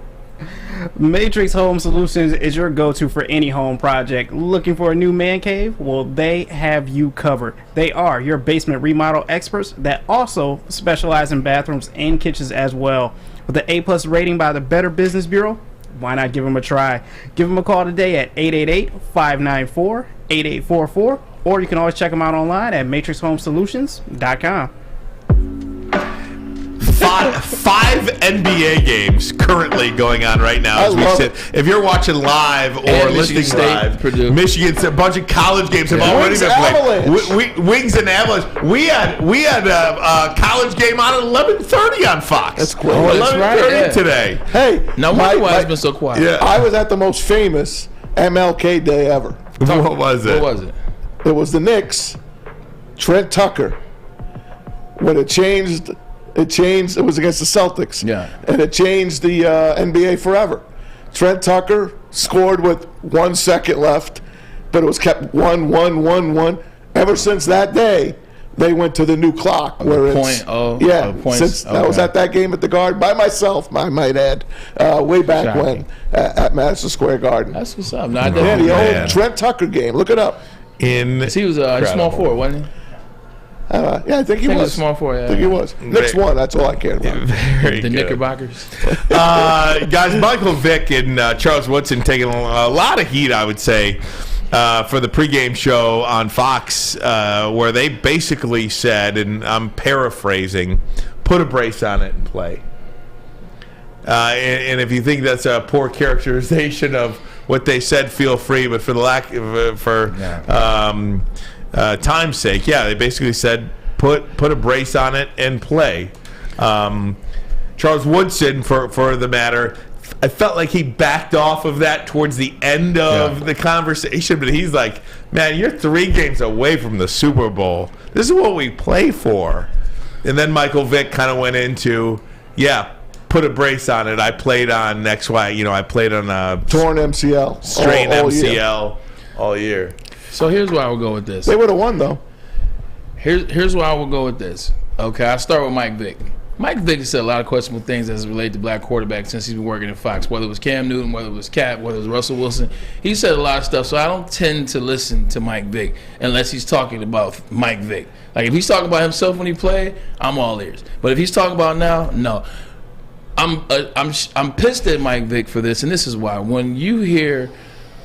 Matrix Home Solutions is your go-to for any home project. Looking for a new man cave? Well, they have you covered. They are your basement remodel experts that also specialize in bathrooms and kitchens as well. With an A+ rating by the Better Business Bureau, why not give them a try? Give them a call today at 888-594-8844, or you can always check them out online at matrixhomesolutions.com. Five NBA games currently going on right now as we sit. If you're watching live or listening live, Michigan's a bunch of college games have already been played. Wings and Avalanche. We had a college game on at 11:30 on Fox. That's great. 11:30 today. Hey, now why it's been so quiet? Yeah. I was at the most famous MLK day ever. What was it? What was it? It was the Knicks, Trent Tucker. When it changed. It was against the Celtics. Yeah. And it changed the NBA forever. Trent Tucker scored with 1 second left, but it was kept 1-1-1-1. Ever since that day, they went to the new clock where it's since I was at that game at the Garden by myself, I might add, way back when at Madison Square Garden. That's what's up. The old Trent Tucker game. Look it up. He was small forward, wasn't he? I think he was. Small forward. I think he was. Knicks won. That's all I cared about. Very the good. Knickerbockers. Guys, Michael Vick and Charles Woodson taking a lot of heat, I would say, for the pregame show on Fox, where they basically said, and I'm paraphrasing, put a brace on it and play. And if you think that's a poor characterization of what they said, feel free. But for the time's sake, they basically said put a brace on it and play. Charles Woodson, for the matter, I felt like he backed off of that towards the end of the conversation, but he's like, man, you're 3 games away from the Super Bowl. This is what we play for. And then Michael Vick kind of went into, put a brace on it. I played on XY, I played on a torn MCL, strained MCL all year. So here's why I will go with this. They would have won, though. Here's why I will go with this. Okay, I'll start with Mike Vick. Mike Vick has said a lot of questionable things as it relates to black quarterbacks since he's been working at Fox, whether it was Cam Newton, whether it was Cap, whether it was Russell Wilson. He said a lot of stuff, so I don't tend to listen to Mike Vick unless he's talking about Mike Vick. Like, if he's talking about himself when he played, I'm all ears. But if he's talking about now, no. I'm pissed at Mike Vick for this, and this is why. When you hear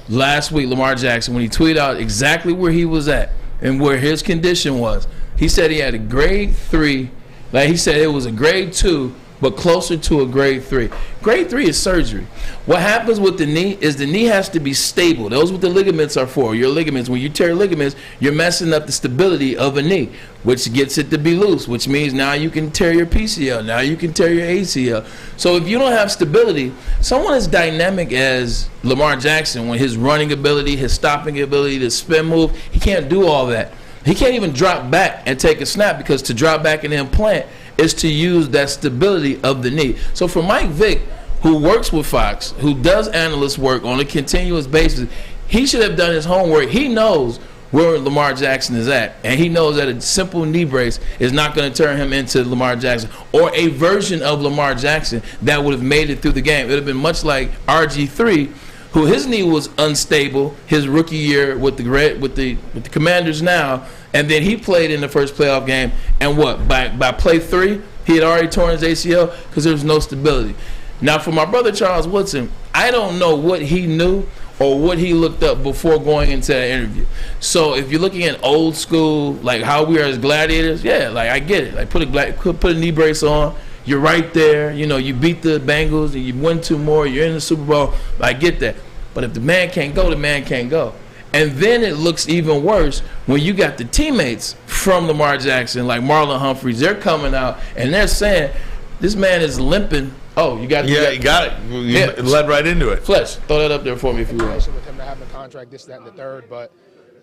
last week Lamar Jackson, when he tweeted out exactly where he was at and where his condition was, he said he had a grade 3. Like, he said it was a grade 2, but closer to a grade 3. Grade 3 is surgery. What happens with the knee is the knee has to be stable. Those are what the ligaments are for. Your ligaments, when you tear ligaments, you're messing up the stability of a knee, which gets it to be loose, which means now you can tear your PCL, now you can tear your ACL. So if you don't have stability, someone as dynamic as Lamar Jackson, when his running ability, his stopping ability, the spin move, he can't do all that. He can't even drop back and take a snap, because to drop back and implant is to use that stability of the knee. So for Mike Vick, who works with Fox, who does analyst work on a continuous basis, he should have done his homework. He knows where Lamar Jackson is at, and he knows that a simple knee brace is not going to turn him into Lamar Jackson or a version of Lamar Jackson that would have made it through the game. It would have been much like RG3, who his knee was unstable his rookie year with the Commanders now, and then he played in the first playoff game, and by play 3 he had already torn his ACL because there was no stability. Now for my brother Charles Woodson, I don't know what he knew or what he looked up before going into that interview. So if you're looking at old school, like how we are as gladiators, I get it. Like put a knee brace on. You're right there. You beat the Bengals and you win 2 more. You're in the Super Bowl. I get that. But if the man can't go, the man can't go. And then it looks even worse when you got the teammates from Lamar Jackson, like Marlon Humphreys. They're coming out and they're saying, this man is limping. Oh, you got it. Yeah, you got it. You led right into it. Flesh, throw that up there for me if you will. With him to have the contract, this, that, and the third. But,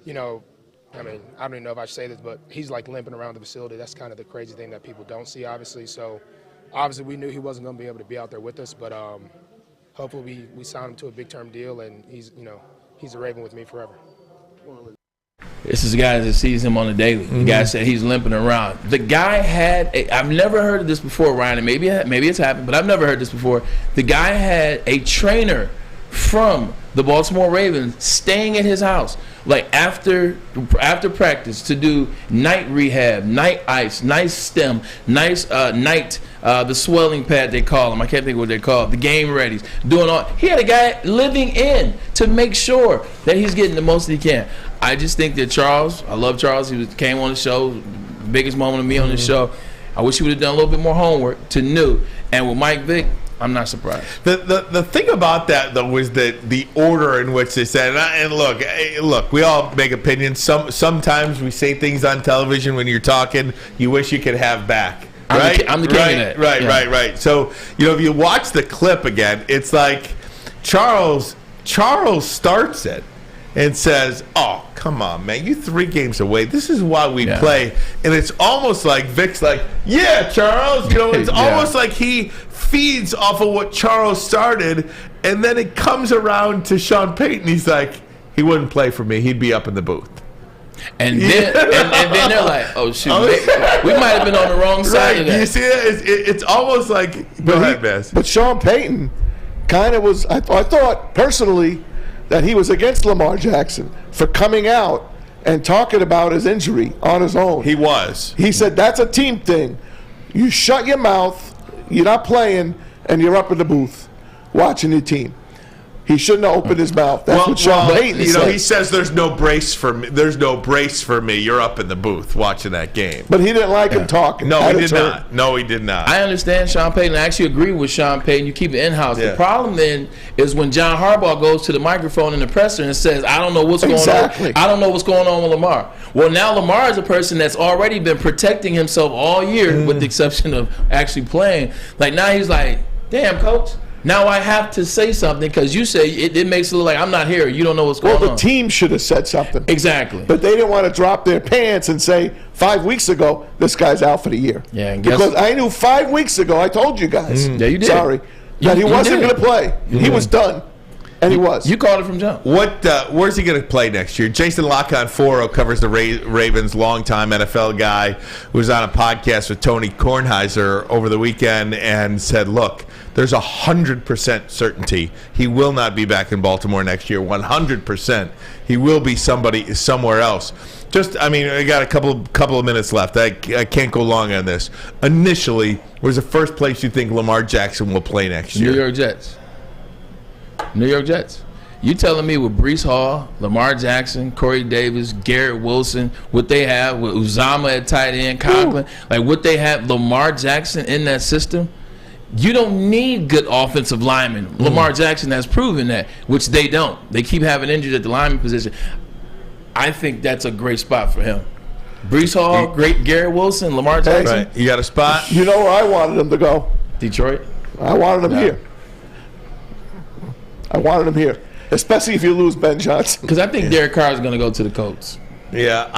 I don't even know if I should say this, but he's like limping around the facility. That's kind of the crazy thing that people don't see, obviously. So, obviously, we knew he wasn't going to be able to be out there with us, but hopefully we signed him to a big-term deal, and he's a Raven with me forever. This is a guy that sees him on the daily. The guy said he's limping around. The guy I've never heard of this before, Ryan, and maybe it's happened, but I've never heard this before. The guy had a trainer from the Baltimore Ravens staying at his house, like after practice, to do night rehab, night ice, nice stem, nice night, the swelling pad they call them. I can't think of what they call it. The game readies, doing all. He had a guy living in to make sure that he's getting the most that he can. I just think that Charles, I love Charles. He came on the show, biggest moment of me on the show. I wish he would have done a little bit more homework to know. And with Mike Vick, I'm not surprised. The thing about that, though, was that the order in which they said, and look, we all make opinions. Sometimes we say things on television when you're talking you wish you could have back. Right? I'm the king of that. Right. So, if you watch the clip again, it's like Charles starts it and says, "Oh, come on, man, you 3 games away. This is why we play." And it's almost like Vic's like, "Yeah, Charles." It's almost like he feeds off of what Charles started, and then it comes around to Sean Payton. He's like, "He wouldn't play for me. He'd be up in the booth." And then, and then they're like, "Oh shoot, we might have been on the wrong side of that." You see that? It's almost like, go ahead, Bass. But Sean Payton kind of was. I thought personally that he was against Lamar Jackson for coming out and talking about his injury on his own. He was. He said that's a team thing. You shut your mouth. You're not playing, and you're up in the booth watching your team. He shouldn't have opened his mouth. That's what Sean Payton said. He says there's no brace for me. There's no brace for me. You're up in the booth watching that game. But he didn't like him talking. No, he did not. No, he did not. I understand Sean Payton. I actually agree with Sean Payton. You keep it in-house. Yeah. The problem then is when John Harbaugh goes to the microphone in the presser and says, "I don't know what's going on. I don't know what's going on with Lamar." Well, now Lamar is a person that's already been protecting himself all year, with the exception of actually playing. Like now he's like, "Damn, coach. Now I have to say something because you say it makes it look like I'm not here. You don't know what's going on." Well, the team should have said something. Exactly. But they didn't want to drop their pants and say 5 weeks ago, this guy's out for the year. Yeah, and because I knew 5 weeks ago, I told you guys. Yeah, you did. Sorry. That he wasn't going to play. He was done. And he was. You called it from jump. Where's he going to play next year? Jason Lockhart-Foro covers the Ravens, longtime NFL guy, who was on a podcast with Tony Kornheiser over the weekend and said, look, there's 100% certainty he will not be back in Baltimore next year. 100%. He will be somewhere else. I got a couple of minutes left. I can't go long on this. Initially, where's the first place you think Lamar Jackson will play next year? New York Jets. You telling me with Breece Hall, Lamar Jackson, Corey Davis, Garrett Wilson, what they have with Uzama at tight end, Conklin, like what they have Lamar Jackson in that system, you don't need good offensive linemen. Lamar Jackson has proven that, which they don't. They keep having injuries at the lineman position. I think that's a great spot for him. Breece Hall, great Garrett Wilson, Lamar Jackson. Right. You got a spot? You know where I wanted him to go? Detroit. I wanted him here. I wanted him here, especially if you lose Ben Johnson. Because I think Derek Carr is going to go to the Colts. Yeah,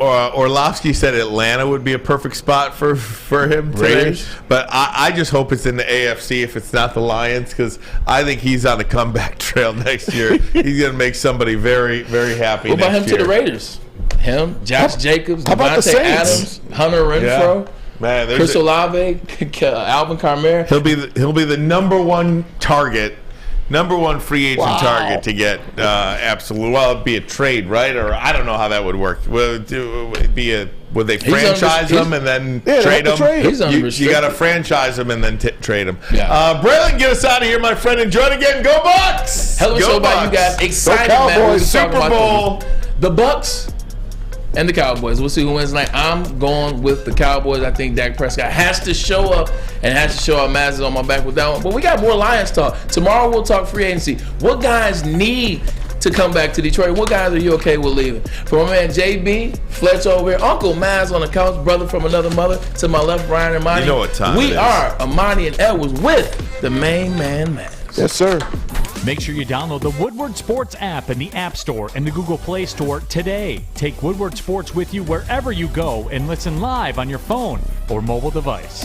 Orlovsky said Atlanta would be a perfect spot for him today. Raiders. But I just hope it's in the AFC if it's not the Lions, because I think he's on the comeback trail next year. He's going to make somebody very, very happy. What about him next year. to the Raiders? Him, Josh Jacobs, how about the Devontae Saints? Adams, Hunter Renfrow. Yeah. Man, Chris Olave, Alvin Kamara. He'll be the number one free agent target to get absolute. Well, it'd be a trade, right? Or I don't know how that would work. Would they franchise him and then trade him? You got to franchise him and then trade him. Yeah. Braylon, get us out of here, my friend. Enjoy it again. Go Bucs! Hell of a show by you guys. Excited, man. Super Bowl. The Bucs and the Cowboys. We'll see who wins tonight. I'm going with the Cowboys. I think Dak Prescott has to show up and has to show up. Maz is on my back with that one. But we got more Lions talk. Tomorrow we'll talk free agency. What guys need to come back to Detroit? What guys are you okay with leaving? From my man JB, Fletch over here, Uncle Maz on the couch, brother from another mother. To my left, Ryan Ermanni. You know what time we it is. are Amon-Ra and Edwards with the main man Maz. Yes, sir. Make sure you download the Woodward Sports app in the App Store and the Google Play Store today. Take Woodward Sports with you wherever you go and listen live on your phone or mobile device.